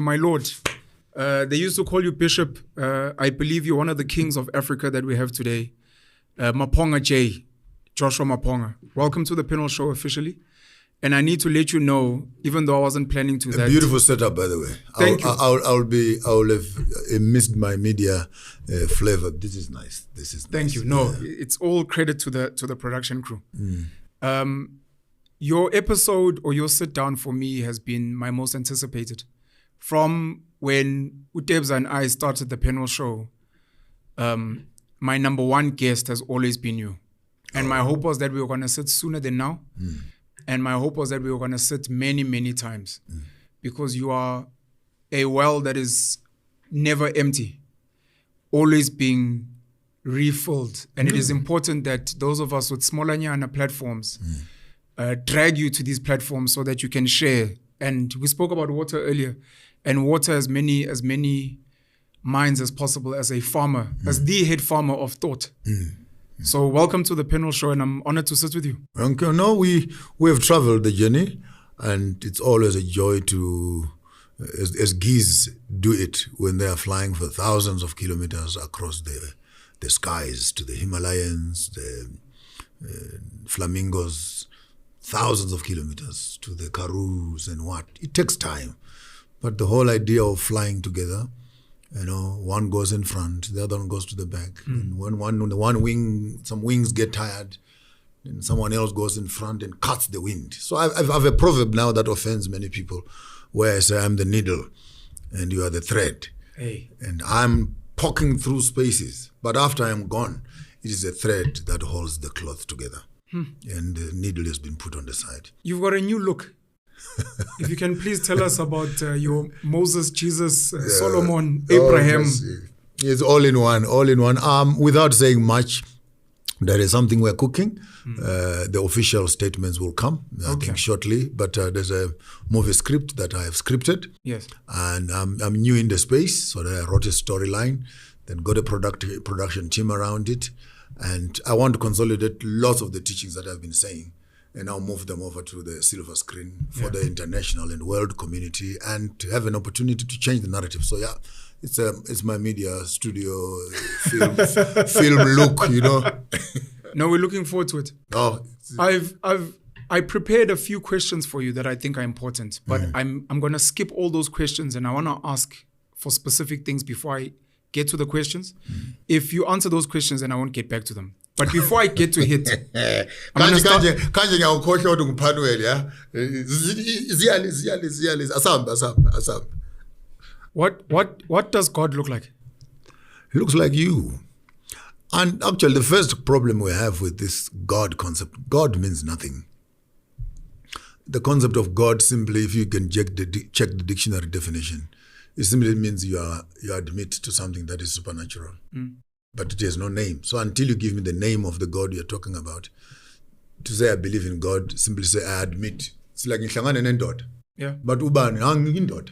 my lord. They used to call you Bishop. I believe you're one of the kings of Africa that we have today. Maponga J, Joshua Maponga. Welcome to the Penuel Show officially. And I need to let you know, even though I wasn't planning to, that beautiful setup, by the way. Thank you. I'll have missed my media flavor. This is nice. Thank you. No, it's all credit to the production crew. Your episode or your sit down for me has been my most anticipated. From when Utebza and I started the Penuel Show, my number one guest has always been you. And my hope was that we were going to sit sooner than now. And my hope was that we were going to sit many, many times. Because you are a well that is never empty, always being refilled. And it is important that those of us with smaller nyana platforms drag you to these platforms so that you can share. And we spoke about water earlier. And water as many minds as possible as a farmer, as the head farmer of thought. So welcome to the Penuel Show, and I'm honored to sit with you. Okay, no, we have traveled the journey, and it's always a joy to, as geese do it when they are flying for thousands of kilometers across the skies to the Himalayas, the flamingos, thousands of kilometers to the Karus and what. It takes time, but the whole idea of flying together. One goes in front, the other one goes to the back. And when some wings get tired, then someone else goes in front and cuts the wind. So I have a proverb now that offends many people, where I say I'm the needle and you are the thread. Hey. And I'm poking through spaces, but after I'm gone, it is a thread that holds the cloth together. And the needle has been put on the side. You've got a new look. If you can please tell us about your Moses, Jesus, Solomon, Abraham. It's all in one. Without saying much, there is something we're cooking. The official statements will come, I think, shortly. But there's a movie script that I have scripted. Yes. And I'm new in the space, so I wrote a storyline, then got a production team around it. And I want to consolidate lots of the teachings that I've been saying, and now move them over to the silver screen for the international and world community, and to have an opportunity to change the narrative. So it's my media studio film look, No, we're looking forward to it. Oh, I prepared a few questions for you that I think are important, but I'm going to skip all those questions, and I want to ask for specific things before I get to the questions. If you answer those questions, then I won't get back to them. But before I get to hit, I'm going to start. What does God look like? He looks like you. And actually, the first problem we have with this God concept, God means nothing. The concept of God simply, if you can check the dictionary definition, it simply means you admit to something that is supernatural. But it has no name. So until you give me the name of the God you're talking about, to say I believe in God, simply say I admit. It's like ngihlangane nendoda. Yeah. But ubani indoda.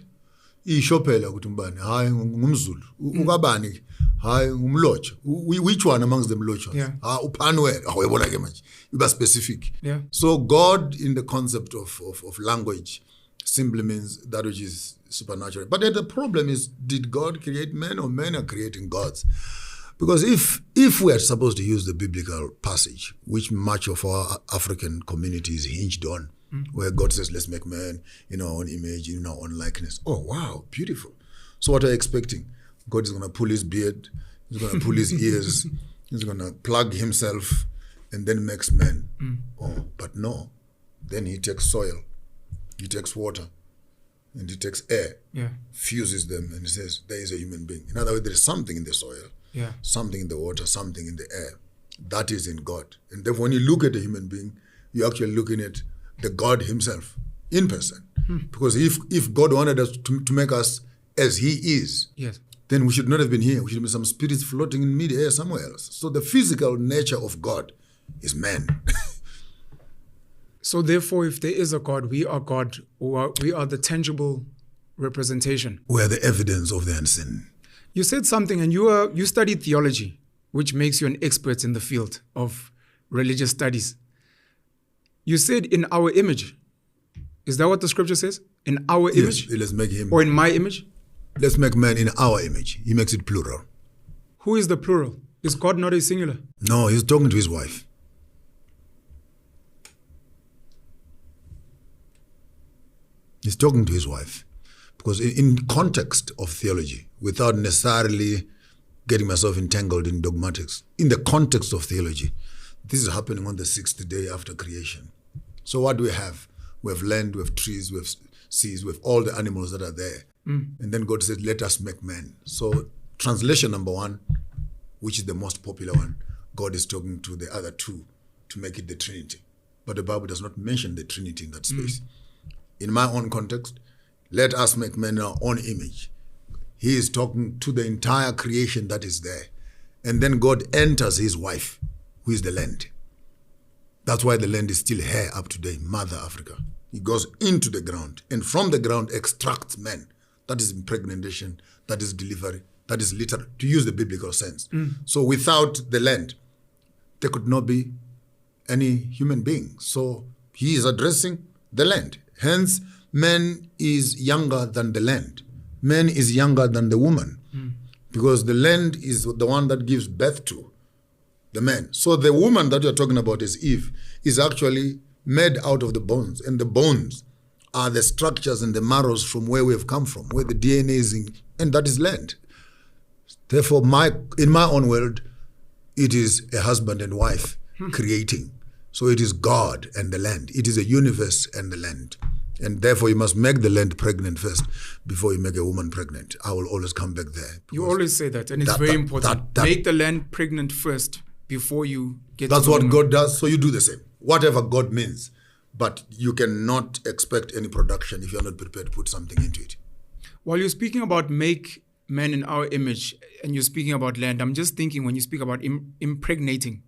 Ishophela ukuthi ubani, hayi ngumZulu. Ukabani, hayi ngumlotsha. Which one amongst them lotsha? Yeah. Upanwele. Uyabona ke manje. Iba specific. Yeah. So God in the concept of language simply means that which is supernatural. But the problem is, did God create men, or men are creating gods? Because if we are supposed to use the biblical passage, which much of our African community is hinged on, where God says, let's make man in our own image, in our own likeness. Oh, wow, beautiful. So what are you expecting? God is going to pull his beard, he's going to pull his ears, he's going to plug himself, and then makes man. Oh, but no. Then he takes soil, he takes water, and he takes air, fuses them, and he says, there is a human being. In other words, there is something in the soil. Something in the water, something in the air. That is in God. And therefore, when you look at a human being, you're actually looking at the God himself in person. Because if God wanted us to make us as he is, then we should not have been here. We should have been some spirits floating in mid-air somewhere else. So the physical nature of God is man. So therefore, if there is a God, we are God, or we are the tangible representation. We are the evidence of the unseen. You said something, and you studied theology, which makes you an expert in the field of religious studies. You said in our image. Is that what the scripture says? In our image? Yes, let's make him. Or in my image? Let's make man in our image. He makes it plural. Who is the plural? Is God not a singular? No, he's talking to his wife. He's talking to his wife. Because in context of theology, without necessarily getting myself entangled in dogmatics, in the context of theology, this is happening on the 6th day after creation. So what do we have? We have land, we have trees, we have seas, we have all the animals that are there. And then God said, let us make man. So translation number 1, which is the most popular one, God is talking to the other 2 to make it the Trinity. But the Bible does not mention the Trinity in that space. In my own context, let us make man in our own image. He is talking to the entire creation that is there. And then God enters his wife, who is the land. That's why the land is still here up today, Mother Africa. He goes into the ground, and from the ground extracts man. That is impregnation, that is delivery, that is literal, to use the biblical sense. So without the land, there could not be any human being. So he is addressing the land. Hence, man is younger than the land. Man is younger than the woman. Because the land is the one that gives birth to the man. So the woman that you're talking about is Eve, is actually made out of the bones. And the bones are the structures and the marrows from where we have come from, where the DNA is in, and that is land. Therefore, in my own world, it is a husband and wife creating. So it is God and the land. It is a universe and the land. And therefore, you must make the land pregnant first before you make a woman pregnant. I will always come back there. You always say that, and it's very important. Make the land pregnant first before you get to the woman. That's what God does, so you do the same. Whatever God means. But you cannot expect any production if you're not prepared to put something into it. While you're speaking about make man in our image, and you're speaking about land, I'm just thinking when you speak about impregnating,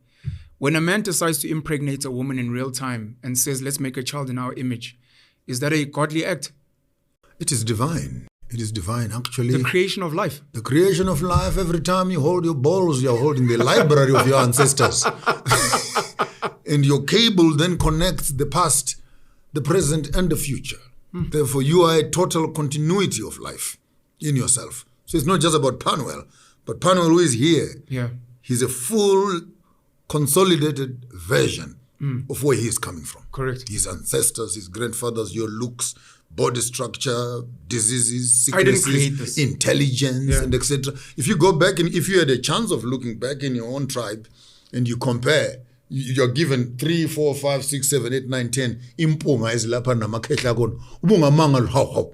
when a man decides to impregnate a woman in real time and says, let's make a child in our image, is that a godly act? It is divine. It is divine, actually. The creation of life. The creation of life, every time you hold your balls, you're holding the library of your ancestors. And your cable then connects the past, the present, and the future. Therefore, you are a total continuity of life in yourself. So it's not just about Penuel, but Penuel who is here, he's a full, consolidated version of where he is coming from. Correct. His ancestors, his grandfathers, your looks, body structure, diseases, sicknesses, intelligence, and etc. If you go back and if you had a chance of looking back in your own tribe and you compare, you're given 3, 4, 5, 6, 7, 8, 9, 10. Impunga is lapha namakhetla kon. Ubunga mangal how.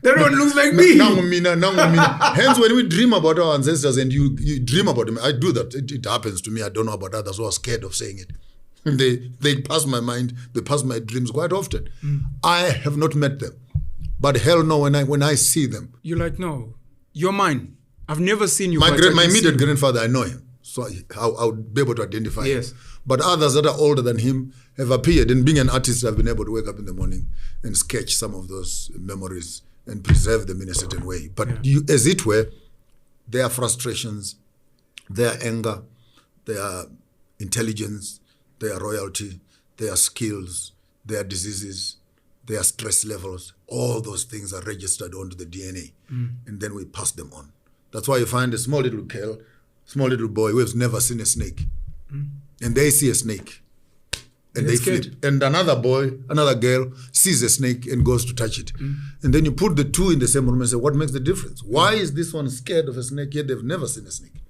That one looks like me. Nangu. Hence, when we dream about our ancestors and you dream about them, I do that. It happens to me. I don't know about others who are scared of saying it. They pass my mind. They pass my dreams quite often. I have not met them, but hell no, when I see them, you're like, no, you're mine. I've never seen you. My immediate grandfather, I know him, so I would be able to identify him. But others that are older than him have appeared, and being an artist, I've been able to wake up in the morning and sketch some of those memories and preserve them in a certain way. But you, as it were, their frustrations, their anger, their intelligence, their royalty, their skills, their diseases, their stress levels, all those things are registered onto the DNA. And then we pass them on. That's why you find a small little girl, small little boy who has never seen a snake. And they see a snake. And they flip. And another boy, another girl sees a snake and goes to touch it. And then you put the two in the same room and say, what makes the difference? Why is this one scared of a snake yet they've never seen a snake?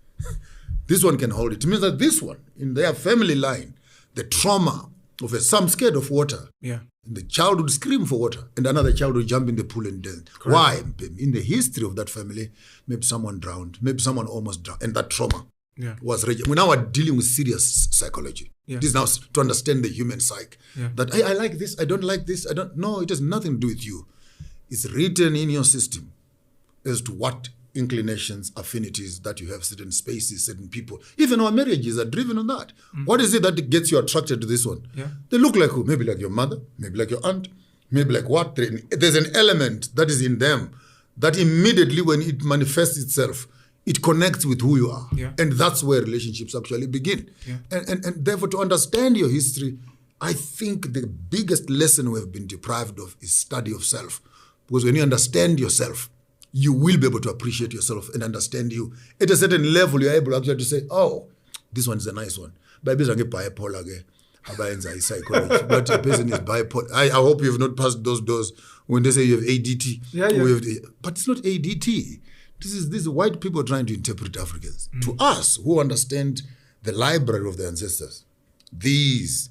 This one can hold it. It means that this one, in their family line, the trauma of some scared of water. And the child would scream for water, and another child would jump in the pool and dance. Why? In the history of that family, maybe someone drowned, maybe someone almost drowned, and that trauma was raging. We now are dealing with serious psychology. This is now to understand the human psyche. That I like this, I don't like this, I don't. No, it has nothing to do with you. It's written in your system as to what inclinations, affinities that you have, certain spaces, certain people. Even our marriages are driven on that. What is it that gets you attracted to this one? They look like who? Maybe like your mother, maybe like your aunt, maybe like what? There's an element that is in them that immediately when it manifests itself, it connects with who you are. And that's where relationships actually begin. And therefore, to understand your history, I think the biggest lesson we have been deprived of is study of self. Because when you understand yourself, you will be able to appreciate yourself and understand you. At a certain level, you're able actually to say, oh, this one is a nice one. But bipolar again. Psychology. But a person is bipolar. I hope you have not passed those doors when they say you have ADT. But it's not ADT. This is white people trying to interpret Africans. To us, who understand the library of the ancestors, these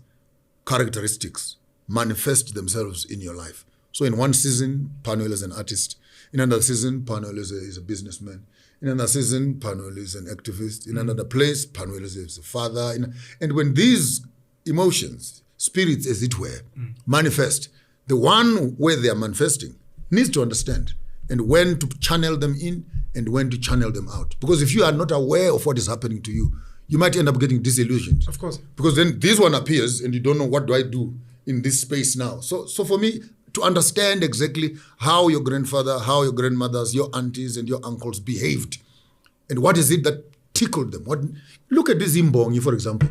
characteristics manifest themselves in your life. So in one season, Penuel is an artist. In another season, Penuel is a businessman. In another season, Penuel is an activist. In another place, Penuel is a father. And when these emotions, spirits as it were, manifest, the one where they are manifesting needs to understand and when to channel them in and when to channel them out. Because if you are not aware of what is happening to you, you might end up getting disillusioned. Of course. Because then this one appears and you don't know, what do I do in this space now? So for me, to understand exactly how your grandfather, how your grandmothers, your aunties and your uncles behaved, and what is it that tickled them. Look at this Imbongi, for example.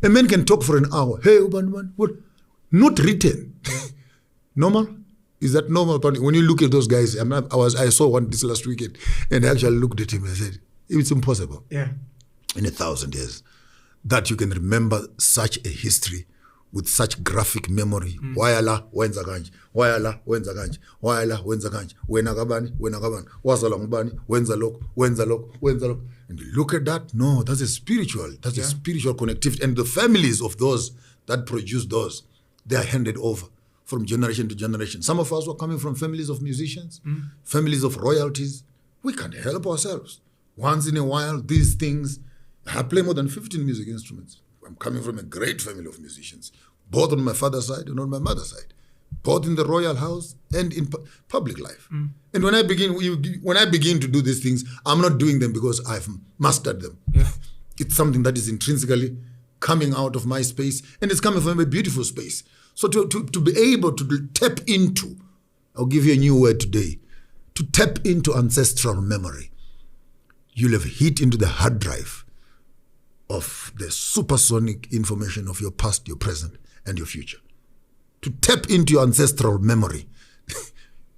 A man can talk for an hour. Hey, Uban, what? Not written. Normal? Is that normal? When you look at those guys, I saw one this last weekend, and I actually looked at him and I said, it's impossible. Yeah. In 1,000 years, that you can remember such a history with such graphic memory. Wayala, wenza kanje. Wayala, wenza kanje. Wayala, wenza kanje. Wena kabani, wazala ngubani, wenza lokho. And you look at that, no, that's a spiritual connectivity. And the families of those that produce those, they are handed over from generation to generation. Some of us were coming from families of musicians, families of royalties. We can't help ourselves. Once in a while, these things, I play more than 15 music instruments. I'm coming from a great family of musicians, both on my father's side and on my mother's side, both in the royal house and in public life. And when I begin to do these things, I'm not doing them because I've mastered them. Yeah. It's something that is intrinsically coming out of my space, and it's coming from a beautiful space. So to be able to tap into, I'll give you a new word today, to tap into ancestral memory, you'll have hit into the hard drive of the supersonic information of your past, your present, and your future. To tap into your ancestral memory,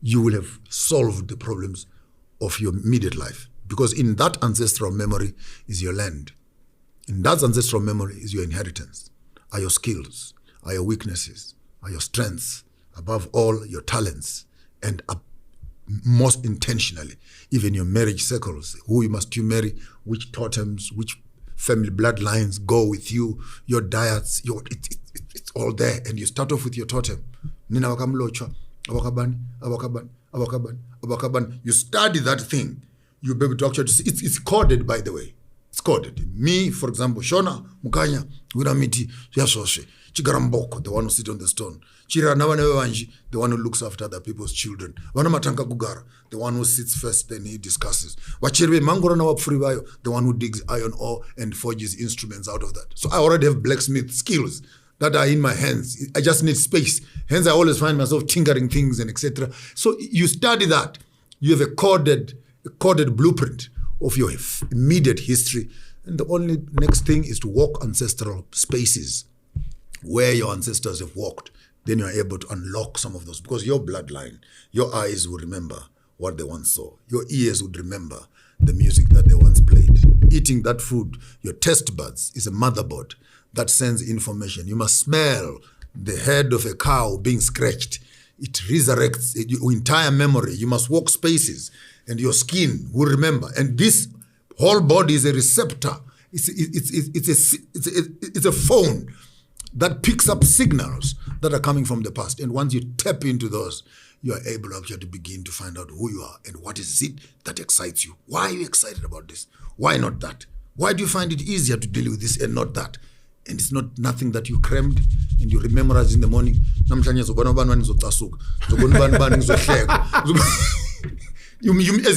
you will have solved the problems of your immediate life. Because in that ancestral memory is your land. In that ancestral memory is your inheritance, are your skills, are your weaknesses, are your strengths, above all, your talents, and most intentionally, even your marriage circles, who must you marry, which totems, which family bloodlines go with you, your diets, it's all there. And you start off with your totem. Nina wakamlocha, awakaban. You study that thing, you'll be able to actually see. It's coded, by the way. It's coded. Me, for example, Shona, Mukanya, Wiramiti, Yasoshe, Chigaramboko, the one who sits on the stone. Chira Nawanewanji, the one who looks after other people's children. Wanamatanka Gugara, the one who sits first, then he discusses. Wachirwe Mangorana Wapfuribayo, the one who digs iron ore and forges instruments out of that. So I already have blacksmith skills that are in my hands. I just need space. Hence, I always find myself tinkering things and etc. So you study that. You have a coded blueprint of your immediate history. And the only next thing is to walk ancestral spaces where your ancestors have walked. Then you're able to unlock some of those, because your bloodline, your eyes will remember what they once saw. Your ears would remember the music that they once played. Eating that food, your taste buds is a motherboard that sends information. You must smell the head of a cow being scratched. It resurrects your entire memory. You must walk spaces and your skin will remember. And this whole body is a receptor. It's a phone that picks up signals that are coming from the past. And once you tap into those, you are able actually to begin to find out who you are and what is it that excites you. Why are you excited about this? Why not that? Why do you find it easier to deal with this and not that? And it's not nothing that you crammed and you memorize in the morning. As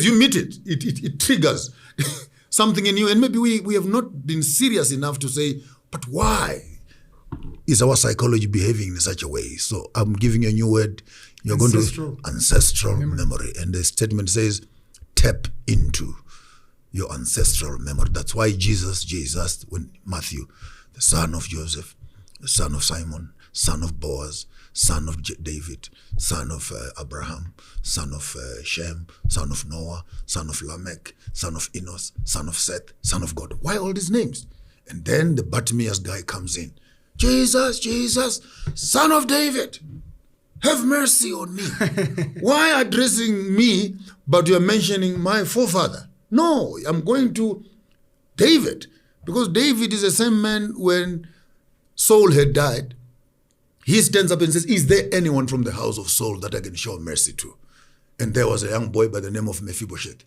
you meet it, it triggers something in you. And maybe we have not been serious enough to say, but why is our psychology behaving in such a way? So I'm giving you a new word. You're Ancestral. going to ancestral memory. And the statement says, tap into your ancestral memory. That's why Jesus, when Matthew, the son of Joseph, the son of Simon, son of Boaz, son of David, son of Abraham, son of Shem, son of Noah, son of Lamech, son of Enos, son of Seth, son of God. Why all these names? And then the Bartimaeus guy comes in. Jesus, Jesus, son of David, have mercy on me. Why addressing me, but you're mentioning my forefather? No, I'm going to David, because David is the same man when Saul had died. He stands up and says, is there anyone from the house of Saul that I can show mercy to? And there was a young boy by the name of Mephibosheth.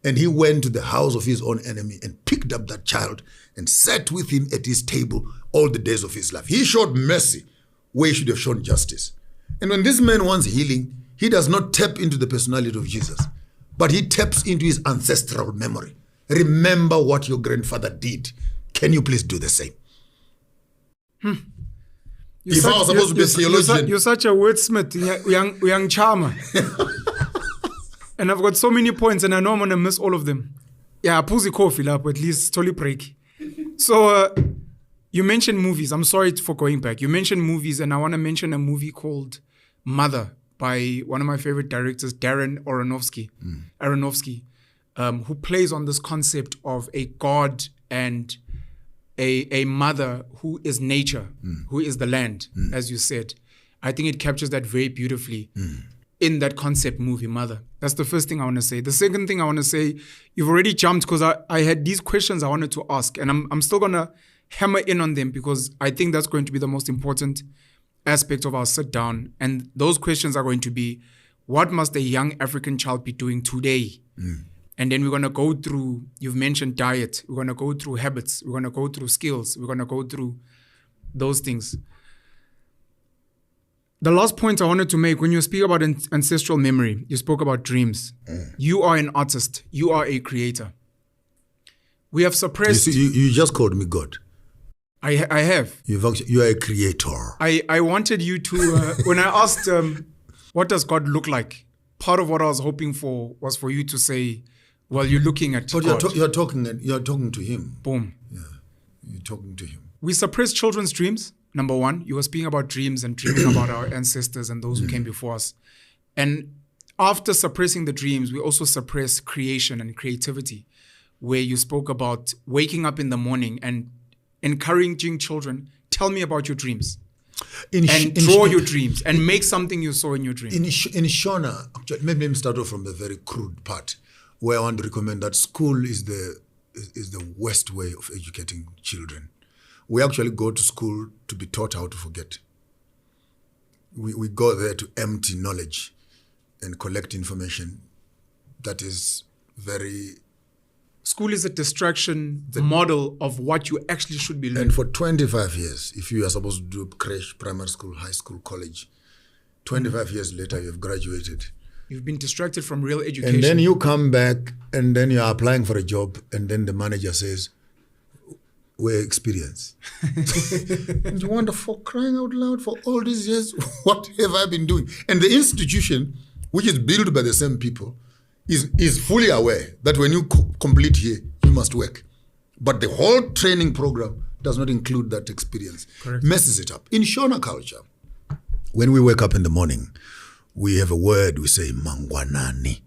And he went to the house of his own enemy and picked up that child and sat with him at his table all the days of his life. He showed mercy where he should have shown justice. And when this man wants healing, he does not tap into the personality of Jesus, but he taps into his ancestral memory. Remember what your grandfather did. Can you please do the same? If I was supposed to be a theologian. You're such a wordsmith, young charmer. And I've got so many points and I know I'm going to miss all of them. Yeah, pussy coffee up, at least totally break. So you mentioned movies. I'm sorry for going back. You mentioned movies and I want to mention a movie called Mother by one of my favorite directors, Darren Aronofsky, who plays on this concept of a God and a mother who is nature, who is the land, as you said. I think it captures that very beautifully in that concept movie, Mother. That's the first thing I want to say. The second thing I want to say, you've already jumped because I had these questions I wanted to ask, and I'm still going to hammer in on them because I think that's going to be the most important aspect of our sit down. And those questions are going to be, what must a young African child be doing today? And then we're going to go through, you've mentioned diet. We're going to go through habits. We're going to go through skills. We're going to go through those things. The last point I wanted to make, when you speak about ancestral memory, you spoke about dreams. You are an artist. You are a creator. We have suppressed... You just called me God. I have. You are a creator. I wanted you to... when I asked, what does God look like? Part of what I was hoping for was for you to say, well, you're looking at but God. You're talking to him. Boom. Yeah, you're talking to him. We suppress children's dreams. Number one, you were speaking about dreams and dreaming about our ancestors and those who came before us. And after suppressing the dreams, we also suppress creation and creativity, where you spoke about waking up in the morning and encouraging children, tell me about your dreams. Draw your dreams and make something you saw in your dream. In Shona, actually, maybe let me start off from the very crude part, where I want to recommend that school is the worst way of educating children. We actually go to school to be taught how to forget. We go there to empty knowledge and collect information that is very... School is a distraction model of what you actually should be learning. And for 25 years, if you are supposed to do creche, primary school, high school, college, 25 years later, you've graduated. You've been distracted from real education. And then you come back and then you're applying for a job and then the manager says, we're experienced. And you wonder, for crying out loud, for all these years, what have I been doing? And the institution, which is built by the same people, is fully aware that when you complete here, you must work. But the whole training program does not include that experience. Correct. Messes it up. In Shona culture, when we wake up in the morning, we have a word, we say, mangwanani.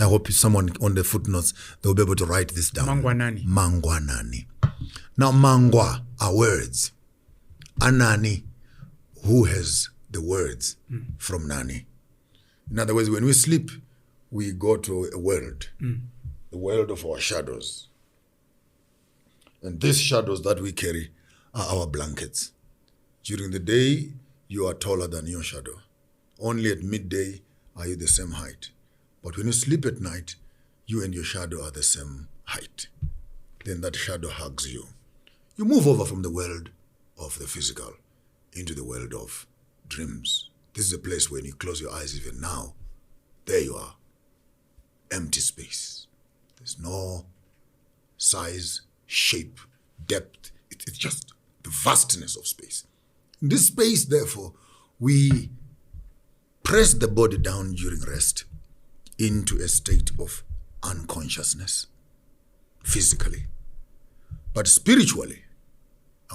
I hope someone on the footnotes, they'll be able to write this down. Mangwanani. Mangwanani. Now, mangwa are words. Anani, who has the words from Nani. In other words, when we sleep, we go to a world, the world of our shadows. And these shadows that we carry are our blankets. During the day, you are taller than your shadow. Only at midday are you the same height. But when you sleep at night, you and your shadow are the same height. Then that shadow hugs you. You move over from the world of the physical into the world of dreams. This is a place when you close your eyes even now. There you are. Empty space. There's no size, shape, depth. It's just the vastness of space. In this space, therefore, we press the body down during rest into a state of unconsciousness, physically. But spiritually,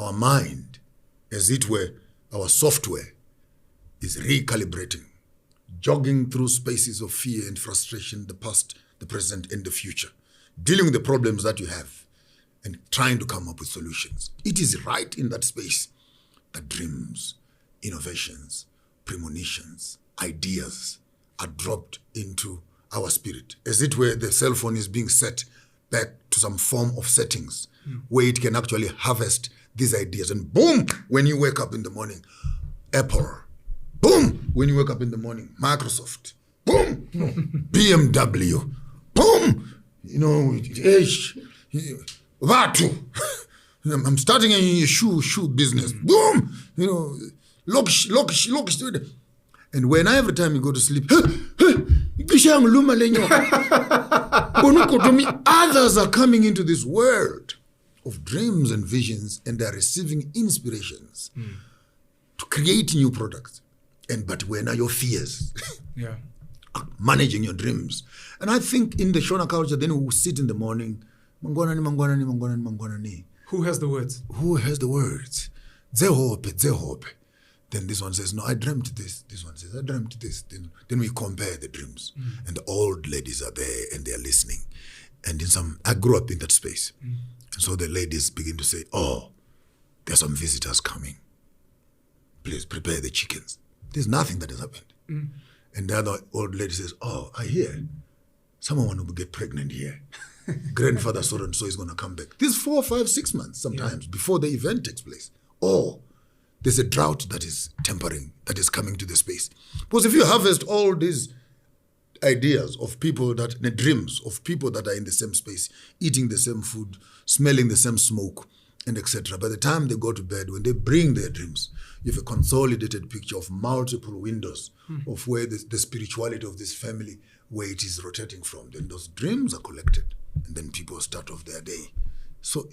our mind, as it were, our software is recalibrating, jogging through spaces of fear and frustration, the past, the present, and the future, dealing with the problems that you have and trying to come up with solutions. It is right in that space that dreams, innovations, premonitions, ideas are dropped into our spirit. As it were, the cell phone is being set back to some form of settings where it can actually harvest these ideas. And boom, when you wake up in the morning, Apple. Boom, when you wake up in the morning, Microsoft. Boom, BMW. Boom, Vatu. I'm starting a shoe business. Boom, look. And when every time you go to sleep, others are coming into this world of dreams and visions, and they're receiving inspirations to create new products. But where are your fears? Yeah. Managing your dreams. And I think in the Shona culture, then we will sit in the morning, mangwanani. Who has the words? Who has the words? Zehope. Then this one says, no, I dreamt this. This one says, I dreamt this. Then we compare the dreams. And the old ladies are there and they're listening. And I grew up in that space. And so the ladies begin to say, oh, there's some visitors coming. Please prepare the chickens. There's nothing that has happened. And the other old lady says, oh, I hear someone will get pregnant here. Grandfather so-and-so is going to come back. This is 4, 5, 6 months sometimes before the event takes place. Or there's a drought that is tempering, that is coming to the space. Because if you harvest all these ideas of people the dreams of people that are in the same space, eating the same food, smelling the same smoke, and etc. By the time they go to bed, when they bring their dreams, you have a consolidated picture of multiple windows of where the spirituality of this family, where it is rotating from. Then those dreams are collected, and then people start off their day. So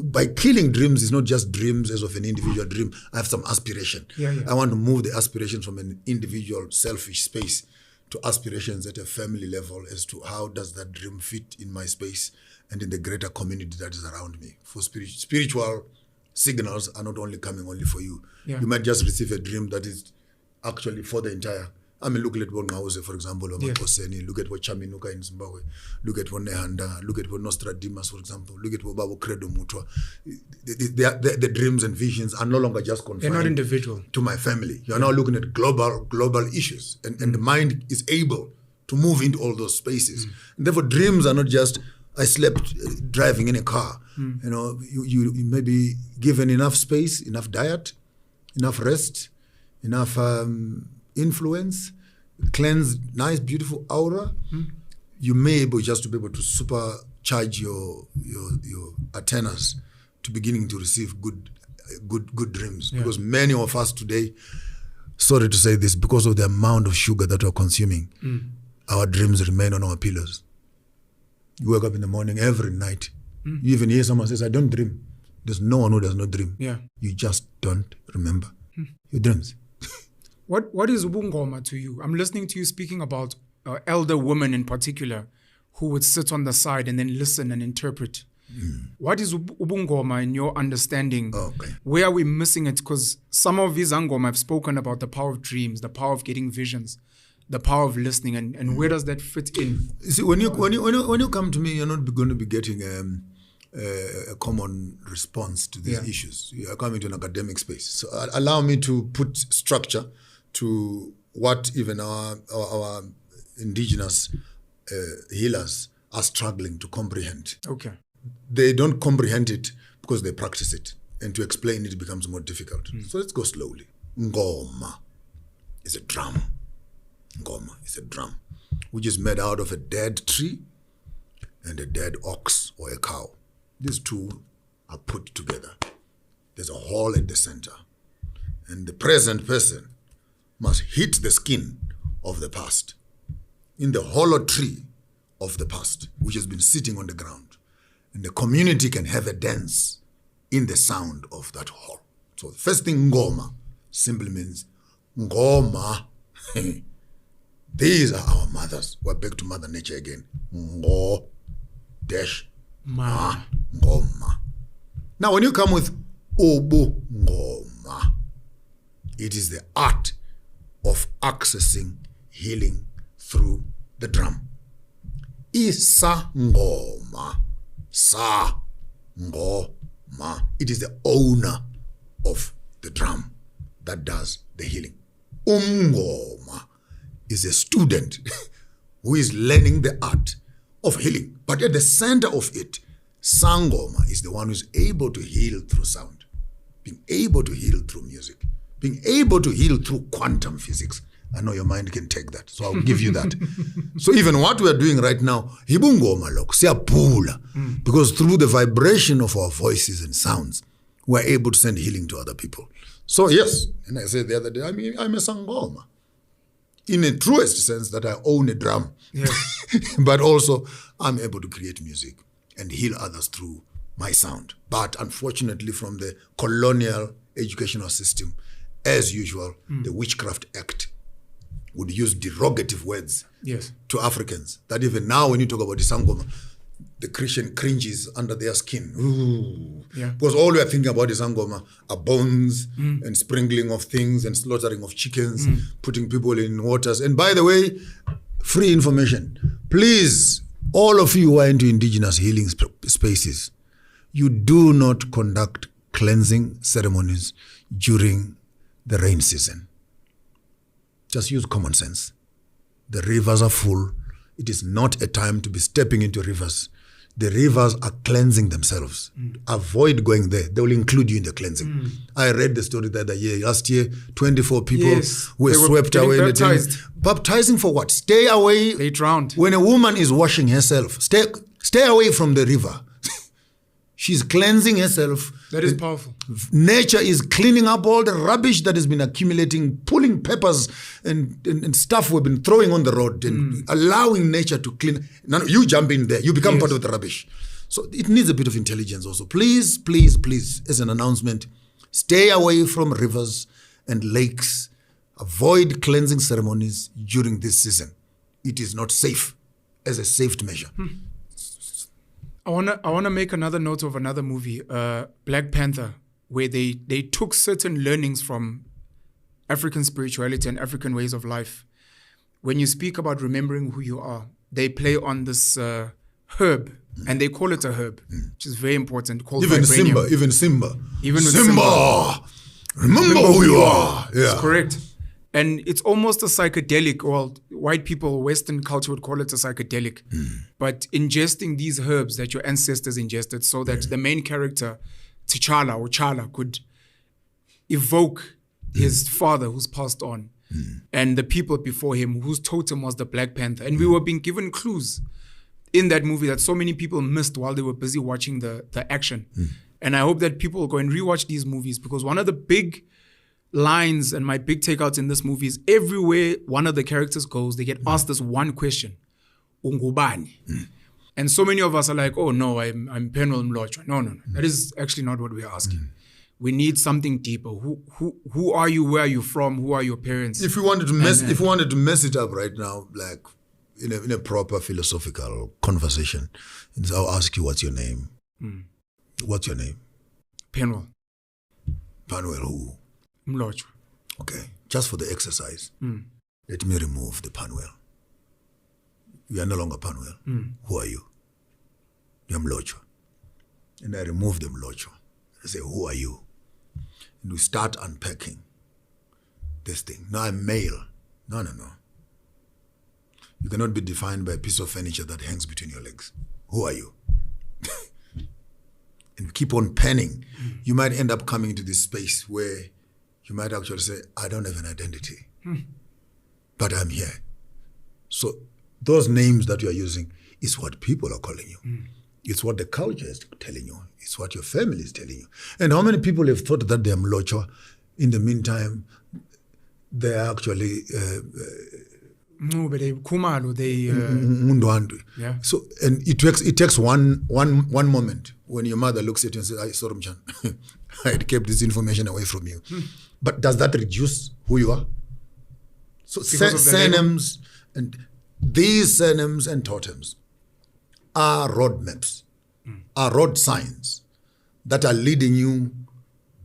by killing dreams, it's not just dreams as of an individual dream. I have some aspiration. I want to move the aspirations from an individual selfish space to aspirations at a family level as to how does that dream fit in my space and in the greater community that is around me. For spiritual signals are not only coming only for you. You might just receive a dream that is actually for the entire. I mean, look at what Ngauze, for example, or Makoseni, look at what Chaminuka in Zimbabwe, look at what Nehanda, look at what Nostradamus, for example, look at what Babu Credo Mutwa. The dreams and visions are no longer just confined. They're not individual. To my family. You are now looking at global issues, and the mind is able to move into all those spaces. And therefore, dreams are not just, I slept driving in a car. You may be given enough space, enough diet, enough rest, enough influence, cleanse, nice, beautiful aura. You may be able just to be able to supercharge your antennas to beginning to receive good dreams. Because many of us today, sorry to say this, because of the amount of sugar that we're consuming, our dreams remain on our pillows. You wake up in the morning every night. You even hear someone says, I don't dream. There's no one who does not dream. You just don't remember your dreams. What is Ubungoma to you? I'm listening to you speaking about elder women in particular who would sit on the side and then listen and interpret. What is Ubungoma in your understanding? Where are we missing it? Because some of these Angoma have spoken about the power of dreams, the power of getting visions, the power of listening, and where does that fit in? See, when you come to me, you're not going to be getting a common response to these issues. You are coming to an academic space. So allow me to put structure to what even our indigenous healers are struggling to comprehend. They don't comprehend it because they practice it, and to explain it becomes more difficult. So let's go slowly. Ngoma is a drum. Ngoma is a drum, which is made out of a dead tree and a dead ox or a cow. These two are put together. There's a hole at the center, and the present person must hit the skin of the past in the hollow tree of the past, which has been sitting on the ground. And the community can have a dance in the sound of that hole. So the first thing, ngoma, simply means ngoma. These are our mothers. We're back to Mother Nature again. Ngo dash ma ngoma. Now when you come with obu ngoma, It is the art of accessing healing through the drum. Isangoma. Sa-ngoma. It is the owner of the drum that does the healing. Umngoma is a student who is learning the art of healing. But at the center of it, Sangoma is the one who is able to heal through sound, being able to heal through music, being able to heal through quantum physics. I know your mind can take that, so I'll give you that. So even what we are doing right now, hibungoma lok, siyapula, because through the vibration of our voices and sounds, we're able to send healing to other people. So yes, and I said the other day, I'm a Sangoma. In a truest sense that I own a drum, but also I'm able to create music and heal others through my sound. But unfortunately, from the colonial educational system, as usual, the Witchcraft Act would use derogative words to Africans. That even now, when you talk about the Sangoma, the Christian cringes under their skin. Ooh. Because all we are thinking about is Sangoma are bones and sprinkling of things and slaughtering of chickens, putting people in waters. And by the way, free information. Please, all of you who are into indigenous healing spaces, you do not conduct cleansing ceremonies during the rain season. Just use common sense. The rivers are full. It is not a time to be stepping into rivers. The rivers are cleansing themselves. Avoid going there. They will include you in the cleansing. I read the story the other year. Last year, 24 people were swept away. Baptized. Baptizing for what? Stay away. They drowned. When a woman is washing herself, stay away from the river. She's cleansing herself. That is powerful. Nature is cleaning up all the rubbish that has been accumulating, pulling peppers and stuff we've been throwing on the road and allowing nature to clean. Now you jump in there, you become part of the rubbish. So it needs a bit of intelligence also. Please, please, please, as an announcement, stay away from rivers and lakes. Avoid cleansing ceremonies during this season. It is not safe as a safety measure. I wanna make another note of another movie, Black Panther, where they took certain learnings from African spirituality and African ways of life. When you speak about remembering who you are, they play on this herb, and they call it a herb, which is very important. Called vibranium. Even Simba. Remember who you are. Yeah. That's correct. And it's almost a psychedelic. Well, white people, Western culture would call it a psychedelic. But ingesting these herbs that your ancestors ingested so that the main character, T'Challa or Chala, could evoke his father who's passed on and the people before him whose totem was the Black Panther. And we were being given clues in that movie that so many people missed while they were busy watching the action. And I hope that people go and rewatch these movies, because one of the big lines and my big takeouts in this movie is everywhere one of the characters goes, they get asked this one question, Ungubani. And so many of us are like, oh no, I'm Penuel In. No. That is actually not what we're asking. We need something deeper. Who are you? Where are you from? Who are your parents? If you wanted to mess it up right now, like in a proper philosophical conversation, I'll ask you, what's your name? What's your name? Penuel. Penuel who? Mlotshwa. Okay, just for the exercise, let me remove the Penuel. You are no longer Penuel. Who are you? You're Mlotshwa. And I remove the Mlotshwa. I say, who are you? And we start unpacking this thing. No, I'm male. No. You cannot be defined by a piece of furniture that hangs between your legs. Who are you? And keep on penning. You might end up coming into this space where you might actually say, I don't have an identity, but I'm here. So those names that you're using is what people are calling you. It's what the culture is telling you. It's what your family is telling you. And how many people have thought that they're Mlotshwa? In the meantime, they're actually No, but they Kumalo, they yeah. So and it takes one moment when your mother looks at you and says, "I Sorumchan, I had kept this information away from you." But does that reduce who you are? So surnames and these surnames and totems are roadmaps, are road signs that are leading you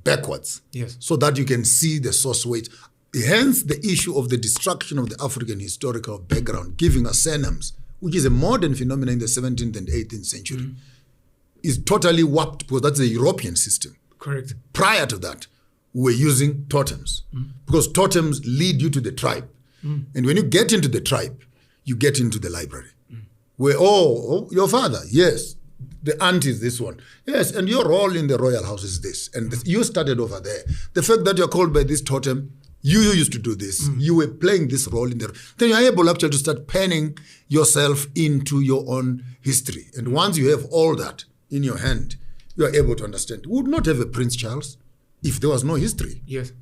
backwards. Yes. So that you can see the source weight. Hence the issue of the destruction of the African historical background, giving us surnames, which is a modern phenomenon in the 17th and 18th century, is totally warped because that's the European system. Correct. Prior to that, we were using totems because totems lead you to the tribe. And when you get into the tribe, you get into the library. Where, your father, yes, the aunt is this one. Yes, and your role in the royal house is this. And you started over there. The fact that you're called by this totem, you used to do this. You were playing this role in there. Then you're able actually to start penning yourself into your own history. And once you have all that in your hand, you are able to understand. We would not have a Prince Charles if there was no history. Yes.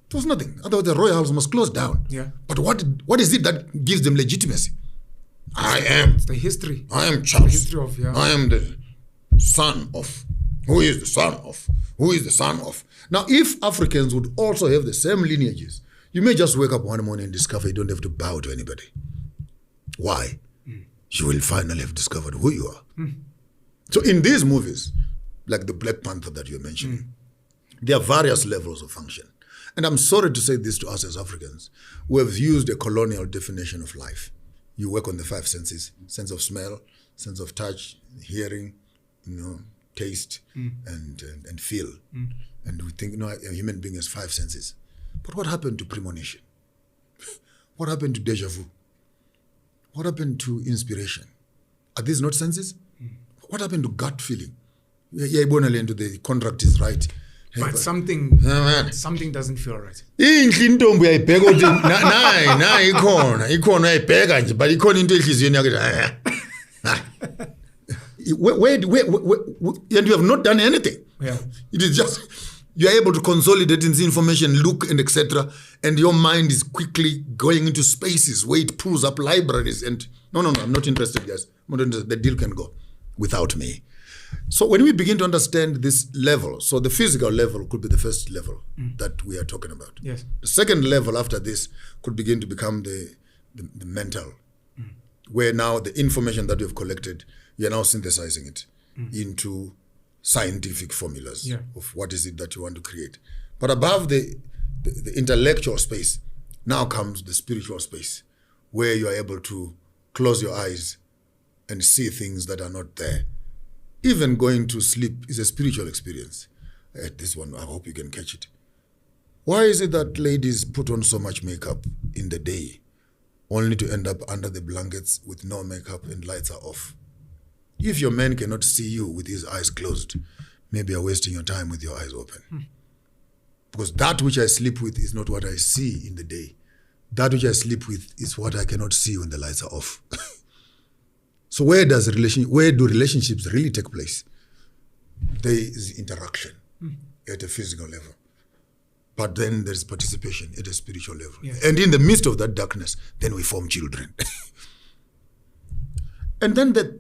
There was nothing. Otherwise, the royal house must close down. Yeah. But what is it that gives them legitimacy? It's the history. I am Charles. The history of, I am the son of. Who is the son of? Who is the son of? Now, if Africans would also have the same lineages, you may just wake up one morning and discover you don't have to bow to anybody. Why? You will finally have discovered who you are. So in these movies, like the Black Panther that you're mentioning, there are various levels of function. And I'm sorry to say this to us as Africans. We have used a colonial definition of life. You work on the five senses: sense of smell, sense of touch, hearing, taste, and feel. And we think, a human being has five senses. But what happened to premonition? What happened to deja vu? What happened to inspiration? Are these not senses? What happened to gut feeling? The contract is right. But something doesn't feel right. And you have not done anything. Yeah. It is just, you are able to consolidate this information, look, and etc. And your mind is quickly going into spaces where it pulls up libraries. And no, I'm not interested, guys. I'm not interested. The deal can go without me. So when we begin to understand this level, so the physical level could be the first level that we are talking about. Yes. The second level after this could begin to become the mental, where now the information that we've collected, we are now synthesizing it into scientific formulas of what is it that you want to create. But above the intellectual space, now comes the spiritual space, where you are able to close your eyes and see things that are not there. Even going to sleep is a spiritual experience. This one, I hope you can catch it. Why is it that ladies put on so much makeup in the day, only to end up under the blankets with no makeup and lights are off? If your man cannot see you with his eyes closed, maybe you're wasting your time with your eyes open. Because that which I sleep with is not what I see in the day. That which I sleep with is what I cannot see when the lights are off. So where do relationships really take place? There is interaction at a physical level. But then there's participation at a spiritual level. Yeah. And in the midst of that darkness, then we form children. And then the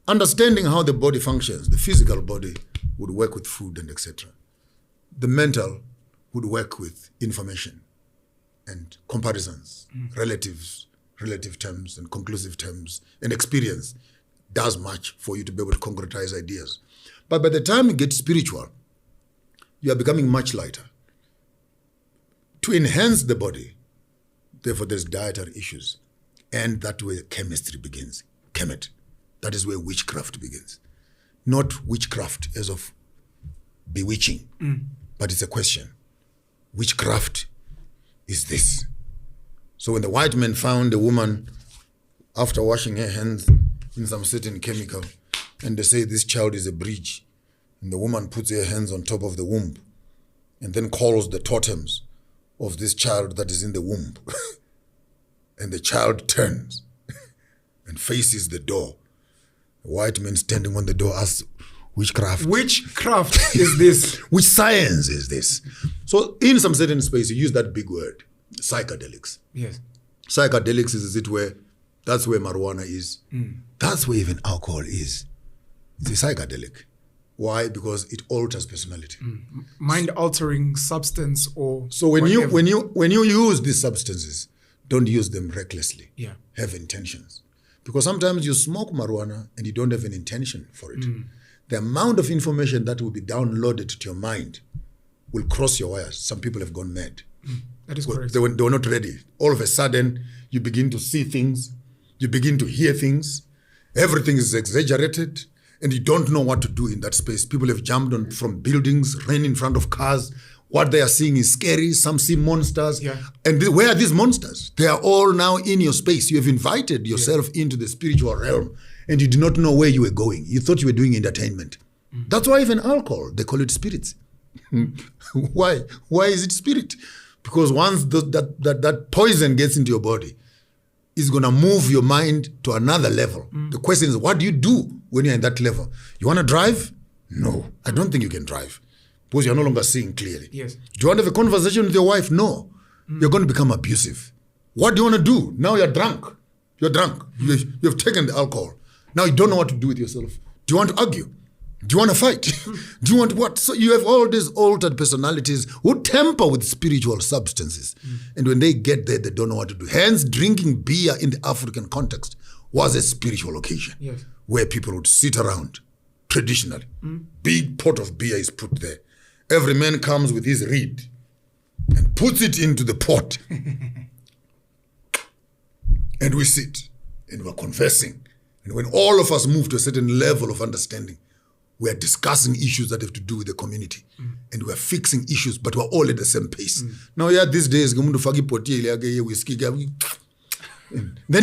understanding how the body functions, the physical body would work with food and etc. The mental would work with information and comparisons, relative terms and conclusive terms, and experience does much for you to be able to concretize ideas. But by the time you get spiritual, you are becoming much lighter. To enhance the body, therefore there's dietary issues. And that's where chemistry begins. Chemet. That is where witchcraft begins. Not witchcraft as of bewitching, but it's a question. Witchcraft is this. So when the white man found a woman after washing her hands in some certain chemical, and they say this child is a bridge, and the woman puts her hands on top of the womb and then calls the totems of this child that is in the womb. And the child turns and faces the door. The white man standing on the door asks, witchcraft. Witchcraft is this? Which science is this? So in some certain space, you use that big word. Psychedelics. Yes. Psychedelics is it where that's where marijuana is. That's where even alcohol is. It's a psychedelic. Why? Because it alters personality. Mind-altering substance or so when you use these substances, don't use them recklessly. Yeah. Have intentions. Because sometimes you smoke marijuana and you don't have an intention for it. The amount of information that will be downloaded to your mind will cross your wires. Some people have gone mad. That is correct. They were not ready. All of a sudden, you begin to see things, you begin to hear things, everything is exaggerated, and you don't know what to do in that space. People have jumped on from buildings, ran in front of cars. What they are seeing is scary. Some see monsters. Yeah. And where are these monsters? They are all now in your space. You have invited yourself into the spiritual realm, and you do not know where you were going. You thought you were doing entertainment. That's why even alcohol, they call it spirits. Why? Why is it spirit? Because once that poison gets into your body, it's going to move your mind to another level. The question is, what do you do when you're in that level? You want to drive? No, I don't think you can drive because you're no longer seeing clearly. Yes. Do you want to have a conversation with your wife? No. You're going to become abusive. What do you want to do? Now you're drunk. You're drunk. You've taken the alcohol. Now you don't know what to do with yourself. Do you want to argue? Do you want to fight? Do you want what? So you have all these altered personalities who tamper with spiritual substances. And when they get there, they don't know what to do. Hence, drinking beer in the African context was a spiritual occasion where people would sit around traditionally. Big pot of beer is put there. Every man comes with his reed and puts it into the pot. And we sit and we're conversing. And when all of us move to a certain level of understanding, we are discussing issues that have to do with the community. And we're fixing issues, but we're all at the same pace. Now, these days, then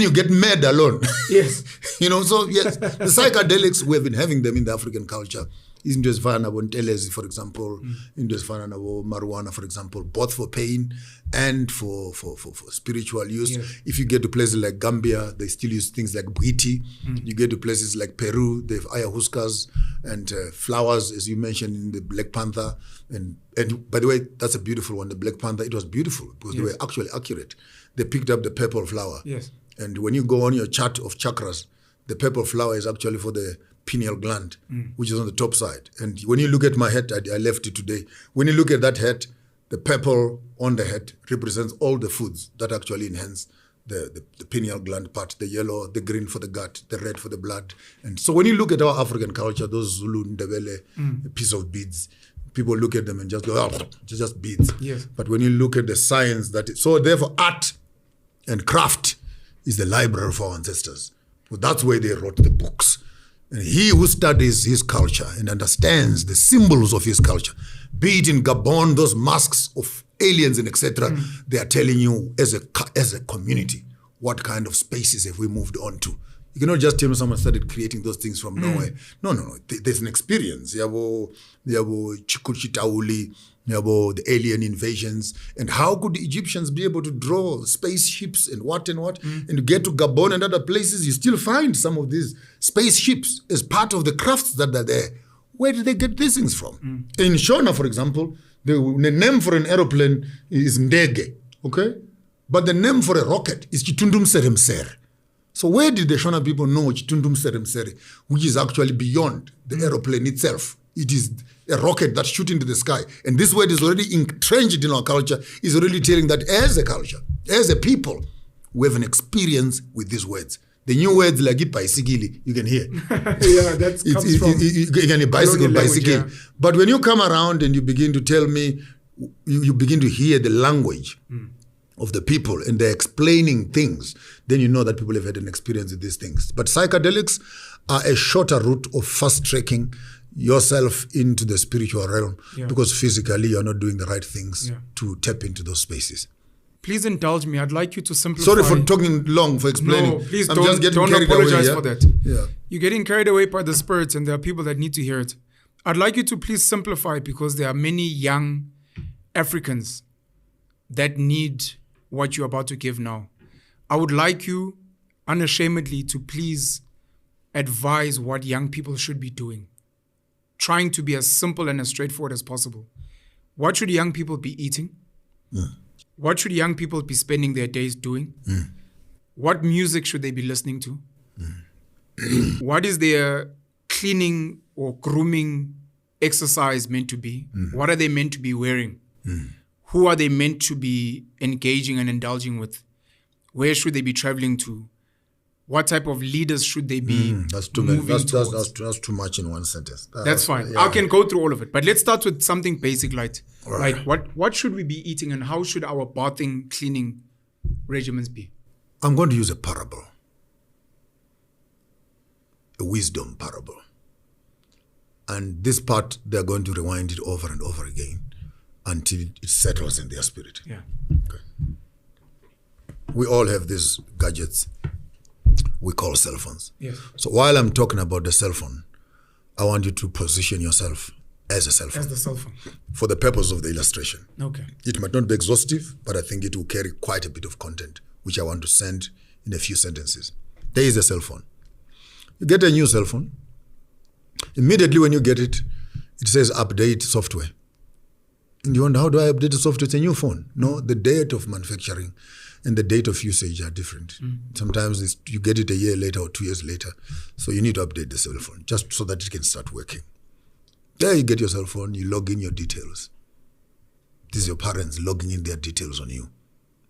you get mad alone. Yes. So yes, the psychedelics, we have been having them in the African culture. Into ezifana ntelezi, for example, into ezifana marijuana, for example, both for pain and for spiritual use. Yes. If you get to places like Gambia, they still use things like bwiti. You get to places like Peru, they have ayahuascas and flowers, as you mentioned in the Black Panther. And by the way, that's a beautiful one, the Black Panther. It was beautiful because they were actually accurate. They picked up the purple flower. Yes. And when you go on your chart of chakras, the purple flower is actually for the pineal gland, which is on the top side. And when you look at my head, I left it today. When you look at that head, the purple on the head represents all the foods that actually enhance the pineal gland part, the yellow, the green for the gut, the red for the blood. And so when you look at our African culture, those Zulu, Ndebele, a piece of beads, people look at them and just go, oh, just beads. Yes. But when you look at the science so therefore art and craft is the library of our ancestors. Well, that's where they wrote the books. And he who studies his culture and understands the symbols of his culture, be it in Gabon, those masks of aliens and etc., they are telling you as a community, what kind of spaces have we moved on to. You cannot just tell me someone started creating those things from nowhere. No. There's an experience. Yabo Chikuchitauli, the alien invasions. And how could the Egyptians be able to draw spaceships and what? And to get to Gabon and other places, you still find some of these spaceships as part of the crafts that are there. Where did they get these things from? In Shona, for example, the name for an aeroplane is Ndege, okay? But the name for a rocket is Chitundum Seremser. So where did the Shona people know Chitundum Seremsere, which is actually beyond the aeroplane itself? It is a rocket that shoots into the sky. And this word is already entrenched in our culture, is already telling that as a culture, as a people, we have an experience with these words. The new words like bicycle, you can hear. That comes from you can hear bicycle. Yeah. But when you come around and you begin to tell me, you begin to hear the language of the people and they're explaining things, then you know that people have had an experience with these things. But psychedelics are a shorter route of fast-tracking yourself into the spiritual realm because physically you're not doing the right things to tap into those spaces. Please indulge me. I'd like you to simplify. Sorry for talking long, for explaining. No, please I'm don't, just getting don't carried apologize away, for that. Yeah. You're getting carried away by the spirits and there are people that need to hear it. I'd like you to please simplify because there are many young Africans that need what you're about to give now. I would like you unashamedly to please advise what young people should be doing, trying to be as simple and as straightforward as possible. What should young people be eating? What should young people be spending their days doing? What music should they be listening to? What is their cleaning or grooming exercise meant to be? What are they meant to be wearing? Who are they meant to be engaging and indulging with? Where should they be traveling to? what type of leaders should they be That's too many. moving towards? That's too much in one sentence. That's fine. Yeah. I can go through all of it. But let's start with something basic, like Right. what should we be eating and how should our bathing, cleaning regimens be? I'm going to use a parable, a wisdom parable. And this part, they're going to rewind it over and over again until it settles in their spirit. Yeah. Okay. We all have these gadgets we call cell phones. Yes. So while I'm talking about the cell phone, I want you to position yourself as a cell phone As the cell phone. for the purpose of the illustration. Okay. It might not be exhaustive, but I think it will carry quite a bit of content, which I want to send in a few sentences. There is a cell phone. You get a new cell phone. Immediately when you get it, it says update software. And you wonder, how do I update the software? It's a new phone. No, the date of manufacturing and the date of usage are different. Sometimes you get it a year later or 2 years later. So you need to update the cell phone just so that it can start working. There you get your cell phone, you log in your details. This is your parents logging in their details on you,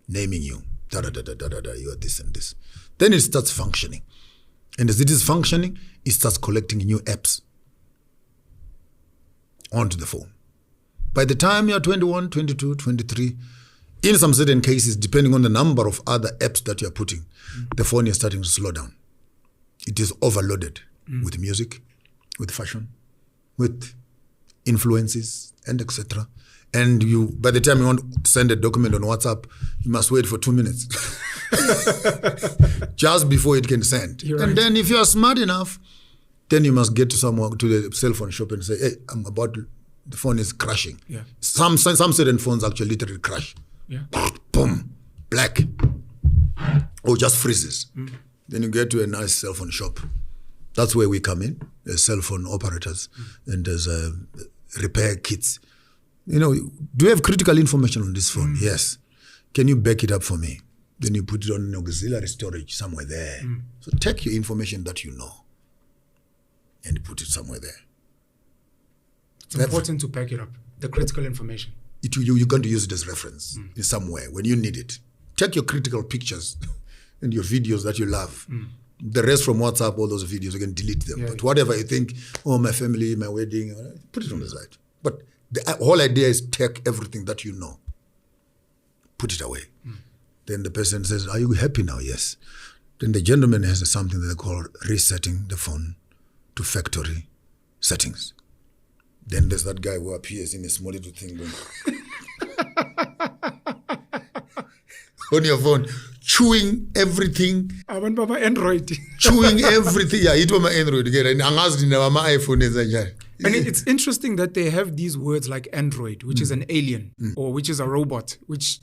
naming you, you are this and this. Then it starts functioning. And as it is functioning, it starts collecting new apps onto the phone. By the time you're 21, 22, 23, in some certain cases, depending on the number of other apps that you're putting, the phone is starting to slow down. It is overloaded with music, with fashion, with influences, and etc. And you, by the time you want to send a document on WhatsApp, you must wait for 2 minutes just before it can send. You're and right. then if you are smart enough, then you must get to someone, to the cell phone shop and say, hey, the phone is crashing. Yeah. Some certain phones actually literally crash. Yeah. Boom, black, or just freezes. Then you get to a nice cell phone shop. That's where we come in, as cell phone operators and as repair kits. You know, do you have critical information on this phone? Yes. Can you back it up for me? Then you put it on an auxiliary storage somewhere there. So take your information that you know and put it somewhere there. It's important to back it up, the critical information. You're going to use it as reference in some way when you need it. Take your critical pictures and your videos that you love. The rest from WhatsApp, all those videos, you can delete them. Yeah. But whatever you think, oh, my family, my wedding, put it on the side. But the whole idea is take everything that you know, put it away. Then the person says, are you happy now? Yes. Then the gentleman has something that they call resetting the phone to factory settings. Then there's that guy who appears in a small little thing going on your phone, chewing everything. Abantu baba Android. Chewing everything. Yeah, it was my Android again. And my iPhone is like. And it's interesting that they have these words like Android, which is an alien, or which is a robot, which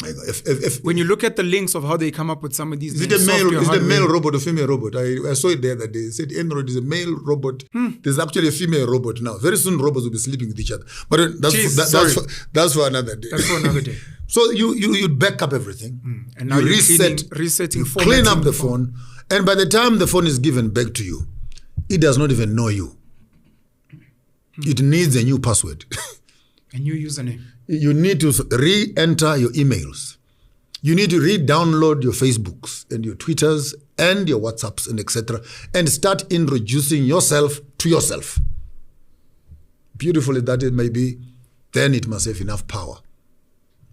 when you look at the links of how they come up with some of these Is it names, a male? software, Is it a hardware. male robot or female robot? I saw it the other day. It said Android is a male robot. There's actually a female robot now. Very soon robots will be sleeping with each other. But that's for another day. That's for another day. So you back up everything. And now you you're resetting, you clean up formatting the phone. And by the time the phone is given back to you, it does not even know you. It needs a new password. A new username. You need to re-enter your emails. You need to re-download your Facebooks and your Twitters and your WhatsApps and etc. and start introducing yourself to yourself. Beautiful as that it may be, then it must have enough power.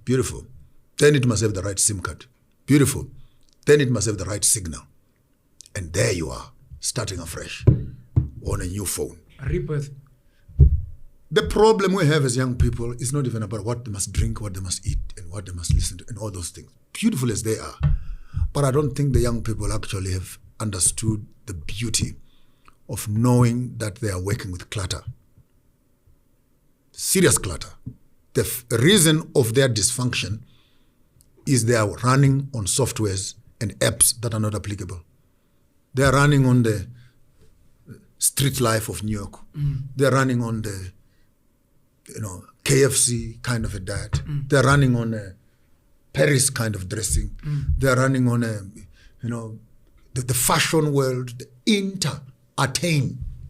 Beautiful. Then it must have the right SIM card. Beautiful. Then it must have the right signal. And there you are, starting afresh on a new phone. A rebirth. The problem we have as young people is not even about what they must drink, what they must eat, and what they must listen to, and all those things. Beautiful as they are. But I don't think the young people actually have understood the beauty of knowing that they are working with clutter. Serious clutter. The reason of their dysfunction is they are running on softwares and apps that are not applicable. They are running on the street life of New York. They are running on the KFC kind of a diet. They're running on a Paris kind of dressing. They're running on the fashion world, the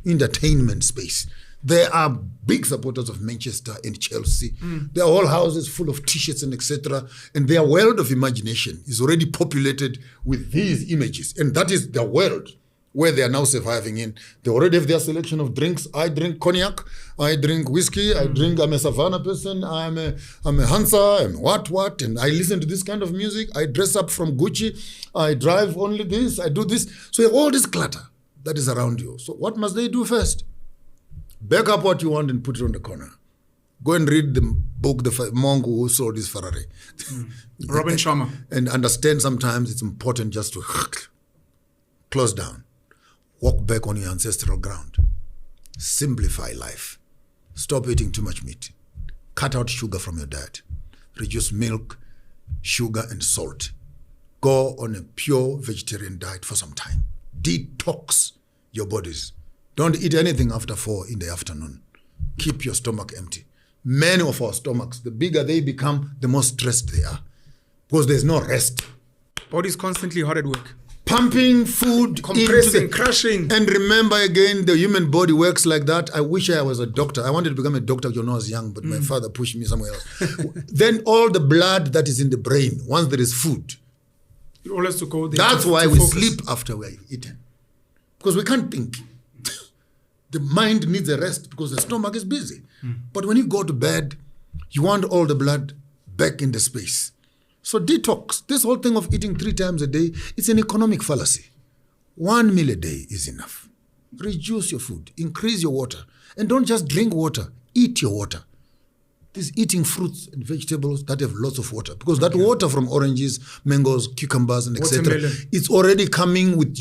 entertainment space. They are big supporters of Manchester and Chelsea. Their whole houses full of t-shirts and etc. And their world of imagination is already populated with these images. And that is their world where they are now surviving in. They already have their selection of drinks. I drink cognac, I drink whiskey, I'm a savannah person, I'm a Hansa, I'm what, and I listen to this kind of music, I dress up from Gucci, I drive only this, I do this. So you have all this clutter that is around you. So what must they do first? Back up what you want and put it on the corner. Go and read the book, The Monk Who Sold His Ferrari. Robin Sharma. And understand sometimes it's important just to close down. Walk back on your ancestral ground. Simplify life. Stop eating too much meat. Cut out sugar from your diet. Reduce milk, sugar, and salt. Go on a pure vegetarian diet for some time. Detox your bodies. Don't eat anything after 4 in the afternoon. Keep your stomach empty. Many of our stomachs, the bigger they become, the more stressed they are. Because there's no rest. Body's constantly hard at work. Pumping food, compressing, crushing. And remember again, the human body works like that. I wish I was a doctor. I wanted to become a doctor when I was young, but my father pushed me somewhere else. Then all the blood that is in the brain, once there is food, it all has to go there. That's why we sleep after we've eaten. Because we can't think. The mind needs a rest because the stomach is busy. But when you go to bed, you want all the blood back in the space. So detox, this whole thing of eating 3 times a day, it's an economic fallacy. 1 meal a day is enough. Reduce your food, increase your water. And don't just drink water, eat your water. This eating fruits and vegetables that have lots of water. Because that water from oranges, mangoes, cucumbers, and etc., it's already coming with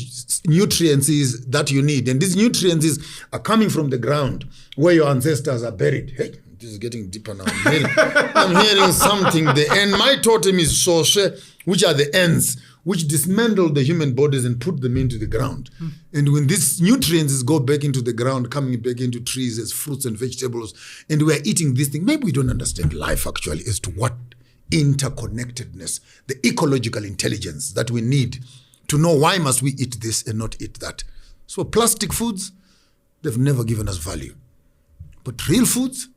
nutrients that you need. And these nutrients are coming from the ground where your ancestors are buried. Hey, this is getting deeper now. I'm hearing something there. And my totem is Soshe, which are the ants, which dismantle the human bodies and put them into the ground. And when these nutrients go back into the ground, coming back into trees as fruits and vegetables, and we're eating this thing, maybe we don't understand life actually as to what interconnectedness, the ecological intelligence that we need to know why must we eat this and not eat that. So plastic foods, they've never given us value. But real foods,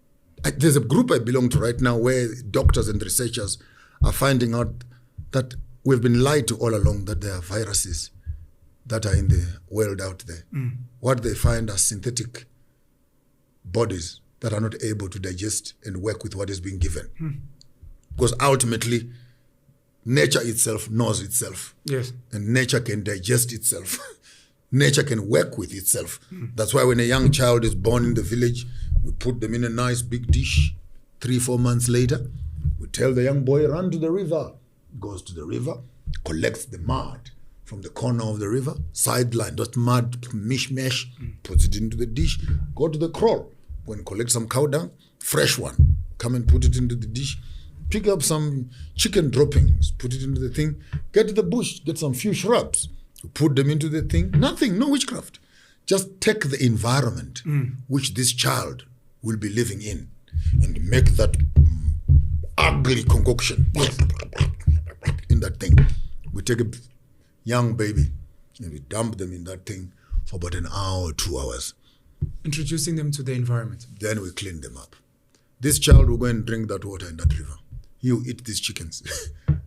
there's a group I belong to right now where doctors and researchers are finding out that we've been lied to all along that there are viruses that are in the world out there. What they find are synthetic bodies that are not able to digest and work with what is being given. Because ultimately, nature itself knows itself. Yes. And nature can digest itself. Nature can work with itself. That's why when a young child is born in the village, we put them in a nice big dish. 3-4 months later, we tell the young boy, run to the river. Goes to the river, collects the mud from the corner of the river, sideline, that mud, mishmash, puts it into the dish. Go to the kraal, go and collect some cow dung, fresh one, come and put it into the dish. Pick up some chicken droppings, put it into the thing. Get to the bush, get some few shrubs, put them into the thing. Nothing, no witchcraft. Just take the environment which this child will be living in and make that ugly concoction in that thing. We take a young baby and we dump them in that thing for about an hour or 2 hours. Introducing them to the environment. Then we clean them up. This child will go and drink that water in that river. He will eat these chickens.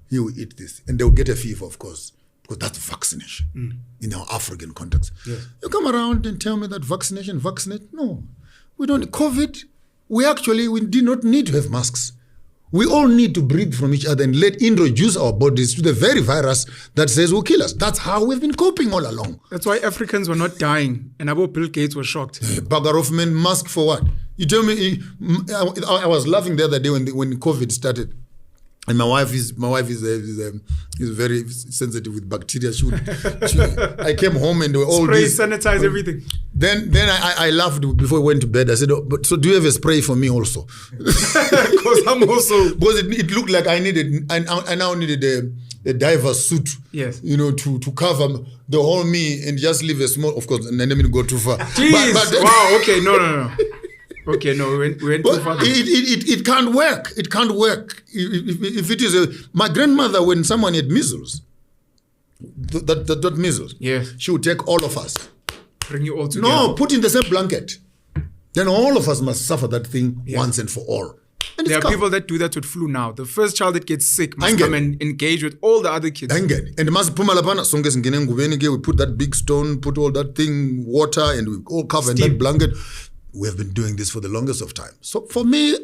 He will eat this. And they'll get a fever, of course, because that's vaccination in our African context. Yes. You come around and tell me that vaccinate. No, we don't. COVID, we did not need to have masks. We all need to breathe from each other and introduce our bodies to the very virus that says will kill us. That's how we've been coping all along. That's why Africans were not dying. And about Bill Gates was shocked. Bugger off, man, mask for what? You tell me, I was laughing the other day when COVID started. And my wife is very sensitive with bacteria. I came home and they were all spray, sanitize everything. Then I laughed before I went to bed. I said, so do you have a spray for me also? Because I'm also... Because it looked like I now needed a diver's suit. Yes. To cover the whole me and just leave a small, of course, and then let me go too far. Jeez, wow, okay, no. Okay, no, we went too far. It can't work. It can't work. If it is my grandmother, when someone had measles, that measles, yes, she would take all of us. Bring you all together. No, put in the same blanket. then all of us must suffer that thing once and for all. And there are people that do that with flu now. The first child that gets sick must come and engage with all the other kids. And we put that big stone, put all that thing, water, and we all cover in that blanket. We have been doing this for the longest of time. So for me,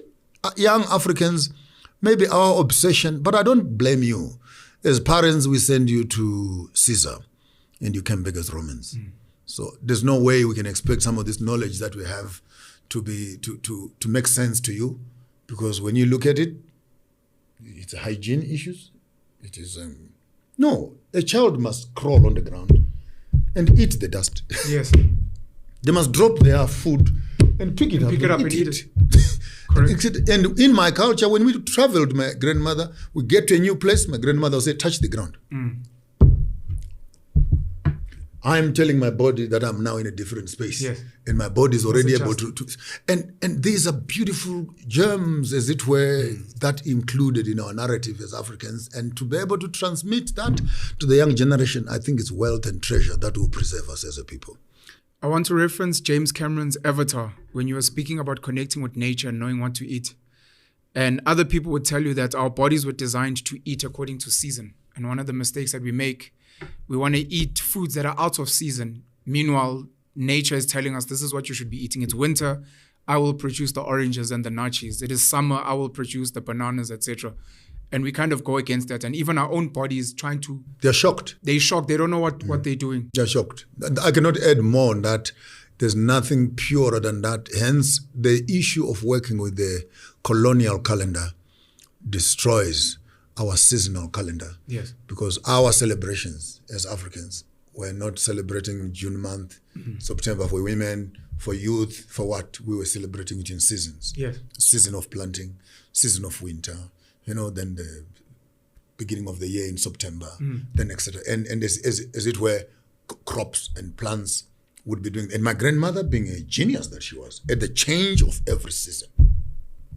young Africans, maybe our obsession, but I don't blame you. As parents, we send you to Caesar, and you came back as Romans. So there's no way we can expect some of this knowledge that we have to make sense to you. Because when you look at it, it's hygiene issues. It is no. A child must crawl on the ground and eat the dust. Yes. They must drop their food and pick it up and eat it. Correct. And in my culture, when we traveled, my grandmother, we get to a new place. My grandmother would say, "Touch the ground." I'm telling my body that I'm now in a different space. Yes. And my body is already able to and these are beautiful germs, as it were, that included in our narrative as Africans. And to be able to transmit that to the young generation, I think it's wealth and treasure that will preserve us as a people. I want to reference James Cameron's Avatar when you were speaking about connecting with nature and knowing what to eat. And other people would tell you that our bodies were designed to eat according to season. And one of the mistakes that we make, we want to eat foods that are out of season. Meanwhile, nature is telling us this is what you should be eating. It's winter, I will produce the oranges and the nachos. It is summer, I will produce the bananas, etc. And we kind of go against that. And even our own bodies trying to... They're shocked. They're shocked. They don't know what they're doing. They're shocked. I cannot add more on that. There's nothing purer than that. Hence, the issue of working with the colonial calendar destroys our seasonal calendar. Yes. Because our celebrations as Africans, we're not celebrating June month, September for women, for youth, for what? We were celebrating it in seasons. Yes. Season of planting, season of winter, then the beginning of the year in September, then etc. And as it were, crops and plants would be doing. And my grandmother, being a genius that she was, at the change of every season,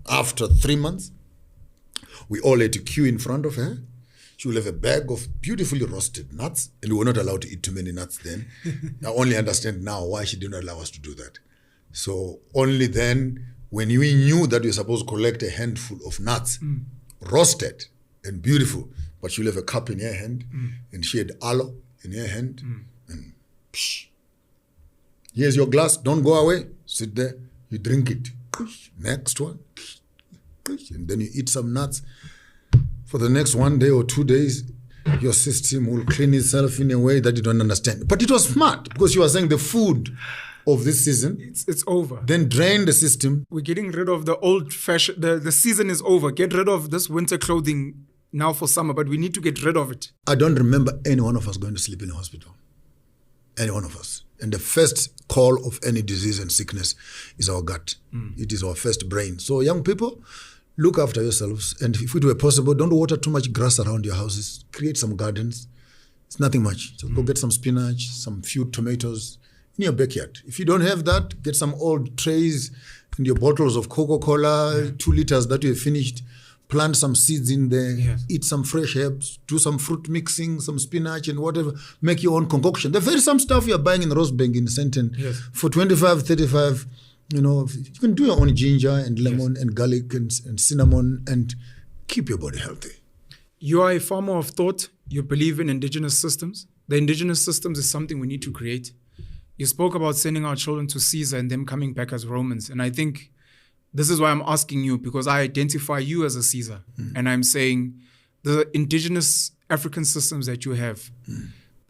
after 3 months, we all had to queue in front of her. She will have a bag of beautifully roasted nuts, and we were not allowed to eat too many nuts then. I only understand now why she did not allow us to do that. So only then, when we knew that we were supposed to collect a handful of nuts, roasted and beautiful, but she'll have a cup in her hand, and she had aloe in her hand, and psh, here's your glass, don't go away, sit there, you drink it. Next one. And then you eat some nuts. For the next 1 day or 2 days, your system will clean itself in a way that you don't understand. But it was smart because you were saying the food of this season. It's over. Then drain the system. We're getting rid of the old fashion. The season is over. Get rid of this winter clothing now for summer, but we need to get rid of it. I don't remember any one of us going to sleep in a hospital. Any one of us. And the first call of any disease and sickness is our gut. It is our first brain. So young people, look after yourselves, and if it were possible, don't water too much grass around your houses. Create some gardens. It's nothing much. So go get some spinach, some few tomatoes in your backyard. If you don't have that, get some old trays and your bottles of Coca-Cola, 2 liters that you have finished. Plant some seeds in there. Yes. Eat some fresh herbs. Do some fruit mixing, some spinach and whatever. Make your own concoction. The very same stuff you're buying in Rosebank in Sandton for 25, 35. You can do your own ginger and lemon and garlic and cinnamon and keep your body healthy. You are a farmer of thought. You believe in indigenous systems. The indigenous systems is something we need to create. You spoke about sending our children to Caesar and them coming back as Romans. And I think this is why I'm asking you, because I identify you as a Caesar. And I'm saying the indigenous African systems that you have,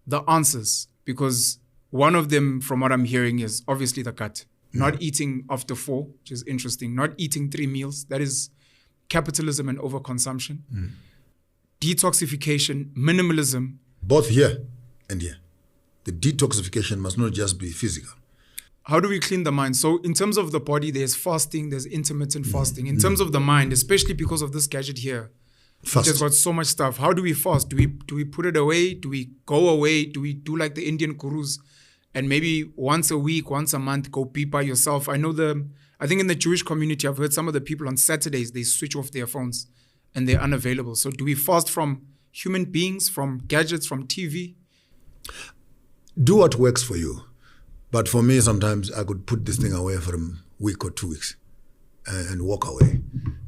the answers, because one of them, from what I'm hearing, is obviously the gut. Not eating after 4, which is interesting. Not eating 3 meals. That is capitalism and overconsumption. Detoxification, minimalism. Both here and here. The detoxification must not just be physical. How do we clean the mind? So in terms of the body, there's fasting, there's intermittent fasting. In terms of the mind, especially because of this gadget here, which has got so much stuff, how do we fast? Do we put it away? Do we go away? Do we do like the Indian gurus? And maybe once a week, once a month, go be by yourself. I think in the Jewish community, I've heard some of the people on Saturdays, they switch off their phones and they're unavailable. So do we fast from human beings, from gadgets, from TV? Do what works for you. But for me, sometimes I could put this thing away for a week or 2 weeks and walk away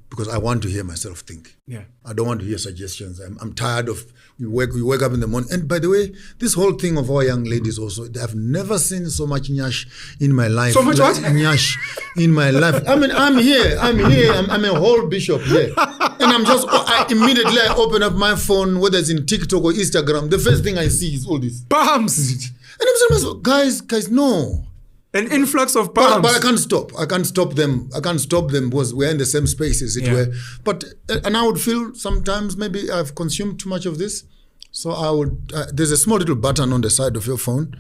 because I want to hear myself think. Yeah. I don't want to hear suggestions. I'm tired of, you wake up in the morning. And by the way, this whole thing of our young ladies also, I've never seen so much nyash in my life. So much what? Nyash in my life. I mean, I'm here. I'm a whole bishop here. And I immediately open up my phone, whether it's in TikTok or Instagram, the first thing I see is all this. Bums! And I'm saying, myself, guys, no. An influx of bums. But I can't stop. I can't stop them because we're in the same space, as it were. But, and I would feel sometimes maybe I've consumed too much of this. So I would, there's a small little button on the side of your phone,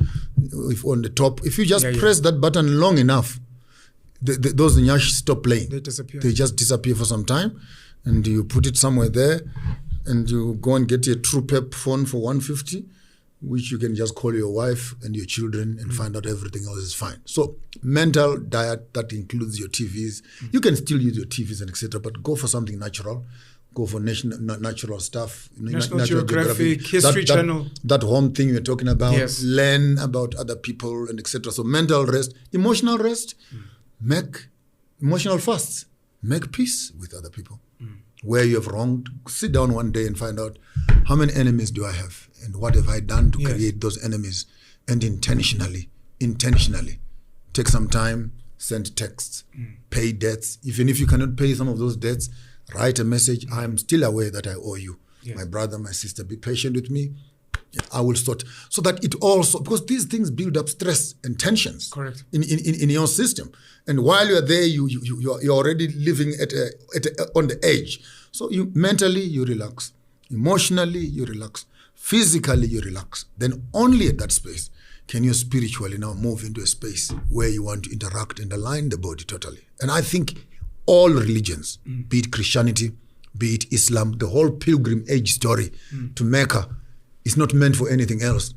on the top. If you just press that button long enough, those nyash stop playing. They disappear. They just disappear for some time. And you put it somewhere there, and you go and get your True Pep phone for $150, which you can just call your wife and your children and find out everything else is fine. So mental diet, that includes your TVs. You can still use your TVs and etc., but go for something natural. Go for natural stuff. National Geographic, History Channel. That home thing you're talking about. Yes. Learn about other people and etc. So mental rest, emotional rest, make emotional fasts. Make peace with other people. Where you have wronged, sit down one day and find out how many enemies do I have and what have I done to create those enemies, and intentionally take some time, send texts, pay debts. Even if you cannot pay some of those debts, write a message. I am still aware that I owe you. My brother, my sister, be patient with me. I will sort, so that it also, because these things build up stress and tensions. Correct. in your system, and while you're there, you're already living on the edge. So you mentally you relax, emotionally you relax, physically you relax. Then only at that space can you spiritually now move into a space where you want to interact and align the body totally. And I think all religions, be it Christianity, be it Islam, the whole pilgrim age story to Mecca, it's not meant for anything else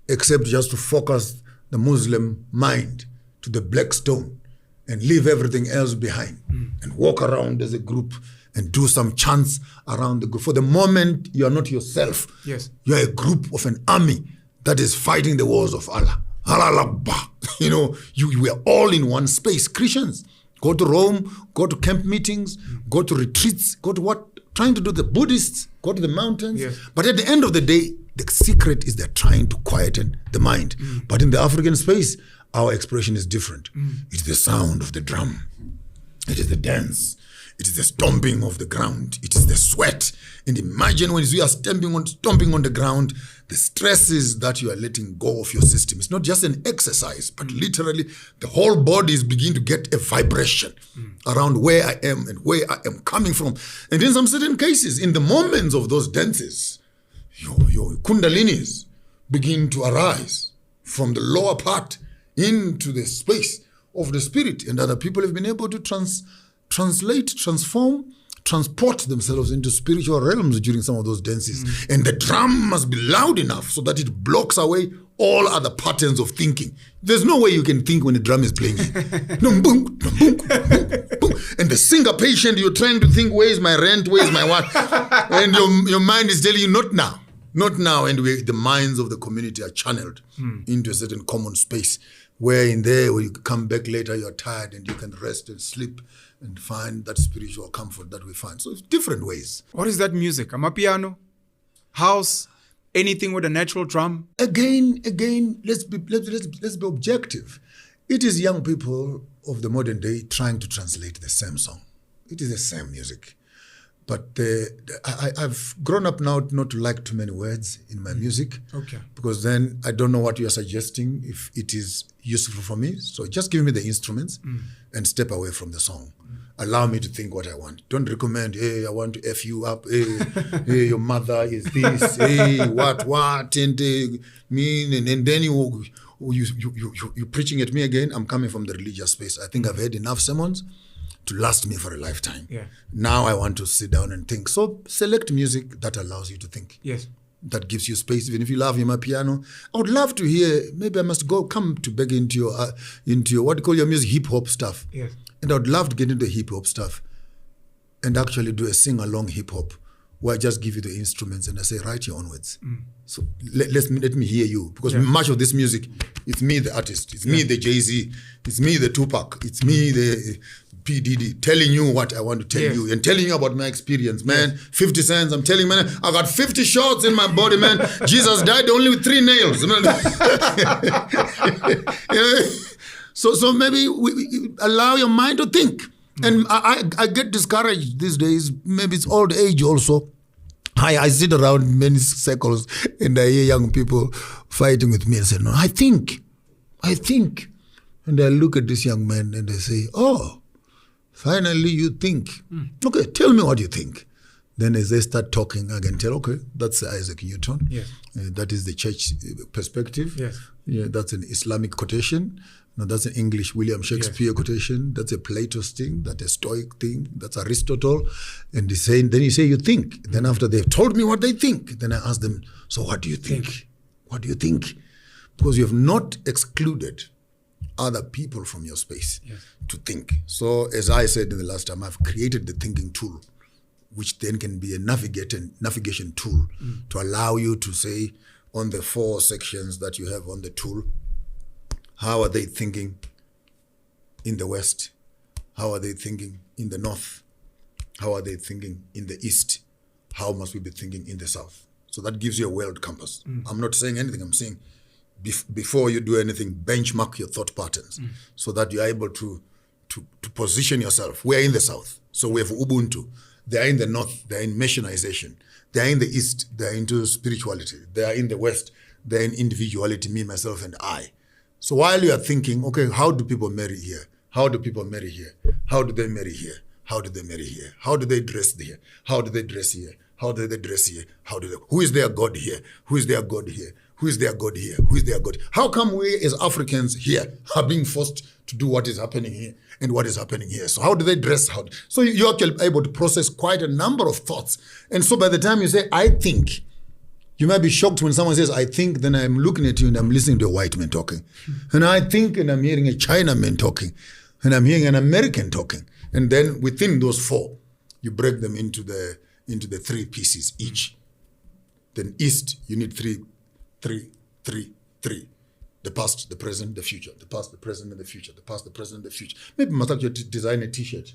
except just to focus the Muslim mind to the black stone and leave everything else behind and walk around as a group and do some chants around the group. For the moment, you are not yourself. Yes. You are a group of an army that is fighting the wars of Allah. Allah Akbar. You know, you are all in one space. Christians, go to Rome, go to camp meetings, go to retreats, go to what? Trying to do the Buddhists, go to the mountains. Yes. But at the end of the day, the secret is they're trying to quieten the mind. But in the African space, our expression is different. It's the sound of the drum. It is the dance. It is the stomping of the ground. It is the sweat. And imagine when you are stomping on the ground, the stresses that you are letting go of your system. It's not just an exercise, but literally the whole body is beginning to get a vibration around where I am and where I am coming from. And in some certain cases, in the moments of those dances, your kundalinis begin to arise from the lower part into the space of the spirit. And other people have been able to translate, transform, transport themselves into spiritual realms during some of those dances. And the drum must be loud enough so that it blocks away all other patterns of thinking. There's no way you can think when the drum is playing. Boom, boom, boom, boom. And the syncopation, you're trying to think, where is my rent, where is my what? And your mind is telling you, not now. Not now. And the minds of the community are channeled into a certain common space where in there, when you come back later, you're tired and you can rest and sleep and find that spiritual comfort that we find. So it's different ways. What is that music? Amapiano? House? Anything with a natural drum? Again, let's be objective. It is young people of the modern day trying to translate the same song. It is the same music. But I've grown up now not to like too many words in my music. Okay. Because then I don't know what you're suggesting, if it is useful for me. So just give me the instruments and step away from the song. Allow me to think what I want. Don't recommend, hey, I want to F you up. Hey, your mother is this. Hey, what, and mean. And then you're preaching at me again. I'm coming from the religious space. I think I've heard enough sermons to last me for a lifetime. Yeah. Now I want to sit down and think. So select music that allows you to think. Yes. That gives you space. Even if you love my piano, I would love to hear. Maybe I must come to back into your what do you call your music, hip hop stuff. Yes. And I would love to get into hip hop stuff, and actually do a sing along hip hop where I just give you the instruments and I say, write your own words. So let me hear you. Because much of this music, it's me, the artist. It's me, the Jay-Z. It's me, the Tupac. It's me, the P. Diddy, telling you what I want to tell you and telling you about my experience, man. 50 cents, I'm telling, man, I got 50 shots in my body, man. Jesus died only with 3 nails. So maybe we allow your mind to think. And I get discouraged these days. Maybe it's old age also. I sit around many circles and I hear young people fighting with me and say, no, I think. And I look at this young man and I say, oh, finally you think. Okay, tell me what you think. Then as they start talking, I can tell, okay, that's Isaac Newton. Yes. That is the church perspective. Yes. Yeah, that's an Islamic quotation. No, that's an English William Shakespeare quotation. That's a Plato's thing. That's a Stoic thing. That's Aristotle. And then you say you think. Then after they've told me what they think, then I ask them, so what do you think? What do you think? Because you have not excluded other people from your space to think. So as I said in the last time, I've created the thinking tool, which then can be a navigation tool to allow you to say on the 4 sections that you have on the tool, how are they thinking in the West? How are they thinking in the North? How are they thinking in the East? How must we be thinking in the South? So that gives you a world compass. I'm not saying anything. I'm saying before you do anything, benchmark your thought patterns so that you're able to position yourself. We're in the South, so we have Ubuntu. They are in the North, they are in missionization. They are in the East, they are into spirituality. They are in the West, they are in individuality, me, myself, and I. So while you are thinking, okay, how do people marry here? How do people marry here? How do they marry here? How do they marry here? How do they dress here? How do they dress here? How do they dress here? Who is their God here? Who is their God here? Who is their God here? Who is their God? How come we as Africans here are being forced to do what is happening here and what is happening here? So how do they dress? So you are able to process quite a number of thoughts. And so by the time you say, I think, you might be shocked when someone says, I think, then I'm looking at you and I'm listening to a white man talking. And I think, and I'm hearing a Chinaman talking. And I'm hearing an American talking. And then within those 4, you break them into the 3 pieces each. Then East, you need 3. The past, the present, the future. The past, the present, and the future. The past, the present, and the future. Maybe you must actually design a T-shirt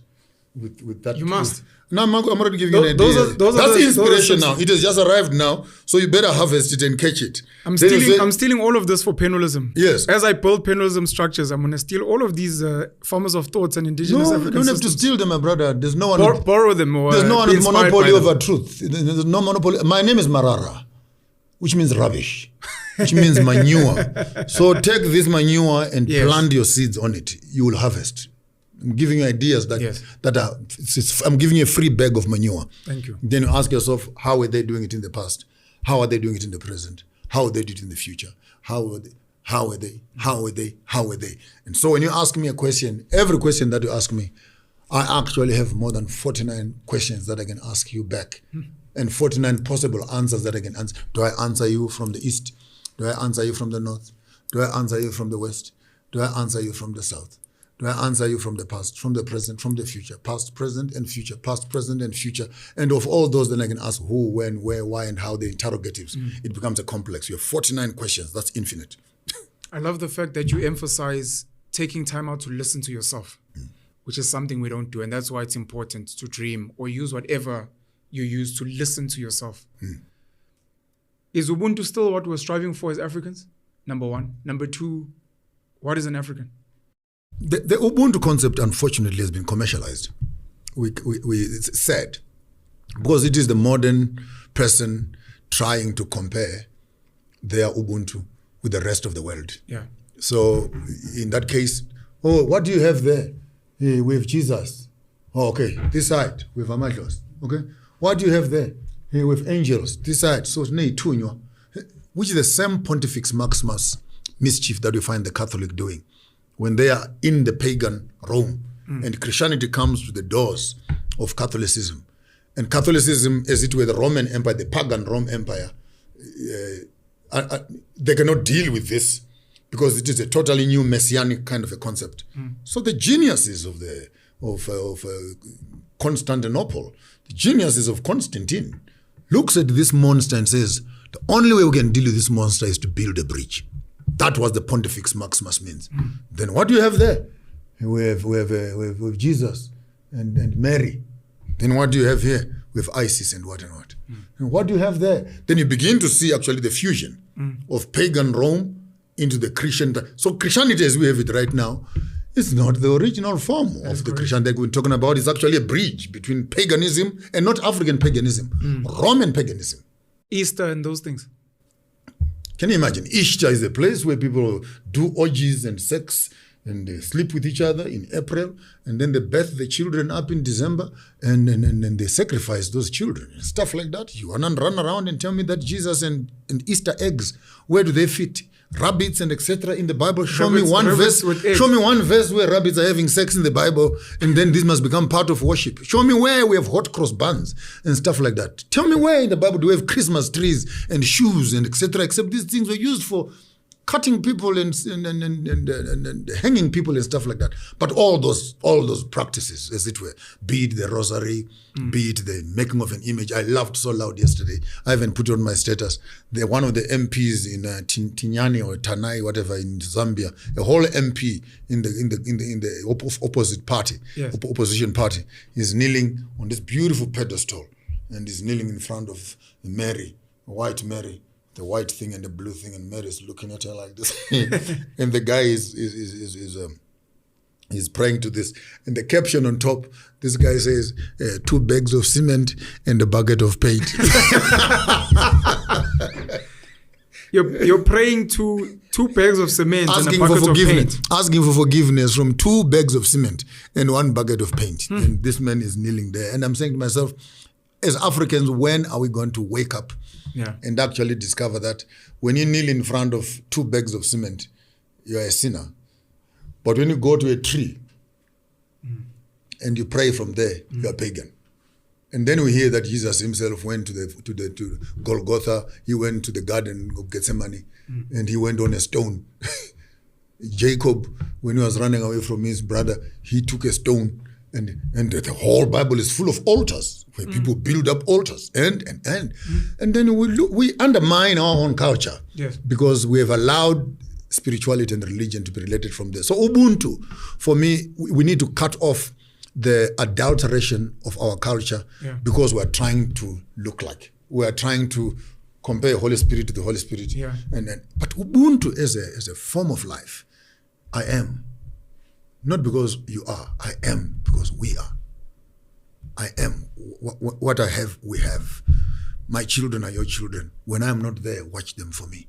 with that. You must. No, I'm already giving you an idea. That's inspiration now. It has just arrived now, so you better harvest it and catch it. I'm stealing all of this for Penuelism. Yes. As I build Penuelism structures, I'm going to steal all of these farmers of thoughts and indigenous African systems. You don't have to steal them, my brother. There's no one. Borrow them. Or there's no one with monopoly over truth. There's no monopoly. My name is Mara-Rah, which means rubbish, which means manure. So take this manure and plant your seeds on it. You will harvest. I'm giving you ideas I'm giving you a free bag of manure. Thank you. Then you ask yourself, how are they doing it in the past? How are they doing it in the present? How are they doing it in the future? How are they? And so when you ask me a question, every question that you ask me, I actually have more than 49 questions that I can ask you back. And 49 possible answers that I can answer. Do I answer you from the East? Do I answer you from the North? Do I answer you from the West? Do I answer you from the South? Do I answer you from the past, from the present, from the future? Past, present, and future. Past, present, and future. And of all those, then I can ask who, when, where, why, and how, the interrogatives. It becomes a complex. You have 49 questions. That's infinite. I love the fact that you emphasize taking time out to listen to yourself, which is something we don't do. And that's why it's important to dream or use whatever you use to listen to yourself. Is Ubuntu still what we're striving for as Africans? Number 1. Number 2, what is an African? The Ubuntu concept, unfortunately, has been commercialized. It's sad because it is the modern person trying to compare their Ubuntu with the rest of the world. Yeah. So in that case, what do you have there? We have Jesus. Okay. This side, we have Amadlos. Okay. What do you have there? We have angels. This side, so which is the same Pontifex Maximus mischief that we find the Catholic doing when they are in the pagan Rome and Christianity comes to the doors of Catholicism. And Catholicism, as it were the Roman Empire, the pagan Rome Empire, they cannot deal with this because it is a totally new messianic kind of a concept. So the geniuses of Constantinople, the geniuses of Constantine, looks at this monster and says, the only way we can deal with this monster is to build a bridge. That was the Pontifex Maximus means. Then what do you have there? We have Jesus and Mary. Then what do you have here? We have Isis and what and what. And what do you have there? Then you begin to see actually the fusion of pagan Rome into the Christian. So Christianity as we have it right now is not the original form of the Christianity that we're talking about. It's actually a bridge between paganism and not African paganism, Roman paganism. Easter and those things. Can you imagine? Easter is a place where people do orgies and sex and they sleep with each other in April, and then they birth the children up in December, and they sacrifice those children. Stuff like that. You want to run around and tell me that Jesus and Easter eggs, where do they fit? Rabbits and etc. in the Bible. Show me one verse where rabbits are having sex in the Bible, and then this must become part of worship. Show me where we have hot cross buns and stuff like that. Tell me where in the Bible do we have Christmas trees and shoes and etc. Except these things were used for cutting people and hanging people and stuff like that. But all those practices, as it were, be it the rosary, be it the making of an image. I laughed so loud yesterday. I even put it on my status. One of the MPs in Tinyani or Tanai, whatever, in Zambia, a whole MP in the opposite party, opposition party, is kneeling on this beautiful pedestal, and is kneeling in front of Mary, white Mary. The white thing and the blue thing, and Mary's looking at her like this. And the guy is praying to this. And the caption on top, this guy says, 2 bags of cement and a bucket of paint. You're praying to 2 bags of cement and a bucket of paint. Asking for forgiveness from 2 bags of cement and 1 bucket of paint. And this man is kneeling there. And I'm saying to myself, as Africans, when are we going to wake up and actually discover that when you kneel in front of 2 bags of cement, you're a sinner. But when you go to a tree and you pray from there, you're a pagan. And then we hear that Jesus himself went to Golgotha. He went to the Garden of Gethsemane, and he went on a stone. Jacob, when he was running away from his brother, he took a stone. And the whole Bible is full of altars where people build up altars and then we undermine our own culture because we have allowed spirituality and religion to be related from there. So Ubuntu, for me, we need to cut off the adulteration of our culture because we are trying to look like. We are trying to compare Holy Spirit to the Holy Spirit. But Ubuntu as a form of life, I am. Not because you are, I am because we are. I am. What I have, we have. My children are your children. When I'm not there, watch them for me.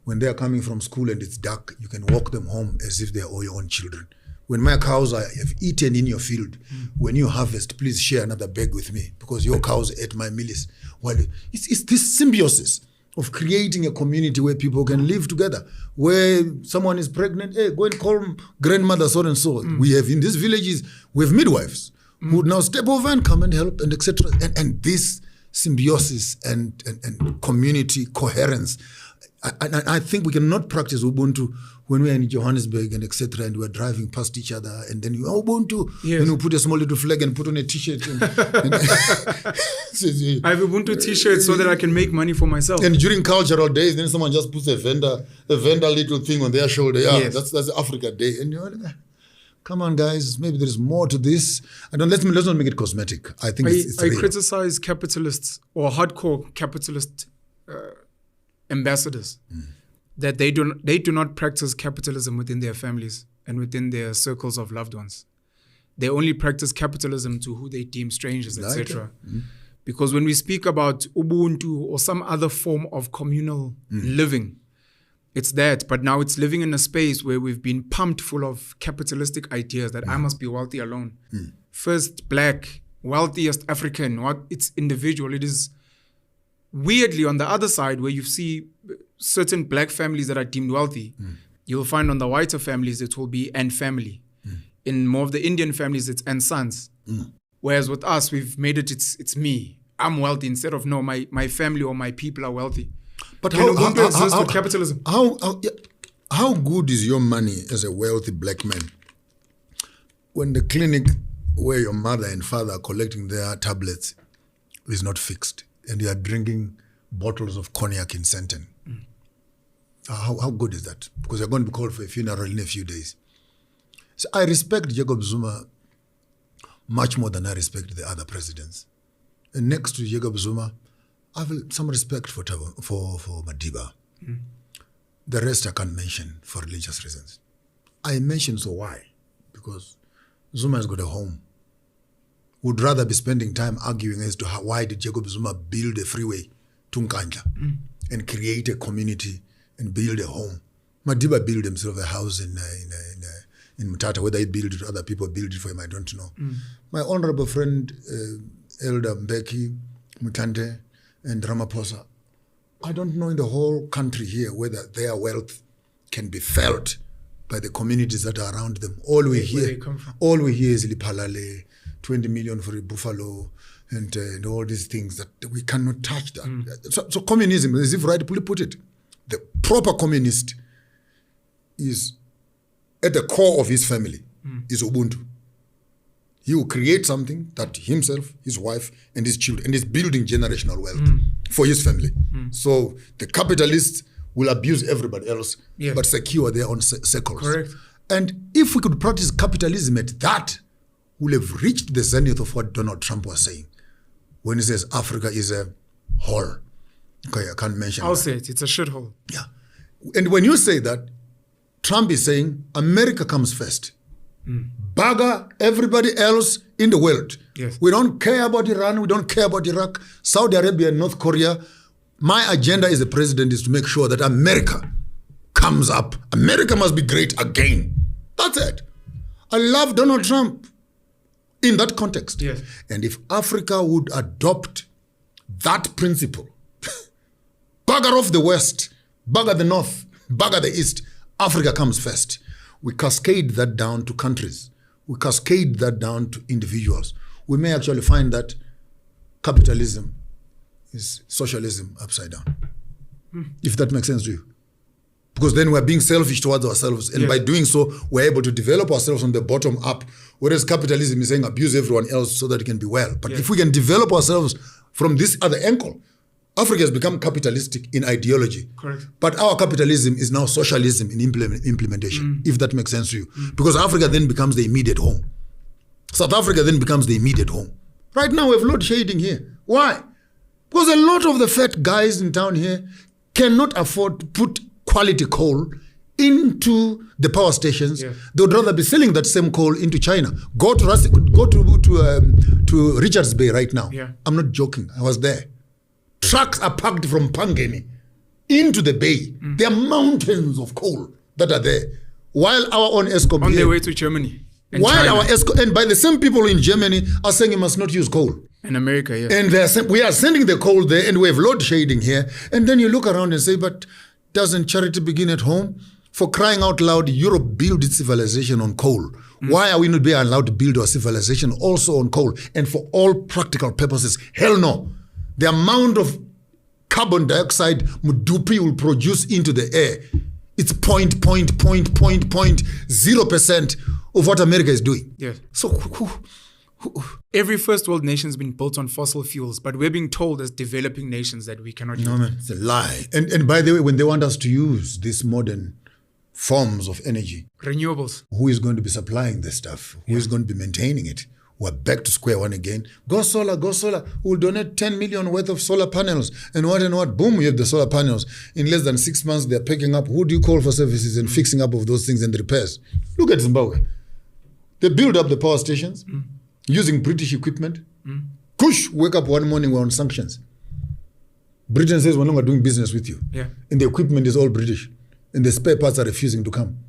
When they're coming from school and it's dark, you can walk them home as if they're all your own children. When my cows have eaten in your field, when you harvest, please share another bag with me because your cows ate my mealies. Well, it's this symbiosis of creating a community where people can live together. Where someone is pregnant, hey, go and call grandmother so and so. We have in these villages, we have midwives who would now step over and come and help and etc. And this symbiosis and community coherence. I think we cannot practice Ubuntu when we're in Johannesburg and etc. and we're driving past each other and then you Ubuntu and we put a small little flag and put on a t-shirt. And I have Ubuntu t-shirts so that I can make money for myself. And during cultural days, then someone just puts a vendor little thing on their shoulder. That's Africa Day. And you're like, come on, guys, maybe there's more to this. Let's not make it cosmetic. I think it's I criticize capitalists or hardcore capitalist ambassadors that they do not practice capitalism within their families and within their circles of loved ones. They only practice capitalism to who they deem strangers, etc. Because when we speak about Ubuntu or some other form of communal living, it's that. But now it's living in a space where we've been pumped full of capitalistic ideas that I must be wealthy alone. First black, wealthiest African, it's individual. It is weirdly on the other side where you see certain black families that are deemed wealthy. You'll find on the whiter families it will be and family. In more of the Indian families it's and sons. Whereas with us we've made it's me. I'm wealthy instead of no, my family or my people are wealthy. But how with capitalism? How good is your money as a wealthy black man when the clinic where your mother and father are collecting their tablets is not fixed? and you are drinking bottles of cognac in Sandton. How good is that? Because you're going to be called for a funeral in a few days. So I respect Jacob Zuma much more than I respect the other presidents. And next to Jacob Zuma, I have some respect for Madiba. The rest I can't mention for religious reasons. I mention so why? Because Zuma has got a home. Would rather be spending time arguing as to why did Jacob Zuma build a freeway to Nkandla and create a community and build a home. Madiba built himself a house in Mutata. Whether he built it or other people built it for him, I don't know. My honorable friend, Elder Mbeki, Mutante, and Ramaphosa, I don't know in the whole country here whether their wealth can be felt by the communities that are around them. All we hear is Lipalale, 20 million for a buffalo, and all these things that we cannot touch that. So communism, as if rightly put it, the proper communist is at the core of his family, is Ubuntu. He will create something that himself, his wife, and his children, and is building generational wealth for his family. So the capitalists will abuse everybody else, but secure their own circles. Correct. And if we could practice capitalism at that, we'll have reached the zenith of what Donald Trump was saying when he says Africa is a whore. Okay, I can't mention I'll say it. It's a shithole. Yeah. And when you say that, Trump is saying America comes first. Bugger everybody else in the world. Yes. We don't care about Iran. We don't care about Iraq, Saudi Arabia, and North Korea. My agenda as the president is to make sure that America comes up. America must be great again. That's it. I love Donald Trump in that context. Yes. And if Africa would adopt that principle, bugger off the West, bugger the North, bugger the East, Africa comes first. We cascade that down to countries. We cascade that down to individuals. We may actually find that capitalism is socialism upside down. If that makes sense to you. Because then we're being selfish towards ourselves. And by doing so, we're able to develop ourselves from the bottom up. Whereas capitalism is saying abuse everyone else so that it can be well. But if we can develop ourselves from this other angle, Africa has become capitalistic in ideology. Correct. But our capitalism is now socialism in implementation, if that makes sense to you. Because Africa then becomes the immediate home. South Africa then becomes the immediate home. Right now we have load shedding here. Why? Because a lot of the fat guys in town here cannot afford to put quality coal into the power stations. They would rather be selling that same coal into China. Go to Richards Bay right now. I'm not joking. I was there. Trucks are packed from Pangeni into the bay. There are mountains of coal that are there. While our own ESCOM on their way to Germany. And by the same people in Germany are saying you must not use coal. In America, And we are sending the coal there, and we have load shedding here. And then you look around and say, but doesn't charity begin at home? For crying out loud, Europe built its civilization on coal. Why are we not being allowed to build our civilization also on coal? And for all practical purposes, hell no. The amount of carbon dioxide Mudupi will produce into the air, it's 0.0% of what America is doing. Yes. So every first world nation has been built on fossil fuels, but we're being told as developing nations that we cannot use. No, man, it's a lie. And by the way, when they want us to use these modern forms of energy, renewables, who is going to be supplying this stuff? Who is going to be maintaining it? We're back to square one again. Go solar, go solar. We'll donate 10 million worth of solar panels. And what? Boom, you have the solar panels. In less than 6 months, they're picking up. Who do you call for services and fixing up of those things and repairs? Look at Zimbabwe. They build up the power stations using British equipment. Kush, wake up one morning, we're on sanctions. Britain says we're no longer doing business with you. And the equipment is all British. And the spare parts are refusing to come.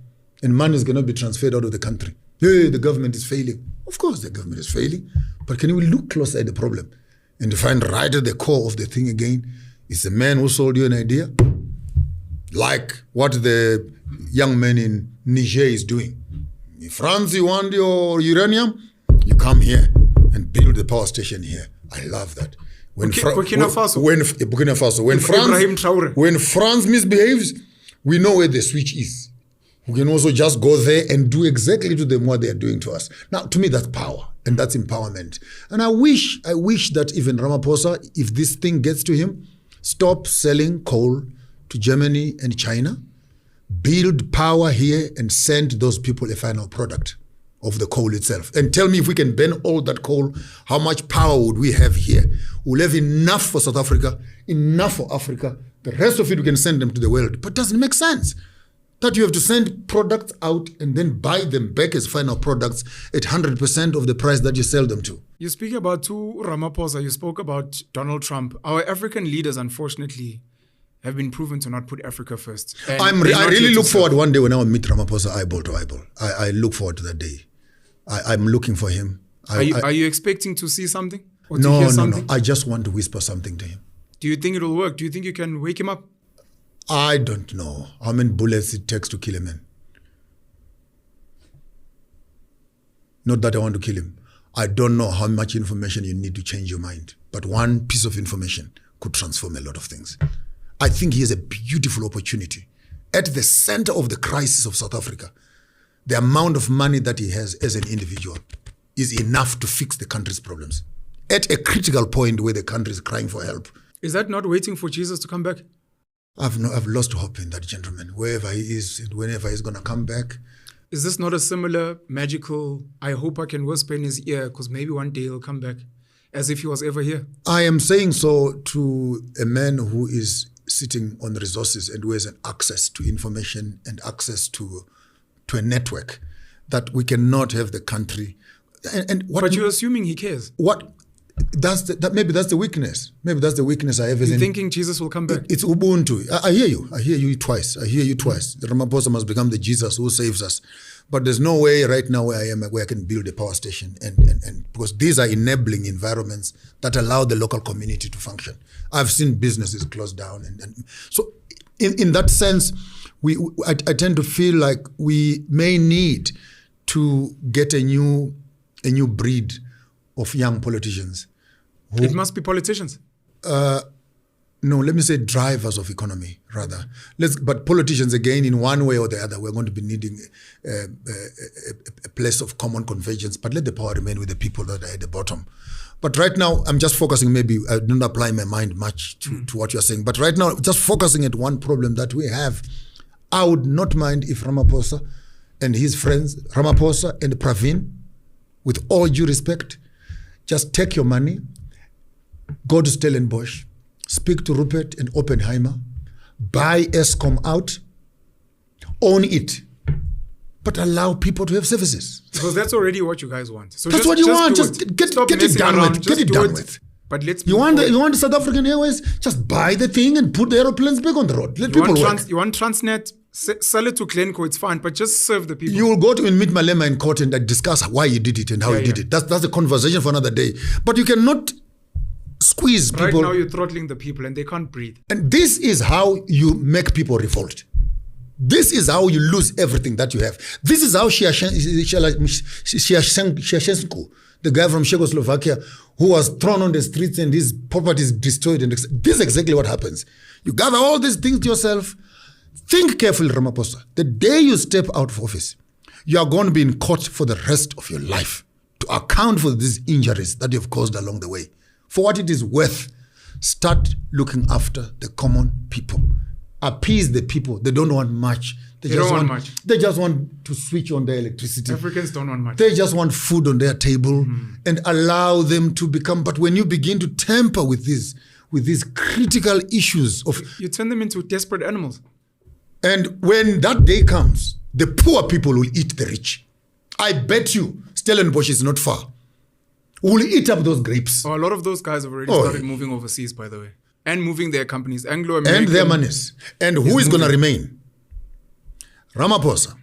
And money cannot be transferred out of the country. Hey, the government is failing. Of course the government is failing. But can we look closer at the problem and to find right at the core of the thing again? It's the man who sold you an idea, like what the young man in Niger is doing. In France, you want your uranium? You come here and build the power station here. I love that. Burkina Faso. When France misbehaves, we know where the switch is. We can also just go there and do exactly to them what they are doing to us. Now, to me, that's power. and that's empowerment. And I wish that even Ramaphosa, if this thing gets to him, stop selling coal to Germany and China, build power here and send those people a final product of the coal itself. And tell me, if we can burn all that coal, how much power would we have here? We'll have enough for South Africa, enough for Africa. The rest of it, we can send them to the world. But it doesn't make sense that you have to send products out and then buy them back as final products at 100% of the price that you sell them to. You speak about Ramaphosa, you spoke about Donald Trump. Our African leaders, unfortunately, have been proven to not put Africa first. I really look forward one day when I will meet Ramaphosa eyeball to eyeball. I look forward to that day. I'm looking for him. Are you expecting to see something? Or no, to hear something? No. I just want to whisper something to him. Do you think it will work? Do you think you can wake him up? I don't know how many bullets it takes to kill a man. Not that I want to kill him. I don't know how much information you need to change your mind. But one piece of information could transform a lot of things. I think he has a beautiful opportunity. At the center of the crisis of South Africa, the amount of money that he has as an individual is enough to fix the country's problems. At a critical point where the country is crying for help. Is that not waiting for Jesus to come back? I've lost hope in that gentleman. Wherever he is and whenever he's going to come back. Is this not a similar magical, I hope I can whisper in his ear because maybe one day he'll come back, as if he was ever here? I am saying so to a man who is sitting on the resources and who has an access to information and access to a network, that we cannot have the country. But you're assuming he cares. Maybe that's the weakness. Maybe that's the weakness I have. You're thinking Jesus will come back. It's Ubuntu. I hear you. I hear you twice. The Ramaphosa must become the Jesus who saves us. But there's no way right now where I am where I can build a power station and because these are enabling environments that allow the local community to function. I've seen businesses close down and so in that sense, I tend to feel like we may need to get a new breed of young politicians. It must be politicians. No, let me say drivers of economy, rather. But politicians, again, in one way or the other, we're going to be needing a place of common convergence, but let the power remain with the people that are at the bottom. But right now, I'm just focusing, maybe I don't apply my mind much to what you're saying, but right now, just focusing at one problem that we have. I would not mind if Ramaphosa and his friends, Ramaphosa and Pravin, with all due respect, just take your money, go to Stellenbosch, speak to Rupert and Oppenheimer, buy Eskom out, own it, but allow people to have services. Because that's already what you guys want. So that's what you want. Just get it done with. Get it done with. But let's. You want the South African Airways? Just buy the thing and put the aeroplanes back on the road. Let people work. You want Transnet? Sell it to Glencoe. It's fine, but just serve the people. You will go to meet Malema in court and discuss why you did it and how you did it. That's a conversation for another day. But you cannot squeeze people. Right now you're throttling the people and they can't breathe. And this is how you make people revolt. This is how you lose everything that you have. This is how Shevchenko, the guy from Czechoslovakia, who was thrown on the streets and his property is destroyed. And this is exactly what happens. You gather all these things to yourself. Think carefully, Ramaphosa. The day you step out of office, you are going to be in court for the rest of your life to account for these injuries that you've caused along the way. For what it is worth, start looking after the common people. Appease the people. They don't want much. They don't want much. They just want to switch on their electricity. Africans don't want much. They just want food on their table and allow them to become. But when you begin to tamper with these critical issues of, you turn them into desperate animals. And when that day comes, the poor people will eat the rich. I bet you Stellenbosch is not far. We'll eat up those grapes. Oh, a lot of those guys have already started moving overseas, by the way. And moving their companies, Anglo-American. And their monies. And who is going to remain? Ramaphosa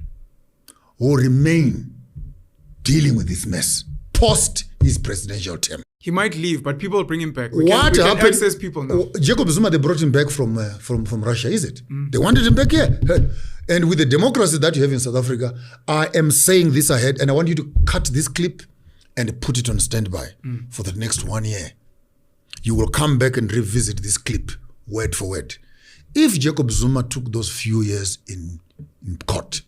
will remain dealing with this mess post his presidential term. He might leave, but people will bring him back. We can access people now. Jacob Zuma, they brought him back from Russia, is it? They wanted him back here. And with the democracy that you have in South Africa, I am saying this ahead, and I want you to cut this clip and put it on standby for the next 1 year. You will come back and revisit this clip word for word. If Jacob Zuma took those few years in court,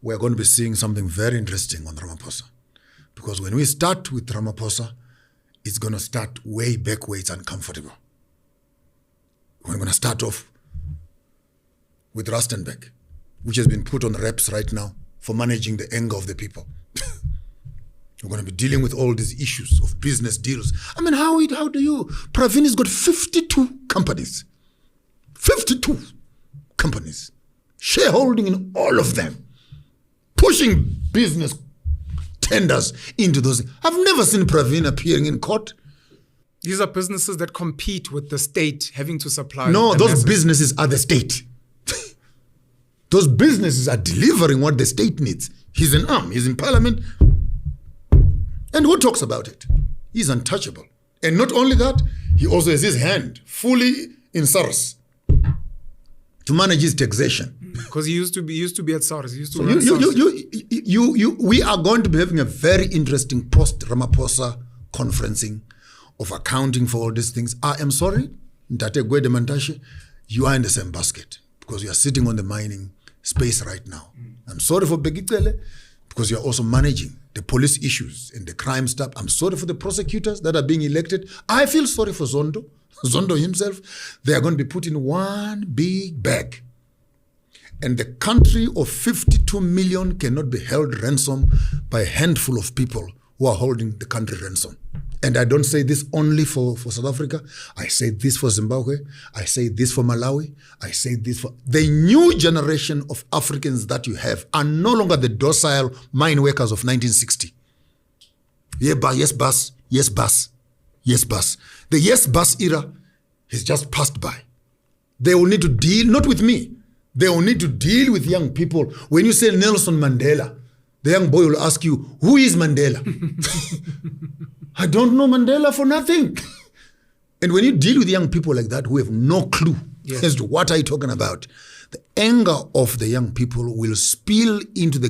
we're going to be seeing something very interesting on Ramaphosa. Because when we start with Ramaphosa, it's going to start way back where it's uncomfortable. We're going to start off with Rustenbeck, which has been put on reps right now for managing the anger of the people. We're going to be dealing with all these issues of business deals. I mean, how do you... Pravin has got 52 companies. 52 companies. Shareholding in all of them. Pushing business tenders into those. I've never seen Pravin appearing in court. These are businesses that compete with the state having to supply. No, those masses. businesses are the state. Those businesses are delivering what the state needs. He's an arm. He's in parliament. And who talks about it? He's untouchable. And not only that, he also has his hand fully in SARS to manage his taxation. Because he used to be at SARS. He used to we are going to be having a very interesting post-Ramaphosa conferencing of accounting for all these things. I am sorry, Ntate Gwede Mantashe, you are in the same basket because you are sitting on the mining space right now. I'm sorry for Begitele because you are also managing the police issues and the crime stuff. I'm sorry for the prosecutors that are being elected. I feel sorry for Zondo himself. They are going to be put in one big bag. And the country of 52 million cannot be held ransom by a handful of people who are holding the country ransom. And I don't say this only for South Africa. I say this for Zimbabwe. I say this for Malawi. I say this for... The new generation of Africans that you have are no longer the docile mine workers of 1960. Yeah, yes, bus. Yes, bus. Yes, bus. The yes, bus era has just passed by. They will need to deal, not with me, they will need to deal with young people. When you say Nelson Mandela, the young boy will ask you, who is Mandela? I don't know Mandela for nothing. And when you deal with young people like that who have no clue as to what are you talking about, the anger of the young people will spill into the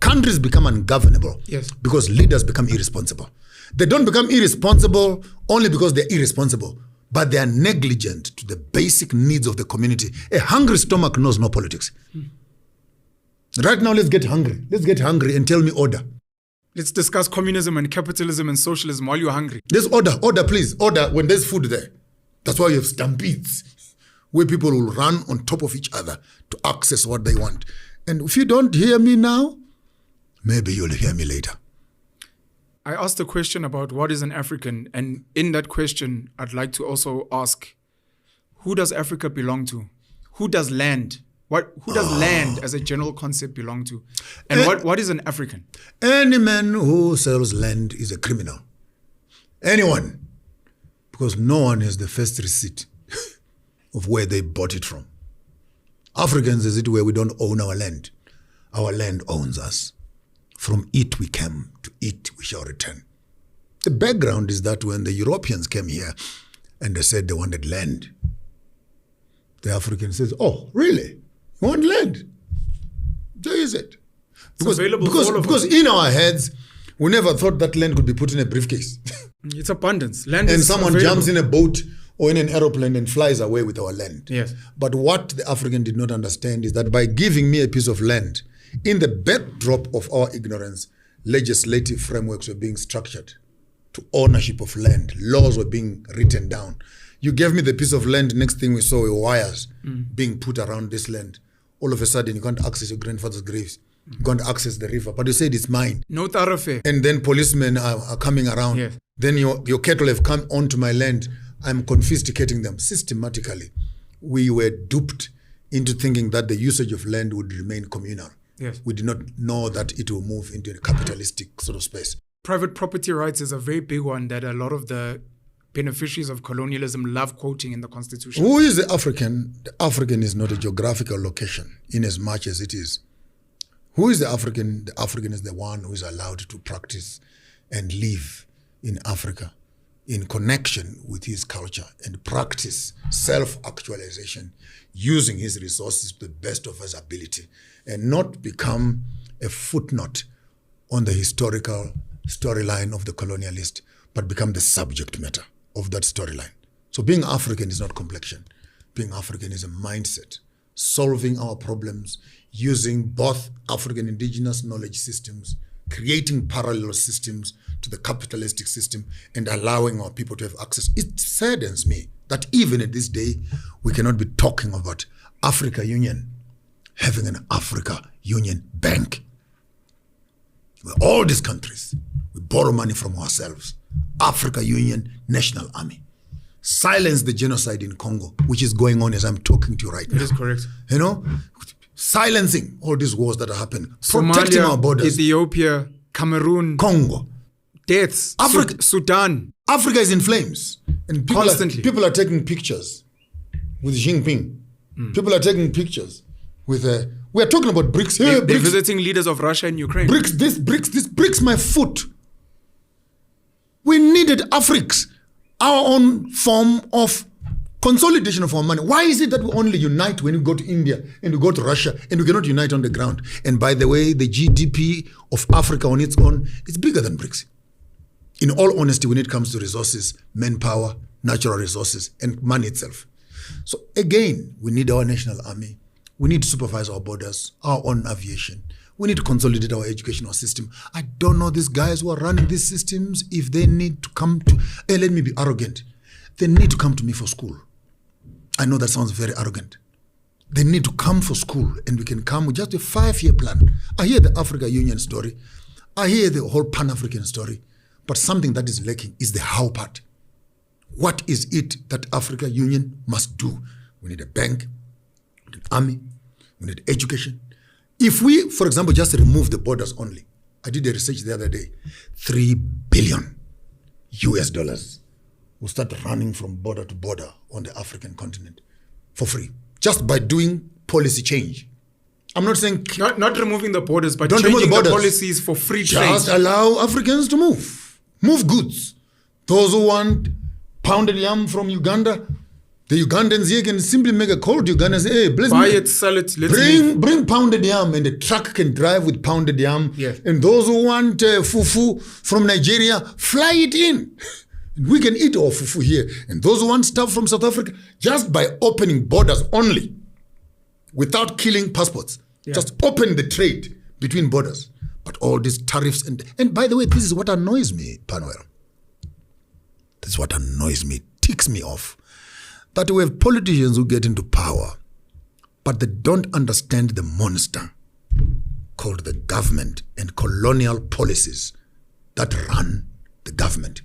countries become ungovernable because leaders become irresponsible. They don't become irresponsible only because they're irresponsible, but they are negligent to the basic needs of the community. A hungry stomach knows no politics. Right now, let's get hungry. Let's get hungry and tell me order. Let's discuss communism and capitalism and socialism while you're hungry. There's order, please. Order when there's food there. That's why you have stampedes, where people will run on top of each other to access what they want. And if you don't hear me now, maybe you'll hear me later. I asked a question about what is an African, and in that question, I'd like to also ask, who does Africa belong to? Who does land? Who does land as a general concept belong to? And what is an African? Any man who sells land is a criminal. Anyone. Because no one has the first receipt of where they bought it from. Africans, is it where we don't own our land? Our land owns us. From it we came, to it we shall return. The background is that when the Europeans came here and they said they wanted land, the African says, oh, really? You want land? There is it. Because in our heads, we never thought that land could be put in a briefcase. It's abundance. Land and is someone available. jumps in a boat or in an aeroplane and flies away with our land. Yes. But what the African did not understand is that by giving me a piece of land, in the backdrop of our ignorance, legislative frameworks were being structured to ownership of land. Laws were being written down. You gave me the piece of land, next thing we saw were wires being put around this land. All of a sudden, you can't access your grandfather's graves. You can't access the river, but you said it's mine. No thoroughfare. And then policemen are coming around. Yes. Then your cattle have come onto my land. I'm confiscating them systematically. We were duped into thinking that the usage of land would remain communal. Yes. We did not know that it will move into a capitalistic sort of space. Private property rights is a very big one that a lot of the beneficiaries of colonialism love quoting in the Constitution. Who is the African? The African is not a geographical location in as much as it is. Who is the African? The African is the one who is allowed to practice and live in Africa in connection with his culture and practice self-actualization using his resources to the best of his ability and not become a footnote on the historical storyline of the colonialist, but become the subject matter of that storyline. So being African is not complexion. Being African is a mindset, solving our problems using both African indigenous knowledge systems creating parallel systems to the capitalistic system and allowing our people to have access. It saddens me that even at this day, we cannot be talking about Africa Union having an Africa Union Bank. Where all these countries, we borrow money from ourselves. Africa Union National Army. Silence the genocide in Congo, which is going on as I'm talking to you right now. That is correct. You know, silencing all these wars that are happening. Protecting Somalia, our borders. Ethiopia, Cameroon, Congo. deaths, Africa- Sudan. Africa is in flames. And Constantly. People are taking pictures with Xi Jinping. People are taking pictures with... we are talking about BRICS. Here, They're BRICS. visiting leaders of Russia and Ukraine. BRICS, this BRICS my foot. We needed Africs, our own form of consolidation of our money. Why is it that we only unite when we go to India and we go to Russia and we cannot unite on the ground? And by the way, the GDP of Africa on its own is bigger than BRICS. In all honesty, when it comes to resources, manpower, natural resources, and money itself. So again, we need our national army. We need to supervise our borders, our own aviation. We need to consolidate our educational system. I don't know these guys who are running these systems, if they need to come to, let me be arrogant. They need to come to me for school. I know that sounds very arrogant. They need to come for school and we can come with just a 5-year plan. I hear the Africa Union story. I hear the whole Pan-African story. But something that is lacking is the how part. What is it that Africa Union must do? We need a bank, we need an army, we need education. If we, for example, just remove the borders only, I did a research the other day, $3 billion will start running from border to border on the African continent for free, just by doing policy change. I'm not saying... Not removing the borders, but Don't remove changing the the borders. policies for free trade. Just allow Africans to move goods. Those who want pounded yam from Uganda, the Ugandans here can simply make a call to Uganda and say, hey, please Buy it, sell it, let's move. bring pounded yam, and the truck can drive with pounded yam. Yes. And those who want fufu from Nigeria, fly it in. We can eat our fufu here. And those who want stuff from South Africa, just by opening borders only, without killing passports, just open the trade between borders. But all these tariffs, and by the way, this is what annoys me, Penuel. This is what annoys me, ticks me off. That we have politicians who get into power, but they don't understand the monster called the government and colonial policies that run the government,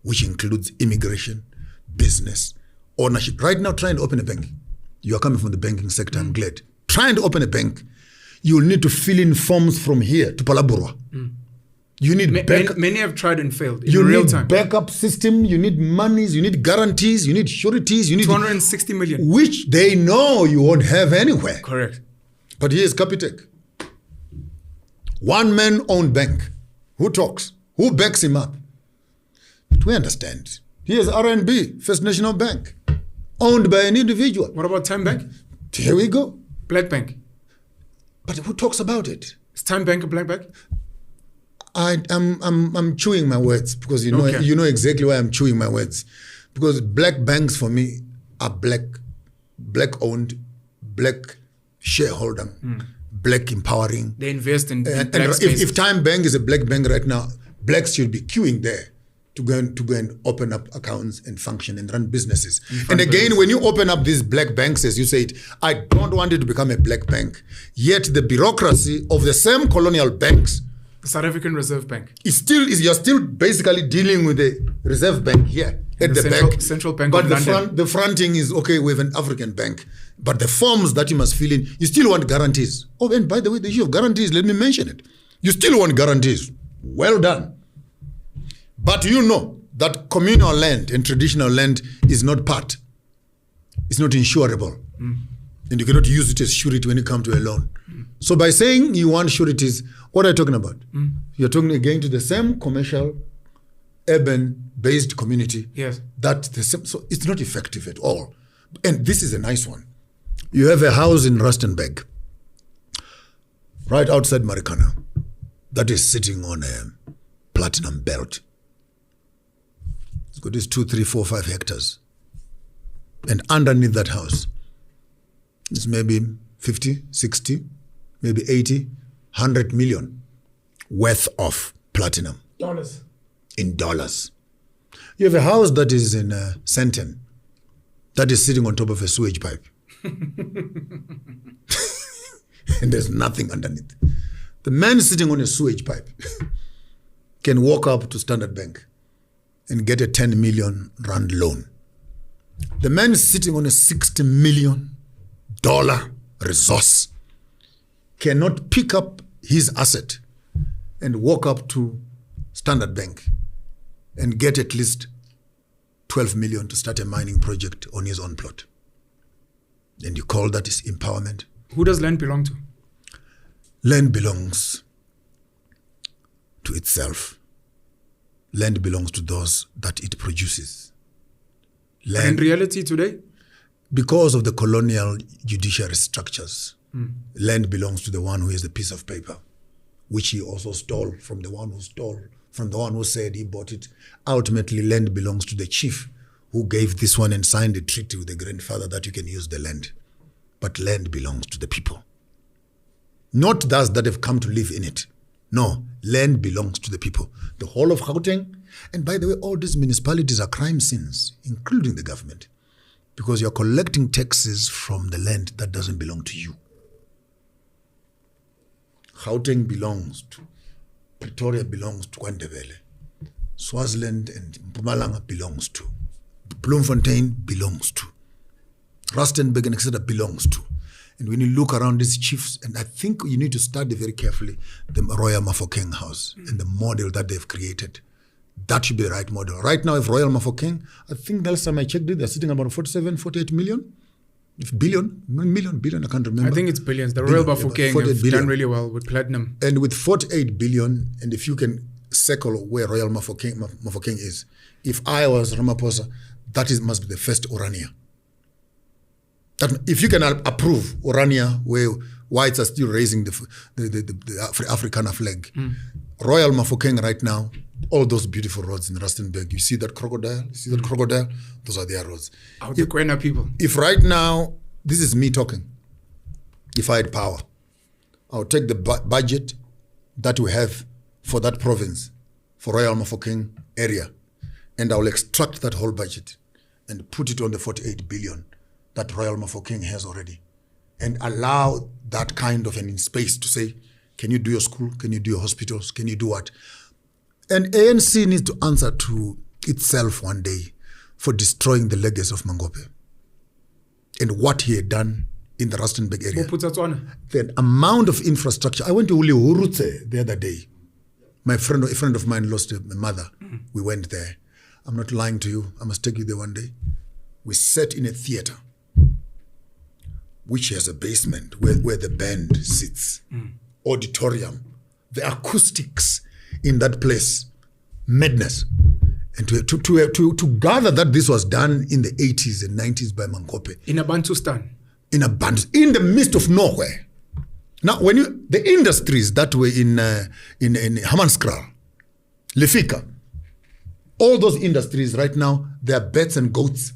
which includes immigration, business, ownership. Right now, trying to open a bank. You are coming from the banking sector, I'm glad. Trying to open a bank, you'll need to fill in forms from here to Palaburwa. You need Many have tried and failed in real time. backup system, you need monies, you need guarantees, you need sureties, you need 260 million. which they know you won't have anywhere. Correct. But here's Capitec. One man-owned bank. Who talks? Who backs him up? But we understand. Here's RNB, First National Bank, owned by an individual. What about Time Bank? Here we go. Black Bank. But who talks about it? Is Time Bank a black bank? I'm chewing my words because you know exactly why I'm chewing my words. Because black banks for me are black owned, black shareholder, black empowering. They invest in And black spaces. if Time Bank is a black bank right now, blacks should be queuing there to go and open up accounts and function and run businesses. And again, when you open up these black banks, as you said, I don't want it to become a black bank. Yet the bureaucracy of the same colonial banks The South African Reserve Bank. you're still basically dealing with the Reserve Bank here at the bank. Central Bank but of London. the fronting is okay with an African bank. But the forms that you must fill in, you still want guarantees. Oh, and by the way, the issue of guarantees, let me mention it. You still want guarantees. Well done. But you know that communal land and traditional land is not part. It's not insurable. And you cannot use it as surety when you come to a loan. So by saying you want sureties, what are you talking about? You're talking again to the same commercial, urban-based community. Yes. So it's not effective at all. And this is a nice one. You have a house in Rustenburg, right outside Marikana, that is sitting on a platinum belt. It's got these 2, 3, 4, 5 hectares. And underneath that house is maybe 50, 60, maybe 80, 100 million worth of platinum. Dollars. In dollars. You have a house that is in Senton that is sitting on top of a sewage pipe. And there's nothing underneath. The man sitting on a sewage pipe can walk up to Standard Bank and get a 10 million rand loan. The man sitting on a $60 million resource cannot pick up his asset and walk up to Standard Bank and get at least 12 million to start a mining project on his own plot. And you call that is empowerment? Who does land belong to? Land belongs to itself. Land belongs to those that it produces. In reality today? Because of the colonial judiciary structures, land belongs to the one who has the piece of paper, which he also stole from the one who stole, from the one who said he bought it. Ultimately, land belongs to the chief who gave this one and signed a treaty with the grandfather that you can use the land. But land belongs to the people. Not those that have come to live in it. No, land belongs to the people. The whole of Gauteng, and by the way, all these municipalities are crime scenes, including the government, because you're collecting taxes from the land that doesn't belong to you. Gauteng belongs to, Pretoria belongs to KwaNdebele, Swaziland and Mpumalanga belongs to, Bloemfontein belongs to, Rustenburg and etc. belongs to. And when you look around these chiefs, and I think you need to study very carefully the Royal Mafokeng house and the model that they've created. That should be the right model. Right now, if Royal Mafokeng, I think the last time I checked it, they're sitting about 47, 48 million. If billion, I can't remember. I think it's billions. The Royal Mafokeng have done really well with platinum. And with 48 billion, and if you can circle where Royal Mafokeng is, if I was Ramaphosa, must be the first Orania. That if you can approve Orania, where whites are still raising the Afrikaner flag, Royal Mafokeng right now, all those beautiful roads in Rustenburg, you see that crocodile? Those are their roads. The Kwena people. If right now, this is me talking, if I had power, I would take the budget that we have for that province, for Royal Mafokeng area, and I will extract that whole budget and put it on the 48 billion that Royal Mafokeng has already, and allow that kind of an space to say, can you do your school? Can you do your hospitals? Can you do what? And ANC needs to answer to itself one day for destroying the legacy of Mangope and what he had done in the Rustenburg area. The amount of infrastructure. I went to Uli Hurutse the other day. A friend of mine lost a mother. We went there. I'm not lying to you. I must take you there one day. We sat in a theater, which has a basement where the band sits, auditorium, the acoustics in that place, madness. And to gather that this was done in the 80s and 90s by Mangope. In a Bantustan. In the midst of nowhere. Now, the industries that were in Hammanskraal, Lefika, all those industries right now, they are beds and goats.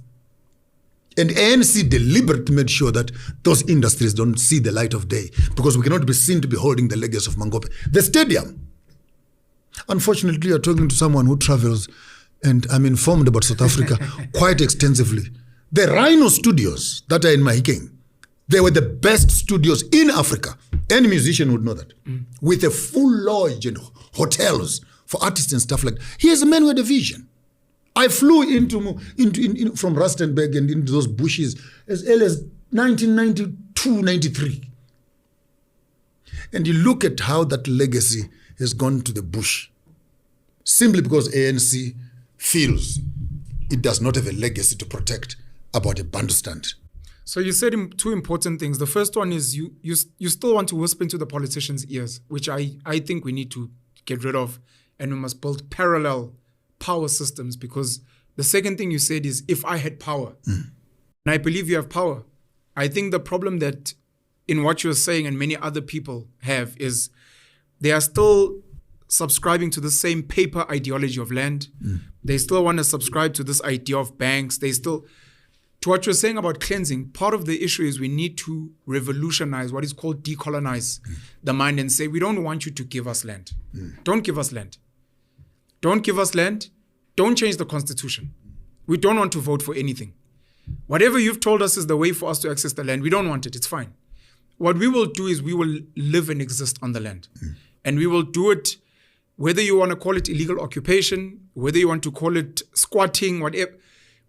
And ANC deliberately made sure that those industries don't see the light of day because we cannot be seen to be holding the legacy of Mangope. The stadium. Unfortunately, you're talking to someone who travels, and I'm informed about South Africa quite extensively. The Rhino studios that are in Mahikeng, they were the best studios in Africa. Any musician would know that. With a full lodge and hotels for artists and stuff like that. Here's a man who had a vision. I flew from Rustenburg and into those bushes as early as 1992, 93. And you look at how that legacy has gone to the bush simply because ANC feels it does not have a legacy to protect about a Bantustan. So you said two important things. The first one is you still want to whisper into the politicians' ears, which I think we need to get rid of, and we must build parallel power systems, because the second thing you said is, if I had power, and I believe you have power. I think the problem that in what you're saying and many other people have is they are still subscribing to the same paper ideology of land. They still want to subscribe to this idea of banks. to what you're saying about cleansing, part of the issue is we need to revolutionize what is called decolonize the mind and say, we don't want you to give us land. Don't give us land. Don't give us land. Don't change the constitution. We don't want to vote for anything. Whatever you've told us is the way for us to access the land, we don't want it. It's fine. What we will do is we will live and exist on the land. And we will do it, whether you want to call it illegal occupation, whether you want to call it squatting, whatever.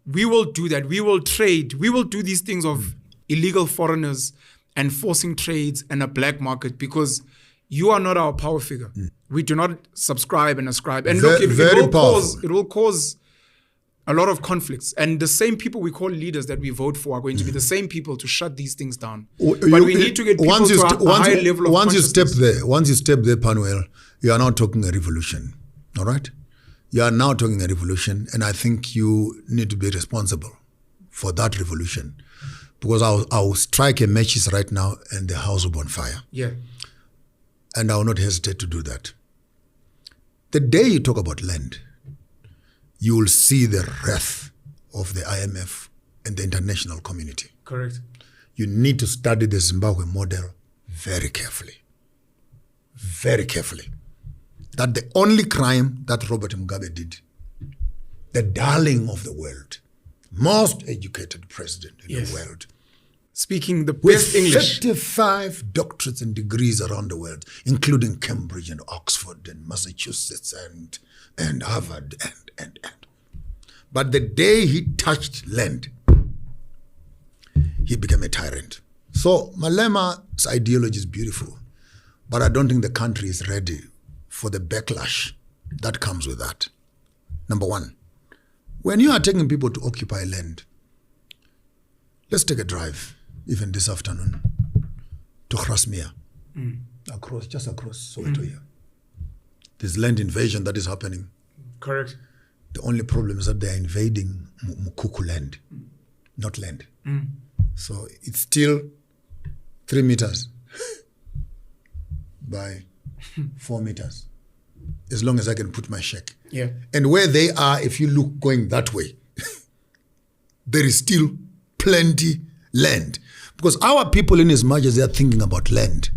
We will do that. We will trade. We will do these things of illegal foreigners and forcing trades and a black market because you are not our power figure. We do not subscribe and ascribe. And look, it will cause a lot of conflicts. And the same people we call leaders that we vote for are going to be the same people to shut these things down. But we need to get people to a higher level of consciousness. Once you step there, Penuel, you are now talking a revolution. All right? You are now talking a revolution, and I think you need to be responsible for that revolution. Because I'll strike a matches right now and the house will be on fire. Yeah. And I will not hesitate to do that. The day you talk about land, you will see the wrath of the IMF and the international community. Correct. You need to study the Zimbabwe model very carefully. Very carefully. That the only crime that Robert Mugabe did, the darling of the world, most educated president in the world, speaking the best with English, 55 doctorates and degrees around the world, including Cambridge and Oxford and Massachusetts and Harvard and. But the day he touched land, he became a tyrant. So Malema's ideology is beautiful, but I don't think the country is ready for the backlash that comes with that. Number one, when you are taking people to occupy land, let's take a drive, even this afternoon, to Grasmere, just across Soweto here. There's land invasion that is happening. Correct. The only problem is that they are invading Mukuku land, not land. So it's still 3 meters by 4 meters, as long as I can put my check. Yeah. And where they are, if you look going that way, there is still plenty land. Because our people, in as much as they are thinking about land,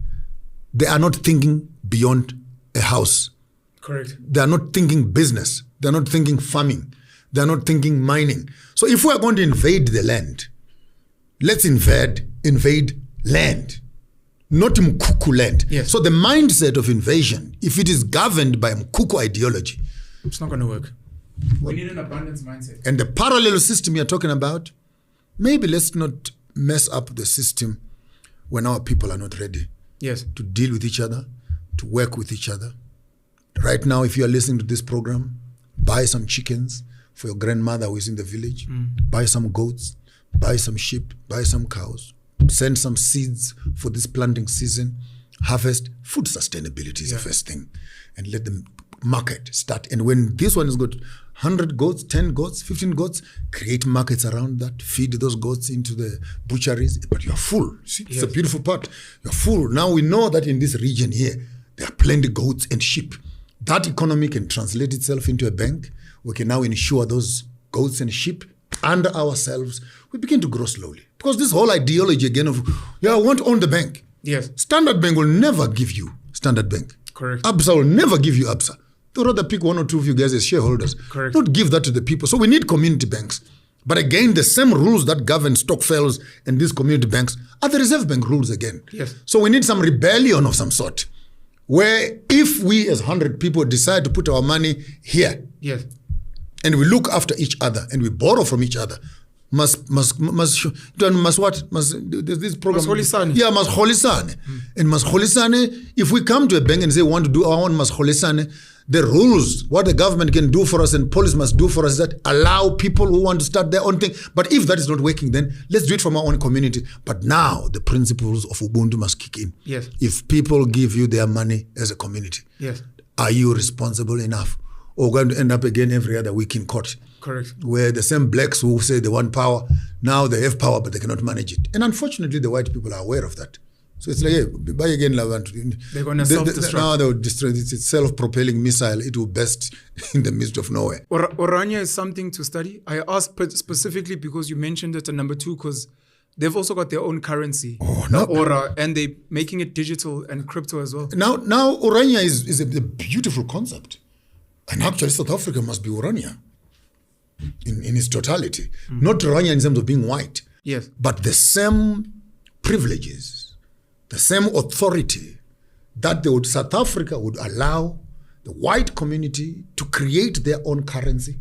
they are not thinking beyond a house. Correct. They are not thinking business. They are not thinking farming. They are not thinking mining. So if we are going to invade the land, let's invade land, not Mkuku land. Yes. So the mindset of invasion, if it is governed by Mkuku ideology, it's not going to work. We need an abundance mindset. And the parallel system you're talking about, maybe let's not mess up the system when our people are not ready. Yes. To deal with each other, to work with each other. Right now, if you are listening to this program, buy some chickens for your grandmother who is in the village. Buy some goats, buy some sheep, buy some cows. Send some seeds for this planting season. Harvest. Food sustainability is the first thing. And let the market start. And when this one has got 100 goats, 10 goats, 15 goats, create markets around that. Feed those goats into the butcheries. But you're full. See, it's a beautiful part. You're full. Now we know that in this region here, there are plenty goats and sheep. That economy can translate itself into a bank. We can now insure those goats and sheep under ourselves. We begin to grow slowly. Because this whole ideology again of, I want to own the bank. Yes. Standard Bank will never give you Standard Bank. Correct. ABSA will never give you ABSA. They'll rather pick one or two of you guys as shareholders. Correct. Not give that to the people. So we need community banks. But again, the same rules that govern Stokvels and these community banks are the Reserve Bank rules again. Yes. So we need some rebellion of some sort. Where if we as 100 people decide to put our money here, yes, and we look after each other and we borrow from each other, there's this program. Masholisane. Yeah, Masholisane. And Masholisane, if we come to a bank and say we want to do our own Masholisane, the rules, what the government can do for us and police must do for us, is that allow people who want to start their own thing. But if that is not working, then let's do it from our own community. But now the principles of Ubuntu must kick in. Yes. If people give you their money as a community, yes, are you responsible enough? Or going to end up again every other week in court? Correct. Where the same blacks who say they want power, now they have power but they cannot manage it. And unfortunately, the white people are aware of that. So it's like, hey, buy again, they're going to self-destruct. No, they will destroy. It's a self-propelling missile. It will burst in the midst of nowhere. Orania is something to study. I asked specifically because you mentioned it, and number two, because they've also got their own currency, Aura, and they're making it digital and crypto as well. Now Orania is a beautiful concept. And actually, South Africa must be Orania in its totality. Not Orania in terms of being white. Yes. But the same privileges, the same authority that South Africa would allow the white community to create their own currency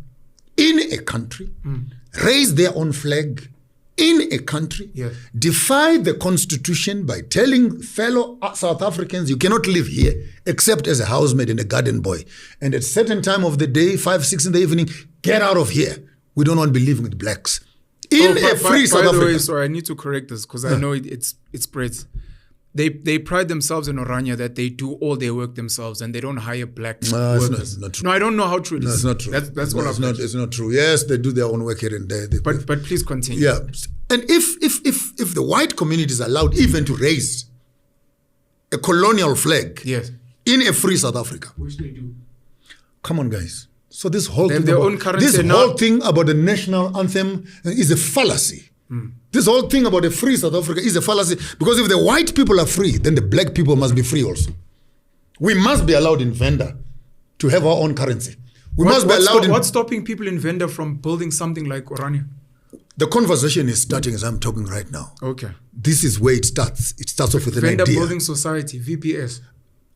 in a country, raise their own flag in a country, defy the constitution by telling fellow South Africans, you cannot live here except as a housemaid and a garden boy. And at a certain time of the day, 5, 6 in the evening, get out of here. We don't want to be living with blacks. In a free South Africa. By the way, sorry, I need to correct this because I know it spreads. They pride themselves in Orania that they do all their work themselves and they don't hire black workers. It's not true. No, I don't know how true it is. No, it's not true. That's all I've heard. It's not true. Yes, they do their own work here and there. But please continue. Yeah. And if the white community is allowed even to raise a colonial flag in a free South Africa. Which they do. Come on, guys. So this whole thing about the national anthem is a fallacy. This whole thing about a free South Africa is a fallacy because if the white people are free, then the black people must be free also. We must be allowed in Venda to have our own currency. What's stopping people in Venda from building something like Orania? The conversation is starting as I'm talking right now. Okay. This is where it starts. It starts off with an idea. Venda Building Society, VPS.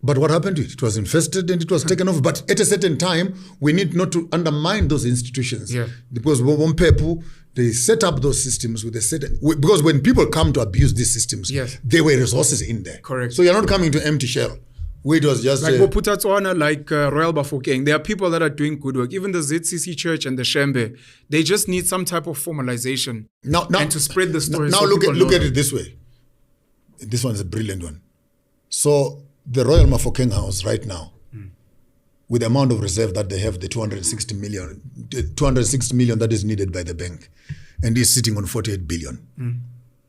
But what happened to it? It was infested and it was taken off. But at a certain time, we need not to undermine those institutions. Yeah. Because one people, they set up those systems with a certain... Because when people come to abuse these systems, there were resources in there. Correct. So you're not coming to empty shell. Where it was just... Like Boputatswana, like Royal Bafokeng. There are people that are doing good work. Even the ZCC Church and the Shembe, they just need some type of formalization and to spread the story. Now look at it this way. This one is a brilliant one. So... the Royal Mafokeng House right now, with the amount of reserve that they have, the 260 million that is needed by the bank, and is sitting on 48 billion.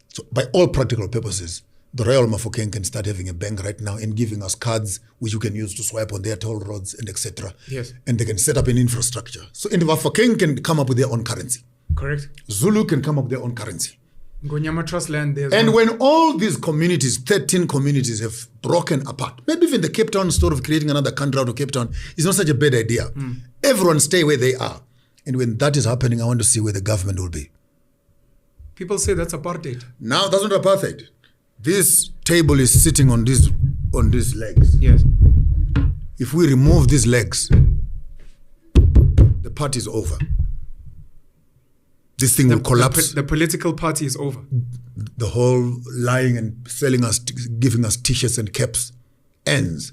So by all practical purposes, the Royal Mafokeng can start having a bank right now and giving us cards which you can use to swipe on their toll roads and etc. Yes. And they can set up an infrastructure. So the Mafokeng can come up with their own currency. Correct. Zulu can come up with their own currency. Ngonyama Trust Land there. And when all these communities, 13 communities, have broken apart, maybe even the Cape Town story of creating another country out of Cape Town is not such a bad idea. Everyone stay where they are. And when that is happening, I want to see where the government will be. People say that's apartheid. Now, that's not apartheid. This table is sitting on these legs. Yes. If we remove these legs, the party is over. This thing will collapse. The political party is over. The whole lying and selling us, giving us t-shirts and caps ends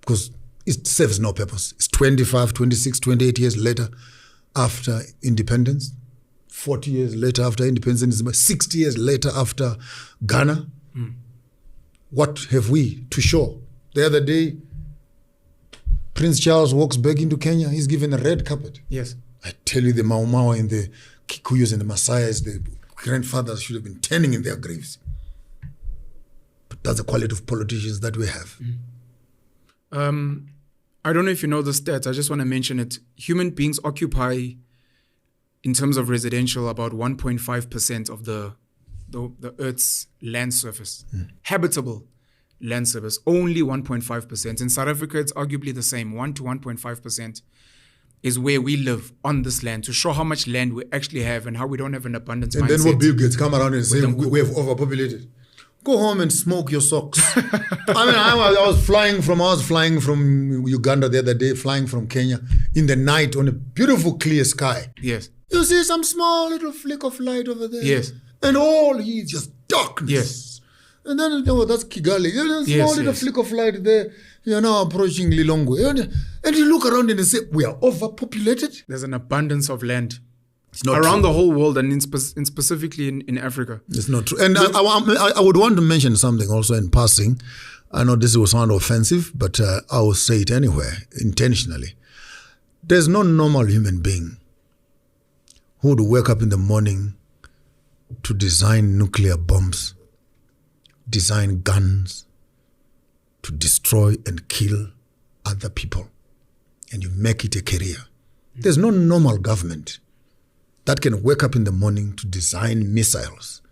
because it serves no purpose. It's 25, 26, 28 years later after independence, 40 years later after independence, 60 years later after Ghana. What have we to show? The other day, Prince Charles walks back into Kenya. He's given a red carpet. Yes. I tell you, the Mau Mau and the Kikuyus and the Masais, the grandfathers should have been turning in their graves. But that's the quality of politicians that we have. I don't know if you know the stats. I just want to mention it. Human beings occupy, in terms of residential, about 1.5% of the Earth's land surface. Habitable land surface, only 1.5%. In South Africa, it's arguably the same, 1 to 1.5%. Is where we live on this land, to show how much land we actually have and how we don't have an abundance mindset. And then what Bill Gates come around and say we have overpopulated. Go home and smoke your socks. I was flying from Uganda the other day, flying from Kenya in the night on a beautiful clear sky. Yes. You see some small little flick of light over there. Yes. And all is just darkness. Yes. And then that's Kigali. There's a small little flick of light there. You're now approaching Lilongwe. And you look around and say, we are overpopulated. There's an abundance of land. It's not around true. the whole world and specifically in Africa. It's not true. And I would want to mention something also in passing. I know this will sound offensive, but I will say it anyway, intentionally. There's no normal human being who would wake up in the morning to design nuclear bombs, design guns to destroy and kill other people, and you make it a career. There's no normal government that can wake up in the morning to design missiles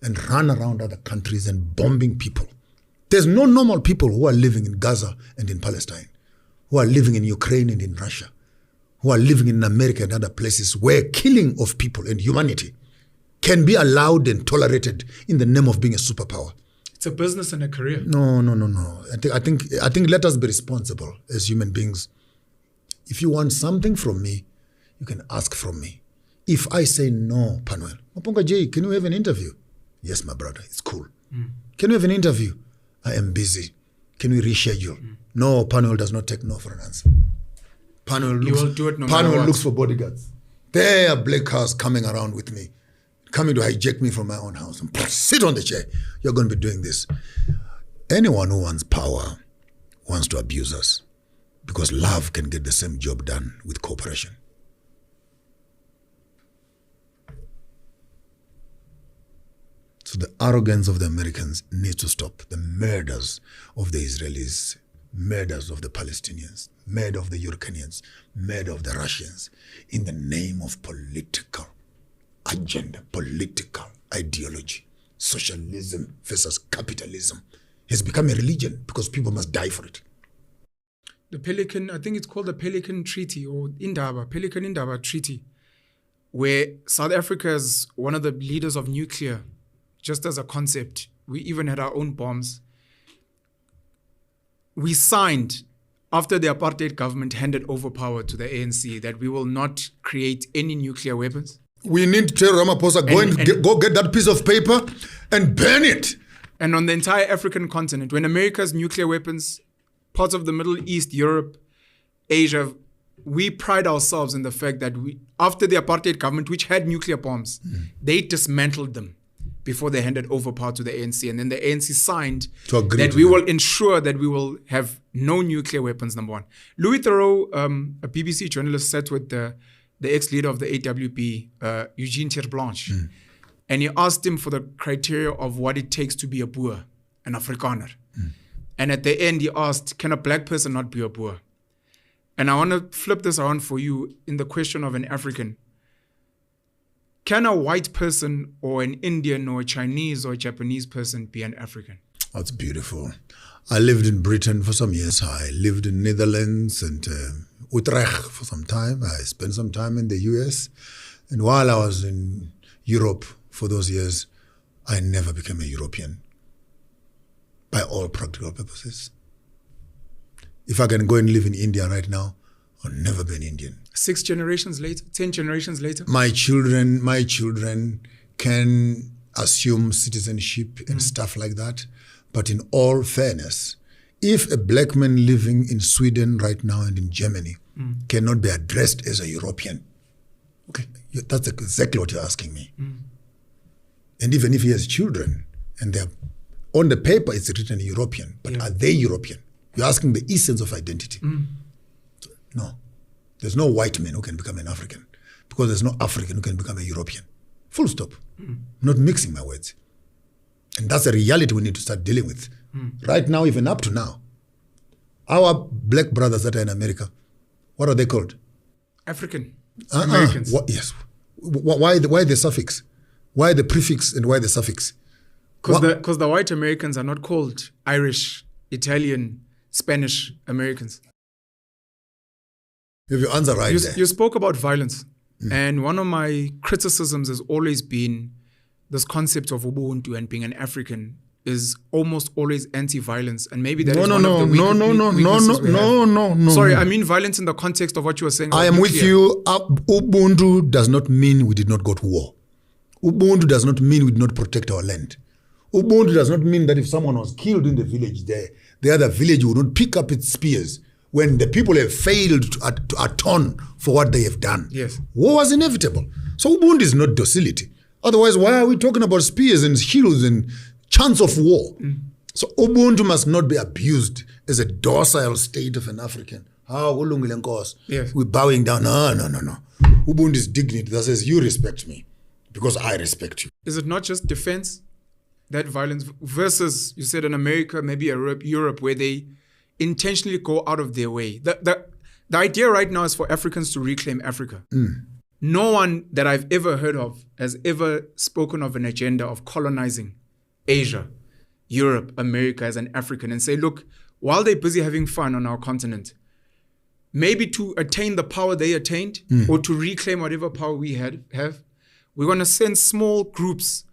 and run around other countries and bombing people. There's no normal people who are living in Gaza and in Palestine, who are living in Ukraine and in Russia, who are living in America and other places where killing of people and humanity can be allowed and tolerated in the name of being a superpower. It's a business and a career. No. I think let us be responsible as human beings. If you want something from me, you can ask from me. If I say no, Penuel, Maponga J, can we have an interview? Yes, my brother, it's cool. Can we have an interview? I am busy. Can we reschedule? No, Penuel does not take no for an answer. Penuel looks for bodyguards. There are black cars coming around with me, coming to hijack me from my own house. And sit on the chair. You're going to be doing this. Anyone who wants power wants to abuse us, because love can get the same job done with cooperation. So the arrogance of the Americans needs to stop. The murders of the Israelis, murders of the Palestinians, murder of the Ukrainians, murder of the Russians, in the name of political agenda, political ideology. Socialism versus capitalism has become a religion because people must die for it. The Pelican, I think it's called the Pelican Treaty, or Pelican Indaba Treaty, where South Africa is one of the leaders of nuclear. Just as a concept, we even had our own bombs. We signed, after the apartheid government handed over power to the ANC, that we will not create any nuclear weapons. We need to tell Ramaphosa, go get that piece of paper and burn it. And on the entire African continent, when America's nuclear weapons, parts of the Middle East, Europe, Asia, we pride ourselves in the fact that we, after the apartheid government, which had nuclear bombs, they dismantled them before they handed over power to the ANC. And then the ANC signed that we will ensure that we will have no nuclear weapons, number one. Louis Theroux, a BBC journalist, sat with the ex-leader of the AWB, Eugene Terblanche, and he asked him for the criteria of what it takes to be a Boer, an Afrikaner. And at the end, he asked, can a black person not be a Boer? And I want to flip this around for you in the question of an African. Can a white person or an Indian or a Chinese or a Japanese person be an African? That's beautiful. I lived in Britain for some years. I lived in Netherlands and Utrecht for some time. I spent some time in the US. And while I was in Europe for those years, I never became a European by all practical purposes. If I can go and live in India right now, I'll never be an Indian. 6 generations later, 10 generations later? My children can assume citizenship and stuff like that. But in all fairness, if a black man living in Sweden right now and in Germany cannot be addressed as a European, okay, that's exactly what you're asking me. And even if he has children and they're on the paper, it's written European, but are they European? You're asking the essence of identity. No. There's no white man who can become an African, because there's no African who can become a European. Full stop. Not mixing my words. And that's a reality we need to start dealing with. Right now, even up to now. Our black brothers that are in America, what are they called? African Americans. Yes. Why the suffix? Why the prefix and why the suffix? Because the white Americans are not called Irish, Italian, Spanish Americans. You have your answer right there. You spoke about violence. And one of my criticisms has always been this concept of Ubuntu and being an African is almost always anti-violence. And maybe that is one of the weaknesses we have. Sorry, I mean violence in the context of what you were saying. I am with you. Ubuntu does not mean we did not go to war. Ubuntu does not mean we did not protect our land. Ubuntu does not mean that if someone was killed in the village there, the other village would not pick up its spears when the people have failed to atone for what they have done. Yes. War was inevitable. So Ubuntu is not docility. Otherwise, why are we talking about spears and shields and chants of war? So Ubuntu must not be abused as a docile state of an African. Yes. We're bowing down. No. Ubuntu is dignity that says you respect me because I respect you. Is it not just defense? That violence versus, you said in America, maybe Europe, where they intentionally go out of their way. The idea right now is for Africans to reclaim Africa. No one that I've ever heard of has ever spoken of an agenda of colonizing Asia, Europe, America as an African and say, look, while they're busy having fun on our continent, maybe to attain the power they attained or to reclaim whatever power we have, we're going to send small groups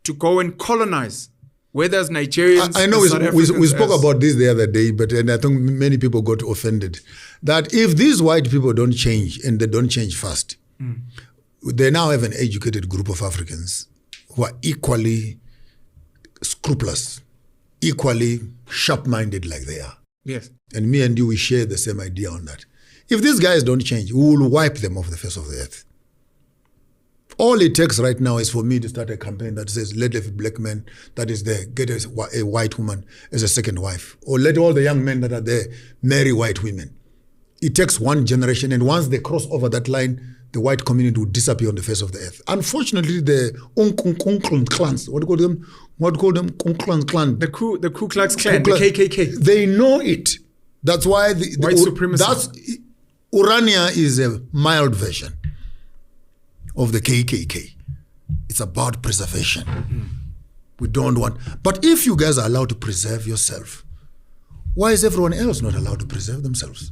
to go and colonize, whether as Nigerians. I know we spoke about this the other day, but and I think many people got offended that if these white people don't change and they don't change fast, they now have an educated group of Africans who are equally scrupulous, equally sharp-minded like they are. Yes. And me and you, we share the same idea on that. If these guys don't change, we will wipe them off the face of the earth. All it takes right now is for me to start a campaign that says, let every black man that is there get a white woman as a second wife. Or let all the young men that are there marry white women. It takes one generation, and once they cross over that line, the white community will disappear on the face of the earth. Unfortunately, the clans, what do you call them? Clan. The Ku Klux Klan, the KKK. They know it. That's why white supremacy. Urania is a mild version of the KKK. It's about preservation. We don't want. But if you guys are allowed to preserve yourself, why is everyone else not allowed to preserve themselves?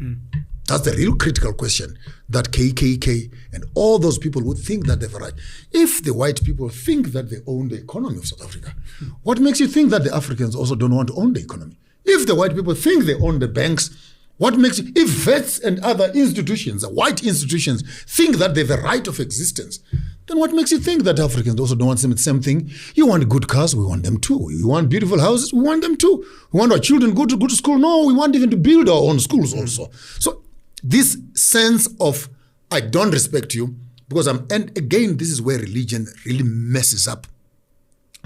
That's the real critical question that KKK and all those people would think that they've right. If the white people think that they own the economy of South Africa, what makes you think that the Africans also don't want to own the economy? If the white people think they own the banks, what makes you, if vets and other institutions, white institutions, think that they have a right of existence, then what makes you think that Africans also don't want the same thing? You want good cars, we want them too. You want beautiful houses, we want them too. We want our children go to school. No, we want even to build our own schools also. So this sense of, I don't respect you, because and again, this is where religion really messes up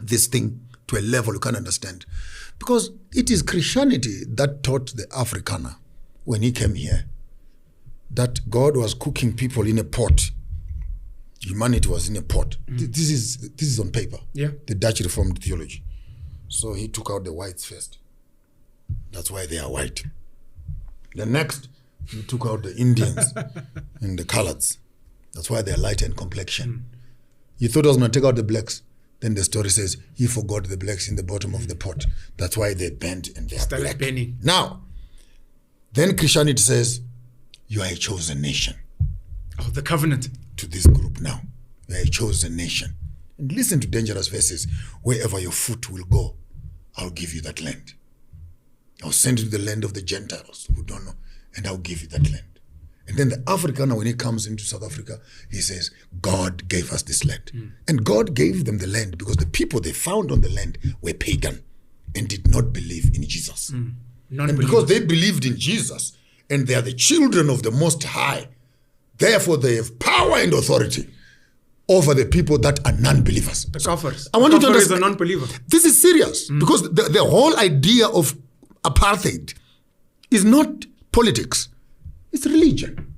this thing to a level you can't understand. Because it is Christianity that taught the Afrikaner, when he came here, that God was cooking people in a pot. Humanity was in a pot. This is on paper. Yeah. The Dutch Reformed theology. So he took out the whites first. That's why they are white. The next, he took out the Indians and the coloreds. That's why they're lighter in complexion. He thought he was going to take out the blacks. Then the story says he forgot the blacks in the bottom of the pot. That's why they bent and they are black. Bending. Now, then Christianity says, you are a chosen nation. Oh, the covenant. To this group now. You are a chosen nation. And listen to dangerous verses. Wherever your foot will go, I'll give you that land. I'll send you to the land of the Gentiles who don't know, and I'll give you that land. And then the Afrikaner, when he comes into South Africa, he says, God gave us this land. And God gave them the land because the people they found on the land were pagan and did not believe in Jesus. And because they believed in Jesus and they are the children of the Most High, therefore they have power and authority over the people that are non-believers. The Kafirs. I want you to Kafir understand. is a non-believer. This is serious because the whole idea of apartheid is not politics. It's religion.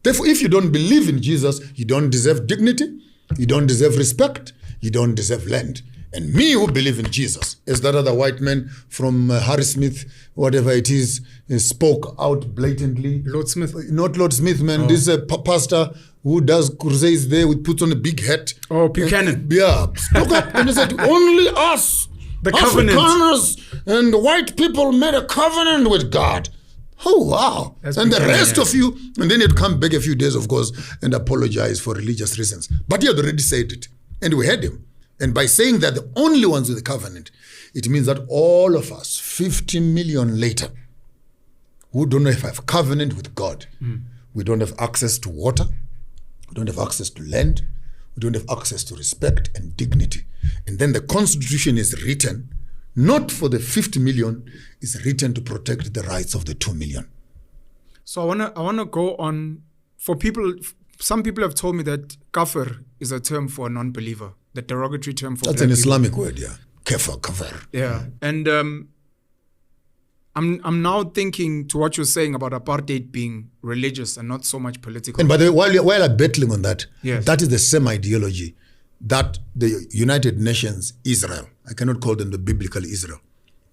Therefore, if you don't believe in Jesus, you don't deserve dignity, you don't deserve respect, you don't deserve land. And me who believe in Jesus, as that other white man from Harry Smith, whatever it is, spoke out blatantly. Lord Smith. Not Lord Smith, man. This pastor who does crusades there, who puts on a big hat. Oh, Buchanan. Spoke up and he said, only us, the covenant. Afrikaners and white people made a covenant with God. Oh, wow. That's and the rest yeah. of you, and then he'd come back a few days, of course, and apologize for religious reasons. But he had already said it, and we heard him. And by saying that the only ones with the covenant, it means that all of us, 50 million later, who don't have a covenant with God, we don't have access to water, we don't have access to land, we don't have access to respect and dignity. And then the Constitution is written not for the 50 million, it's written to protect the rights of the 2 million. So I wanna go on, for people, some people have told me that kafir is a term for a non-believer, the derogatory term for That's an Islamic word, yeah. Kafir. Yeah. And I'm now thinking to what you're saying about apartheid being religious and not so much political. And by the way, while I'm battling on that, yes. that is the same ideology that the United Nations, Israel, I cannot call them the biblical Israel.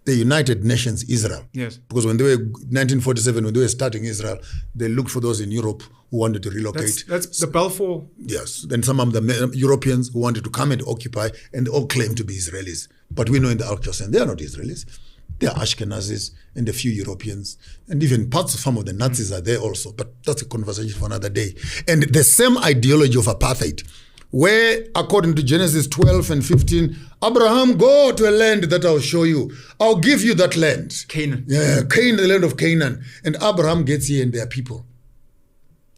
The United Nations Israel. Yes. Because when they were 1947, when they were starting Israel, they looked for those in Europe who wanted to relocate. That's the Balfour. Yes. Then some of the Europeans who wanted to come and occupy, and they all claimed to be Israelis. But we know in the actual sense, they are not Israelis. They are Ashkenazis and a few Europeans. And even parts of some of the Nazis are there also. But that's a conversation for another day. And the same ideology of apartheid, where according to Genesis 12 and 15, Abraham, go to a land that I'll show you. I'll give you that land. Canaan. Yeah, Canaan, the land of Canaan. And Abraham gets here and their people.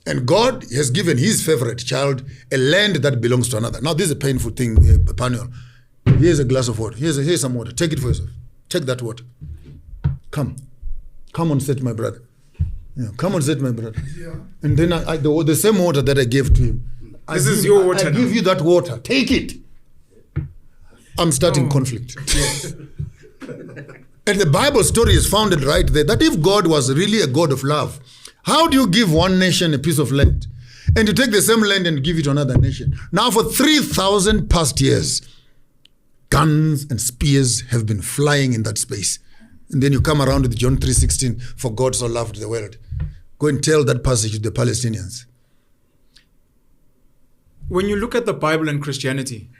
And God has given his favorite child a land that belongs to another. Now, this is a painful thing, Penuel. Here's a glass of water. Here's some water. Take it for yourself. Take that water. Come on set, my brother. Yeah, come on set, my brother. Yeah. And then the same water that I gave to him, this is your water. I give you that water. Take it. I'm starting conflict. Yes. And the Bible story is founded right there that if God was really a God of love, how do you give one nation a piece of land and you take the same land and give it to another nation? Now for 3,000 past years, guns and spears have been flying in that space. And then you come around with John 3:16, for God so loved the world. Go and tell that passage to the Palestinians. When you look at the Bible and Christianity,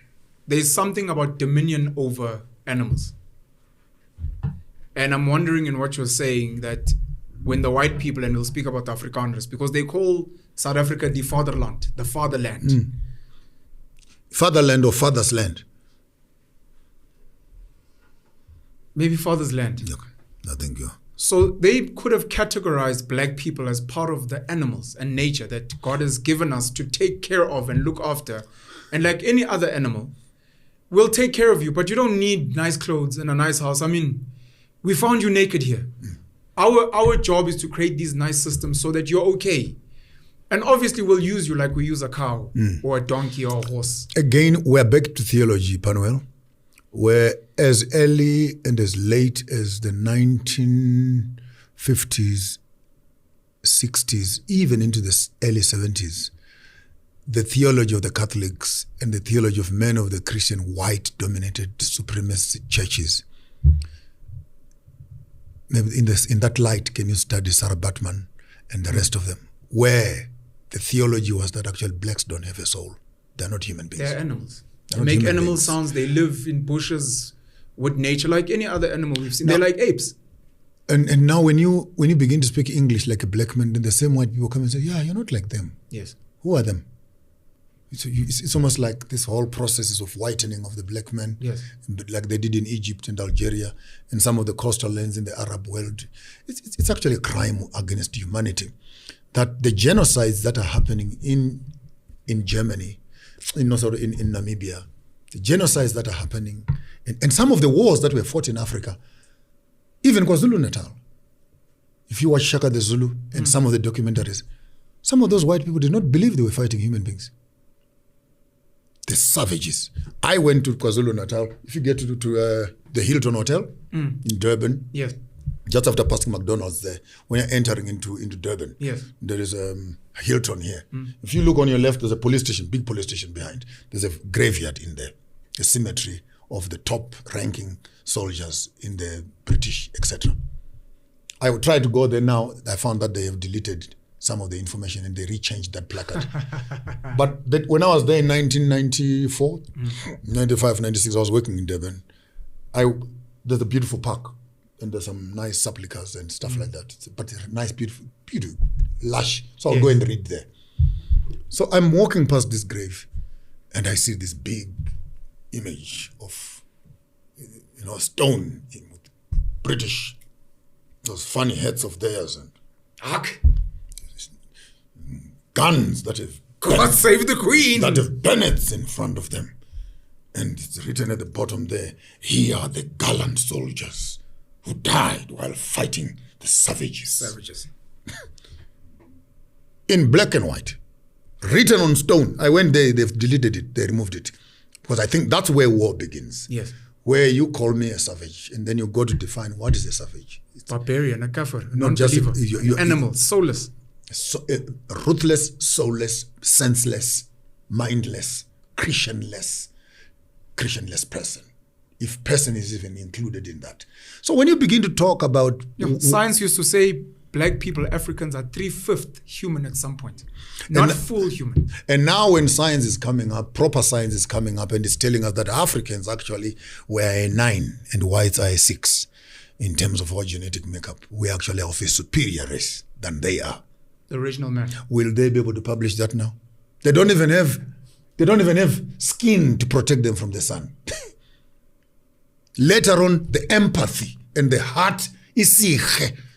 there's something about dominion over animals. And I'm wondering in what you're saying that when the white people, and we'll speak about the Afrikaners, because they call South Africa the fatherland, the fatherland. Fatherland or father's land? Maybe father's land. Okay. No, thank you. So they could have categorized black people as part of the animals and nature that God has given us to take care of and look after. And like any other animal, we'll take care of you, but you don't need nice clothes and a nice house. I mean, we found you naked here. Our job is to create these nice systems so that you're okay. And obviously we'll use you like we use a cow or a donkey or a horse. Again, we're back to theology, Penuel, where as early and as late as the 1950s, 60s, even into the early 70s, the theology of the Catholics and the theology of many of the Christian white-dominated supremacist churches. Maybe in that light, can you study Sarah Batman and the rest of them, where the theology was that actually blacks don't have a soul. They're not human beings. They're animals. They make animal sounds. They live in bushes with nature like any other animal we've seen. They're like apes. And now when you begin to speak English like a black man, then the same white people come and say, yeah, you're not like them. Yes. Who are them? It's almost like this whole process of whitening of the black man, yes, like they did in Egypt and Algeria and some of the coastal lands in the Arab world. It's actually a crime against humanity. That the genocides that are happening in Germany, in Namibia, the genocides that are happening, and some of the wars that were fought in Africa, even KwaZulu-Natal. If you watch Shaka the Zulu and some of the documentaries, some of those white people did not believe they were fighting human beings. The savages. I went to KwaZulu-Natal. If you get to the Hilton Hotel in Durban, yes, just after passing McDonald's there, when you're entering into Durban, yes, there is a Hilton here. If you look on your left, there's a police station, big police station behind. There's a graveyard in there, a cemetery of the top-ranking soldiers in the British, etc. I would try to go there now. I found that they have deleted some of the information and they rechanged that placard. But when I was there in 1994, 95, 96, I was working in Durban. There's a beautiful park and there's some nice sepulchres and stuff like that. But it's nice, beautiful, lush. So I'll go and read there. So I'm walking past this grave and I see this big image of, stone with British, those funny heads of theirs and guns that have God save the Queen, that have banners in front of them, and it's written at the bottom there, "Here are the gallant soldiers who died while fighting the savages." In black and white, written on stone. I went there, they've deleted it, they removed it, because I think that's where war begins. Yes. Where you call me a savage, and then you go to define what is a savage. It's barbarian, a kafir, a not just animal, soulless. Ruthless, soulless, senseless, mindless, Christianless person. if person is even included in that. So when you begin to talk about... Science used to say black people, Africans, are 3/5 human at some point, not full human. And now when science is coming up, proper science is coming up and it's telling us that Africans actually were a 9 and whites are a 6 in terms of our genetic makeup. We actually are of a superior race than they are. The original man. Will they be able to publish that now? They don't even have skin to protect them from the sun. Later on, the empathy and the heart is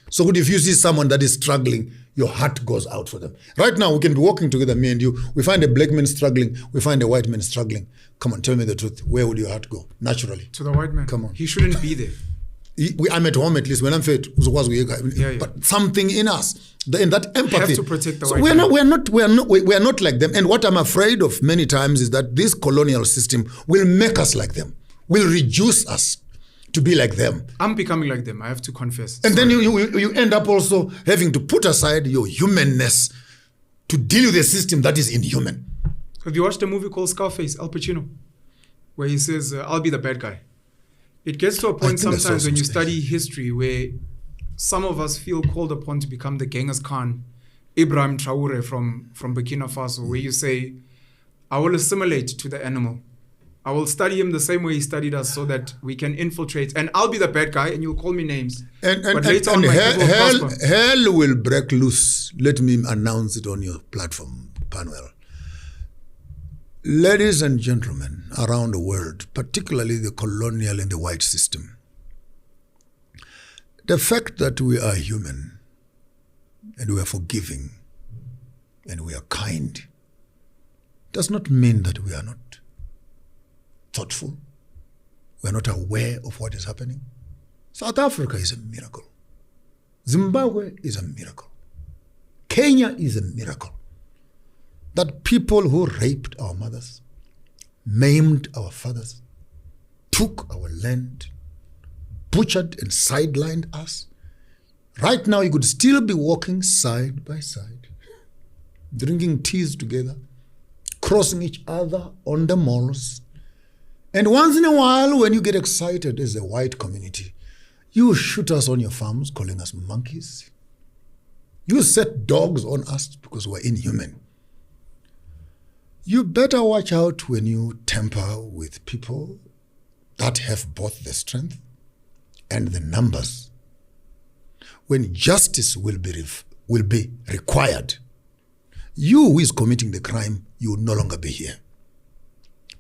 so good. If you see someone that is struggling, your heart goes out for them. Right now, we can be walking together, me and you. We find a black man struggling. We find a white man struggling. Come on, tell me the truth. Where would your heart go? Naturally. To the white man. Come on. He shouldn't be there. I'm at home at least when I'm fit. But something in us, in that empathy. We have to protect the white man. We are not like them. And what I'm afraid of many times is that this colonial system will make us like them, will reduce us to be like them. I'm becoming like them, I have to confess. And then you end up also having to put aside your humanness to deal with a system that is inhuman. Have you watched a movie called Scarface, Al Pacino, where he says, I'll be the bad guy? It gets to a point sometimes when you study history where some of us feel called upon to become the Genghis Khan, Ibrahim Traore from Burkina Faso, where you say, I will assimilate to the animal. I will study him the same way he studied us so that we can infiltrate. And I'll be the bad guy and you'll call me names. But later on, hell will break loose. Let me announce it on your platform, Penuel. Ladies and gentlemen around the world, particularly the colonial and the white system, the fact that we are human and we are forgiving and we are kind does not mean that we are not thoughtful. We are not aware of what is happening. South Africa is a miracle. Zimbabwe is a miracle. Kenya is a miracle. That people who raped our mothers, maimed our fathers, took our land, butchered and sidelined us. Right now, you could still be walking side by side, drinking teas together, crossing each other on the malls. And once in a while, when you get excited as a white community, you shoot us on your farms, calling us monkeys. You set dogs on us because we're inhuman. You better watch out when you tamper with people that have both the strength and the numbers. When justice will be required, you who is committing the crime, you will no longer be here.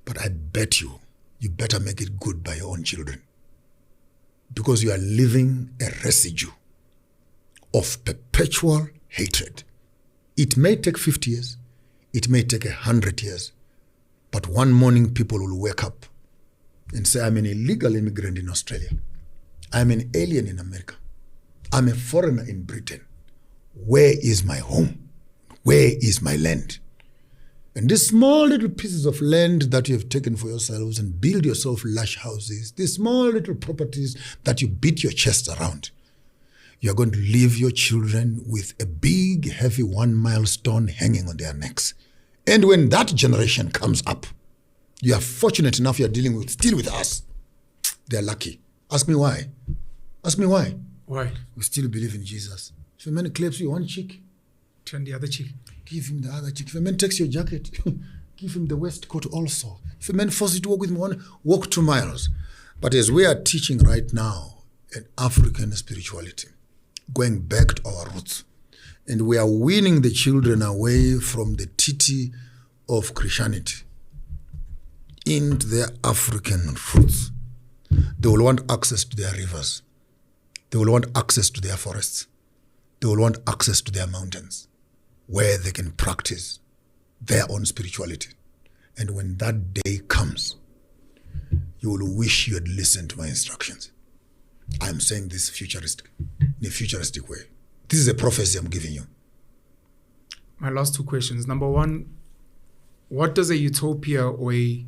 But I bet you better make it good by your own children, because you are living a residue of perpetual hatred. It may take 50 years. It may take 100 years, but one morning people will wake up and say, I'm an illegal immigrant in Australia. I'm an alien in America. I'm a foreigner in Britain. Where is my home? Where is my land? And these small little pieces of land that you have taken for yourselves and build yourself lush houses, these small little properties that you beat your chest around, you're going to leave your children with a big, heavy 1 milestone hanging on their necks. And when that generation comes up, you are fortunate enough you're dealing still with us. They're lucky. Ask me why. Ask me why. Why? We still believe in Jesus. If a man claps you one cheek, turn the other cheek. Give him the other cheek. If a man takes your jacket, give him the waistcoat also. If a man forces you to walk with him, walk 2 miles. But as we are teaching right now an African spirituality, going back to our roots, and we are weaning the children away from the titi of Christianity into their African roots. They will want access to their rivers. They will want access to their forests. They will want access to their mountains, where they can practice their own spirituality. And when that day comes, you will wish you had listened to my instructions. I'm saying this in a futuristic way. This is a prophecy I'm giving you. My last 2 questions. Number 1, what does a utopia or a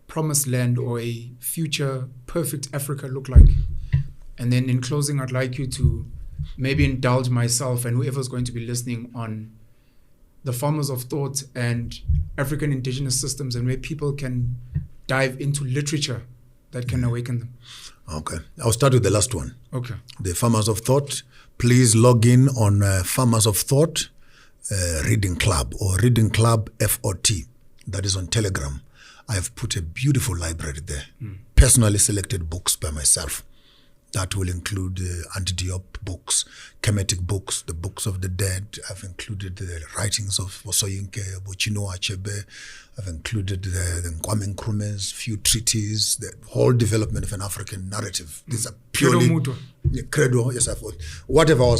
promised land or a future perfect Africa look like? And then in closing, I'd like you to maybe indulge myself and whoever's going to be listening on the farmers of thought and African indigenous systems, and where people can dive into literature that can awaken them. Okay. I'll start with the last one. Okay. The Farmers of Thought. Please log in on Farmers of Thought Reading Club or Reading Club FOT. That is on Telegram. I have put a beautiful library there. Personally selected books by myself. That will include anti-Diop books, Kemetic books, the books of the dead. I've included the writings of Osoyinke, Chinua Achebe. I've included the Kwame Nkrumah's few treaties, the whole development of an African narrative. These are purely Credo. Yes, I've whatever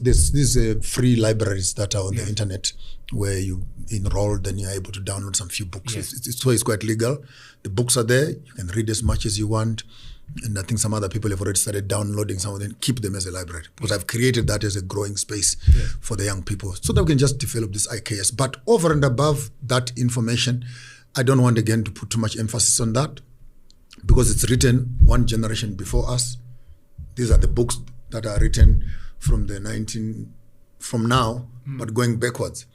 these free libraries that are on the internet where you enrolled and you're able to download some few books. Yes. It's quite legal. The books are there. You can read as much as you want. And I think some other people have already started downloading some of them, keep them as a library. Because I've created that as a growing space for the young people so that we can just develop this IKS. But over and above that information, I don't want again to put too much emphasis on that because it's written one generation before us. These are the books that are written from now, but going backwards.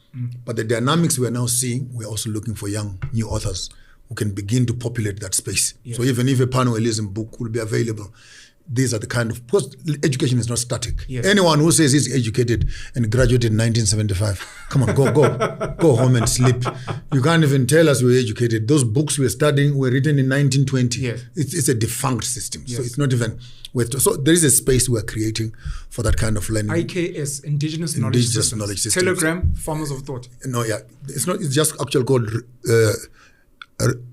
But the dynamics we're now seeing, we're also looking for young, new authors who can begin to populate that space. So even if a Penuelism book will be available, these are the kind of, because education is not static. Anyone who says he's educated and graduated in 1975, come on, go home and sleep. You can't even tell us we're educated. Those books we're studying were written in 1920. It's a defunct system. So it's not even, so there is a space we're creating for that kind of learning. IKS, Indigenous Knowledge Systems. Telegram, Farmers of Thought. No, it's not, it's just actually called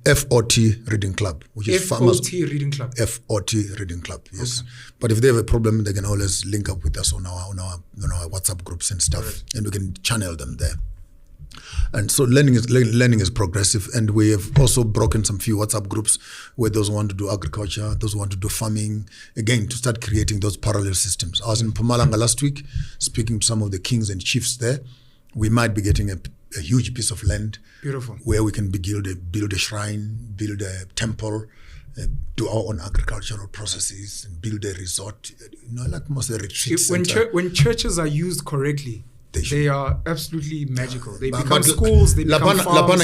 FOT Reading Club, which is FOT Reading Club. FOT Reading Club, yes. Okay. But if they have a problem, they can always link up with us on our WhatsApp groups and stuff, and we can channel them there. And so learning is progressive, and we have also broken some few WhatsApp groups where those who want to do agriculture, those who want to do farming, again, to start creating those parallel systems. I was in Mpumalanga last week speaking to some of the kings and chiefs there. We might be getting a huge piece of land. Beautiful. Where we can build a shrine, build a temple, do our own agricultural processes, and build a resort. Like most of the retreat center. When churches are used correctly, they are absolutely magical. They become schools, they become farms.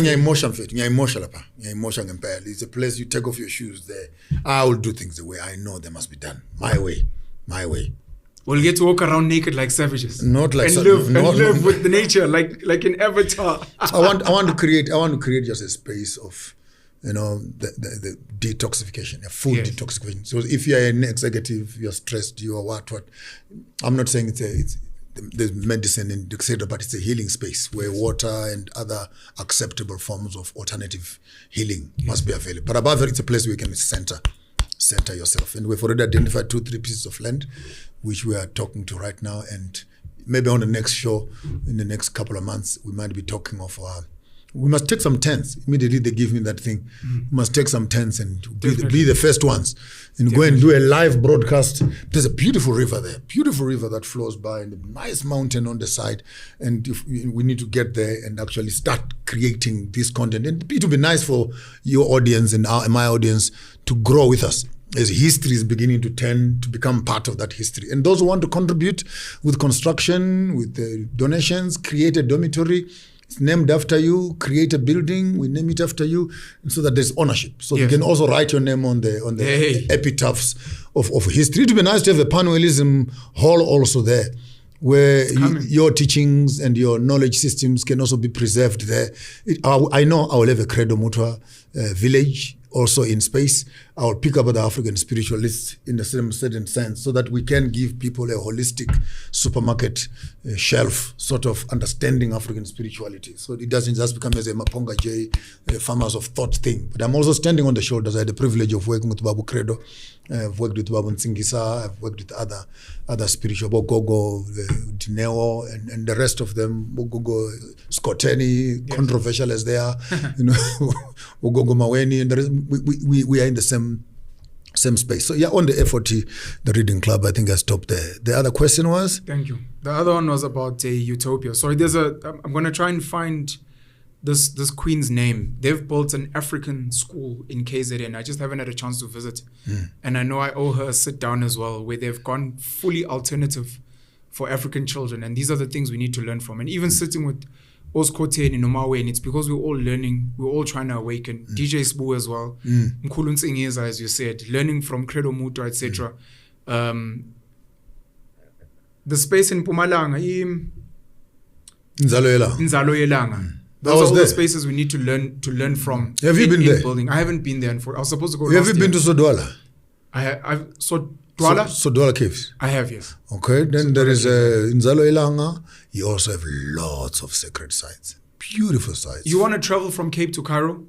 It's a place you take off your shoes there. I will do things the way I know they must be done. My way. We'll get to walk around naked like savages. Not like live with the nature like in Avatar. I want to create just a space of, the detoxification, a full detoxification. So if you're an executive, you're stressed, you are what. I'm not saying there's medicine and etc., but it's a healing space where water and other acceptable forms of alternative healing must be available. But above it, it's a place where you can center yourself. And we've already identified 2-3 pieces of land, which we are talking to right now. And maybe on the next show, in the next couple of months, we might be talking of, we must take some tents. Immediately they give me that thing. We must take some tents and be the first ones. And go and do a live broadcast. There's a beautiful river there. Beautiful river that flows by and a nice mountain on the side. And we need to get there and actually start creating this content. And it will be nice for your audience and my audience to grow with us as history is beginning to become part of that history. And those who want to contribute with construction, with donations, create a dormitory, it's named after you, create a building, we name it after you, and so that there's ownership. So you can also write your name on the epitaphs of history. It would be nice to have a Penuelism hall also there, where your teachings and your knowledge systems can also be preserved there. I know I will have a Credo Mutwa village also in space. I will pick up the African spiritualists in a certain sense so that we can give people a holistic supermarket shelf sort of understanding African spirituality. So it doesn't just become as a Maponga J, Farmers of Thought thing. But I'm also standing on the shoulders. I had the privilege of working with Babu Credo. I've worked with Babu Nsingisa. I've worked with other spiritual, Bogogo, Dineo, and the rest of them, Bogogo, Skoteni, controversial as they are, Bogogo Maweni, and the rest, we are in the same space. So on the FOT, the Reading Club, I think I stopped there. The other question was? Thank you. The other one was about Utopia. Sorry, I'm going to try and find this queen's name. They've built an African school in KZN. I just haven't had a chance to visit. And I know I owe her a sit down as well, where they've gone fully alternative for African children. And these are the things we need to learn from. And even sitting with Oskoteni Nomawe, and it's because we're all learning, we're all trying to awaken. DJ Sbu as well, Mkhulu Ntsingeza, as you said, learning from Credo Muto, etc. The space in Mpumalanga, Nzalo Yelanga. Those are all the spaces we need to learn from. Have you been there? Building. I haven't been there. I was supposed to go. Have you been to Sodwala? Sodwala Caves. I have, yes. Okay, then there is Nzalo Yelanga. You also have lots of sacred sites, beautiful sites. You want to travel from Cape to Cairo?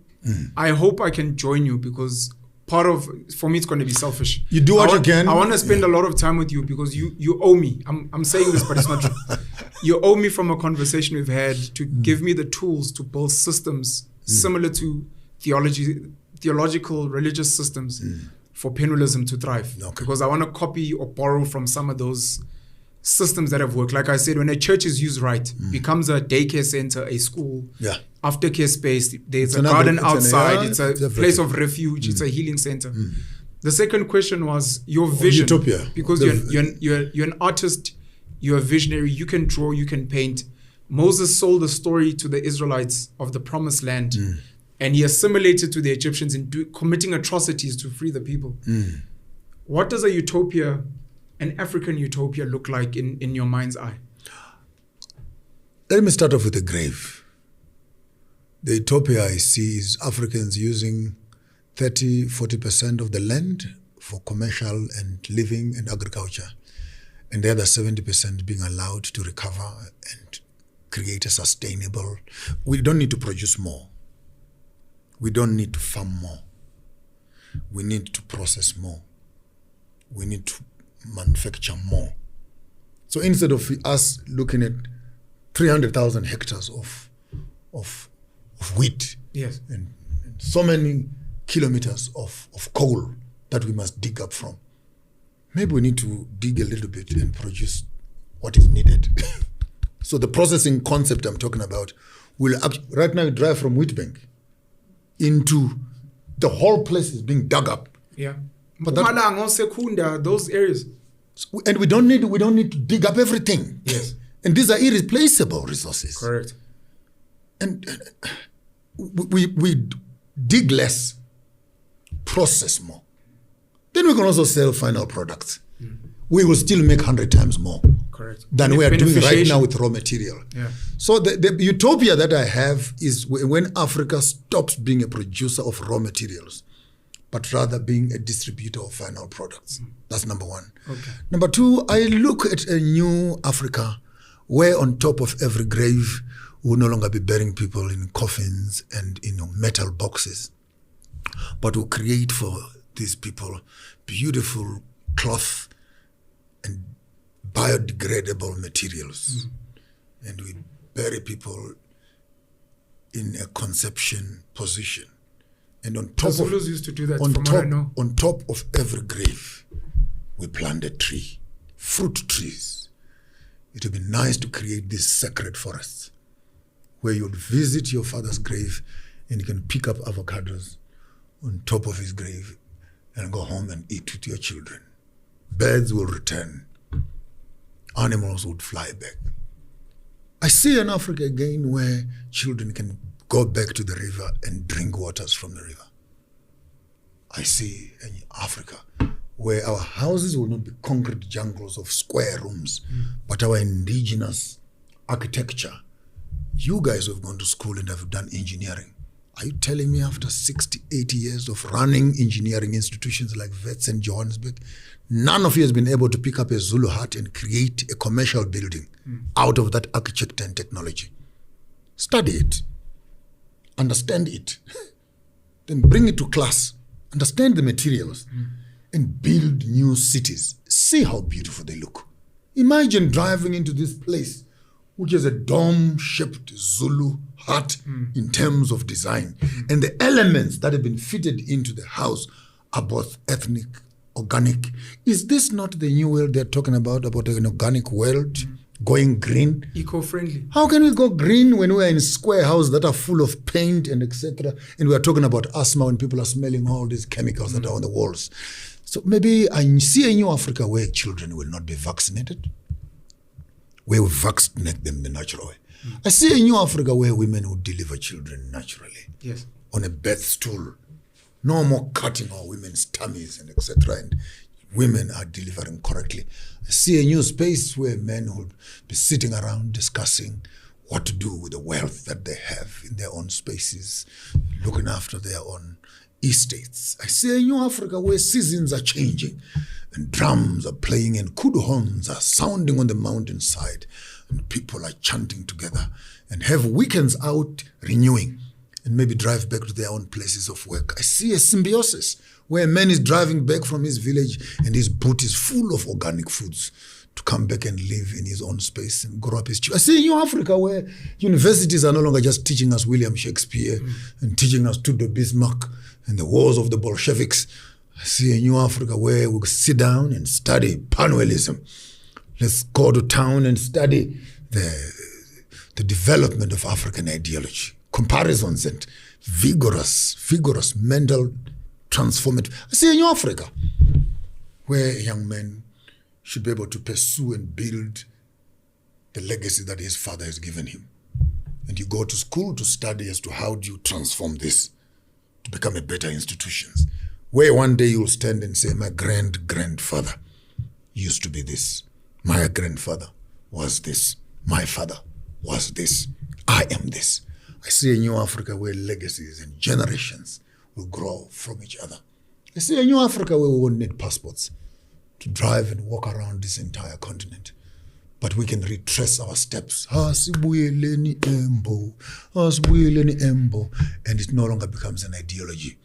I hope I can join you, because for me it's going to be selfish. You do what you can. I want to spend a lot of time with you, because you owe me. I'm saying this, but it's not true. You owe me, from a conversation we've had, to give me the tools to build systems similar to theological religious systems for Penuelism to thrive. Okay. Because I want to copy or borrow from some of those systems that have worked. Like I said, when a church is used right, becomes a daycare center, a school, aftercare space, there's a garden outside, it's a place of refuge, it's a healing center. The second question was your vision. Utopia. Because you're an artist, you're a visionary, you can draw, you can paint. Moses sold the story to the Israelites of the promised land, and he assimilated to the Egyptians in committing atrocities to free the people. What does a utopia, an African utopia, look like in your mind's eye? Let me start off with the grave. The utopia I see is Africans using 30-40% of the land for commercial and living and agriculture, and the other 70% being allowed to recover and create a sustainable. We don't need to produce more. We don't need to farm more. We need to process more. We need to manufacture more. So instead of us looking at 300,000 hectares of wheat, yes, and so many kilometers of coal that we must dig up from, maybe we need to dig a little bit and produce what is needed. So the processing concept I'm talking about will right now you drive from Wheatbank into the whole place is being dug up. Yeah. But Sekunda, those areas. And we don't need to dig up everything. Yes. And these are irreplaceable resources. Correct. And we dig less, process more. Then we can also sell final products. We will still make 100 times more. Correct. Than we are doing right now with raw material. Yeah. So the utopia that I have is when Africa stops being a producer of raw materials, but rather being a distributor of final products. That's number one. Okay. Number two, I look at a new Africa where on top of every grave we'll no longer be burying people in coffins and metal boxes, but we'll create for these people beautiful cloth and biodegradable materials. And we bury people in a conception position. And on top the Zulus used to do that, from what I know. On top of every grave, we plant a tree, fruit trees. It would be nice to create these sacred forests where you would visit your father's grave and you can pick up avocados on top of his grave and go home and eat with your children. Birds will return. Animals would fly back. I see an Africa again where children can go back to the river and drink waters from the river. I see in Africa where our houses will not be concrete jungles of square rooms, but our indigenous architecture. You guys who have gone to school and have done engineering, are you telling me after 60, 80 years of running engineering institutions like Wits and Johannesburg, none of you has been able to pick up a Zulu hat and create a commercial building out of that architecture and technology? Study it. Understand it. Then bring it to class. Understand the materials and build new cities. See how beautiful they look. Imagine driving into this place, which is a dome-shaped Zulu hut in terms of design. And the elements that have been fitted into the house are both ethnic, organic. Is this not the new world they're talking about an organic world, going green? Eco-friendly. How can we go green when we're in square houses that are full of paint and etc.? And we're talking about asthma when people are smelling all these chemicals that are on the walls. So maybe I see a new Africa where children will not be vaccinated, where we vaccinate them the natural way. I see a new Africa where women would deliver children naturally. Yes. On a birth stool. No more cutting our women's tummies and etc. And women are delivering correctly. I see a new space where men would be sitting around discussing what to do with the wealth that they have in their own spaces, looking after their own estates. I see a new Africa where seasons are changing and drums are playing and kudu horns are sounding on the mountainside and people are chanting together and have weekends out renewing and maybe drive back to their own places of work. I see a symbiosis where a man is driving back from his village and his boot is full of organic foods to come back and live in his own space and grow up his children. I see a new Africa where universities are no longer just teaching us William Shakespeare and teaching us Tudor Bismarck and the wars of the Bolsheviks. I see a new Africa where we sit down and study Penuelism. Let's go to town and study the development of African ideology, comparisons and vigorous mental transformative. I see a new Africa where young men should be able to pursue and build the legacy that his father has given him. And you go to school to study as to how do you transform this to become a better institution. Where one day you'll stand and say, my grandfather used to be this. My grandfather was this. My father was this. I am this. I see a new Africa where legacies and generations will grow from each other. I see a new Africa where we won't need passports to drive and walk around this entire continent. But we can retrace our steps. And it no longer becomes an ideology.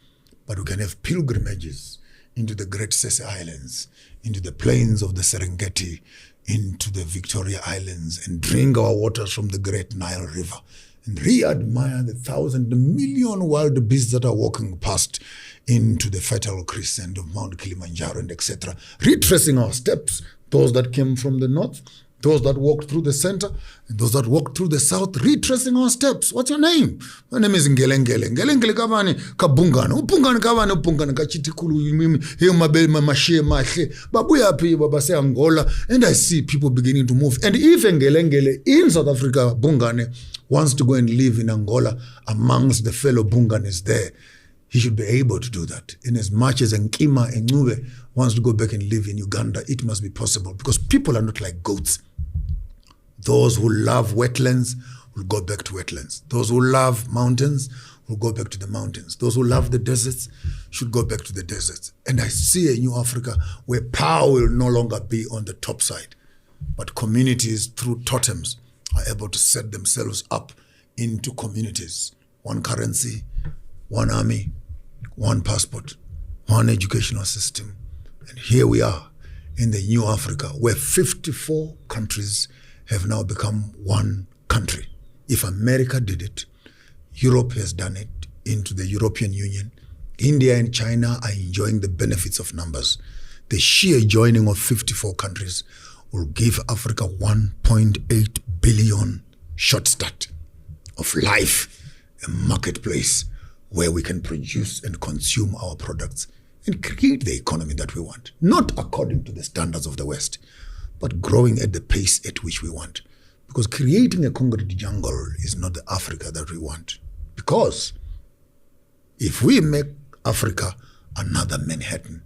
But we can have pilgrimages into the Great Sese Islands, into the plains of the Serengeti, into the Victoria Islands, and drink our waters from the Great Nile River, and re-admire the million wild beasts that are walking past into the fertile crescent of Mount Kilimanjaro and etc. Retracing our steps, those that came from the north, those that walked through the center, and those that walked through the south, retracing our steps. What's your name? My name is Ngelengele. Ngelengele kavani kabungana. Upungana kavani upungana kachitikulu mimi hiyo mabel mamashe mahle. Babuya api babase Angola, and I see people beginning to move. And if Ngelengele in South Africa, Bungane, wants to go and live in Angola amongst the fellow Bunganes there, he should be able to do that. In as much as Nkima Encube wants to go back and live in Uganda, it must be possible because people are not like goats. Those who love wetlands will go back to wetlands. Those who love mountains will go back to the mountains. Those who love the deserts should go back to the deserts. And I see a new Africa where power will no longer be on the top side, but communities through totems are able to set themselves up into communities. One currency, one army, one passport, one educational system. And here we are in the new Africa where 54 countries have now become one country. If America did it, Europe has done it into the European Union. India and China are enjoying the benefits of numbers. The sheer joining of 54 countries will give Africa 1.8 billion short start of life, a marketplace where we can produce and consume our products and create the economy that we want, not according to the standards of the West, but growing at the pace at which we want. Because creating a concrete jungle is not the Africa that we want. Because if we make Africa another Manhattan,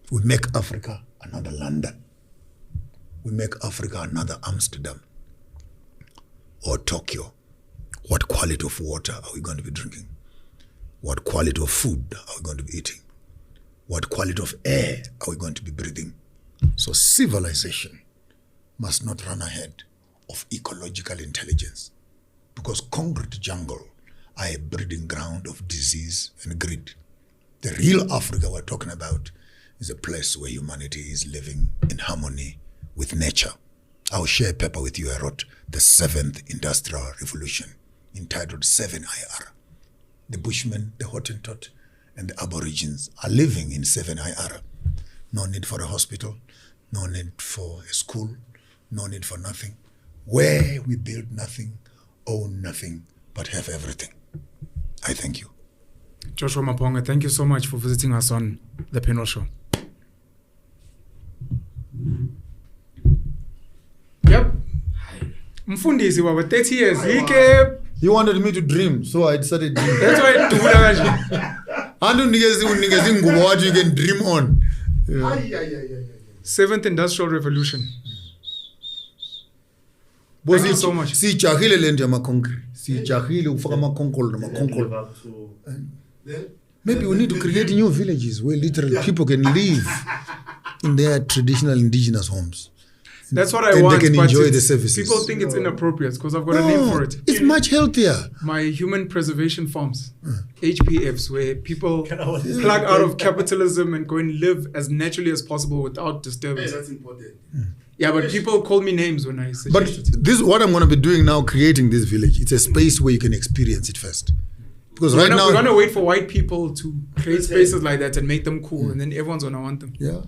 we make Africa another London, we make Africa another Amsterdam or Tokyo, what quality of water are we going to be drinking? What quality of food are we going to be eating? What quality of air are we going to be breathing? So civilization must not run ahead of ecological intelligence, because concrete jungle are a breeding ground of disease and greed. The real Africa we're talking about is a place where humanity is living in harmony with nature. I'll share a paper with you I wrote, The Seventh Industrial Revolution, entitled 7IR. The Bushmen, the Hottentot, and the Aborigines are living in 7IR. No need for a hospital, no need for a school, no need for nothing. Where we build nothing, own nothing, but have everything. I thank you. Joshua Maponga, thank you so much for visiting us on The Penuel Show. Yep. Mfundisi waba 30 years. He kept. He wanted me to dream, so I started dreaming. That's why I do that. And you can dream on. Yeah. 7th Industrial Revolution. Thank you so much. Si chahile lende ma concrete. Si chahile ufaka ma concrete ma concrete. Maybe we need to create new villages where literally people can live in their traditional indigenous homes. That's what I and want. They can but enjoy the services. People think it's inappropriate because I've got a name for it. It's much healthier. My human preservation farms, HPFs, where people plug out of capitalism and go and live as naturally as possible without disturbance. That's important. Yeah, but people call me names when I suggest But it. this is what I'm going to be doing now, creating this village. It's a space where you can experience it first. Because right now... We're going to wait for white people to create spaces like that and make them cool, and then everyone's going to want them. Yeah.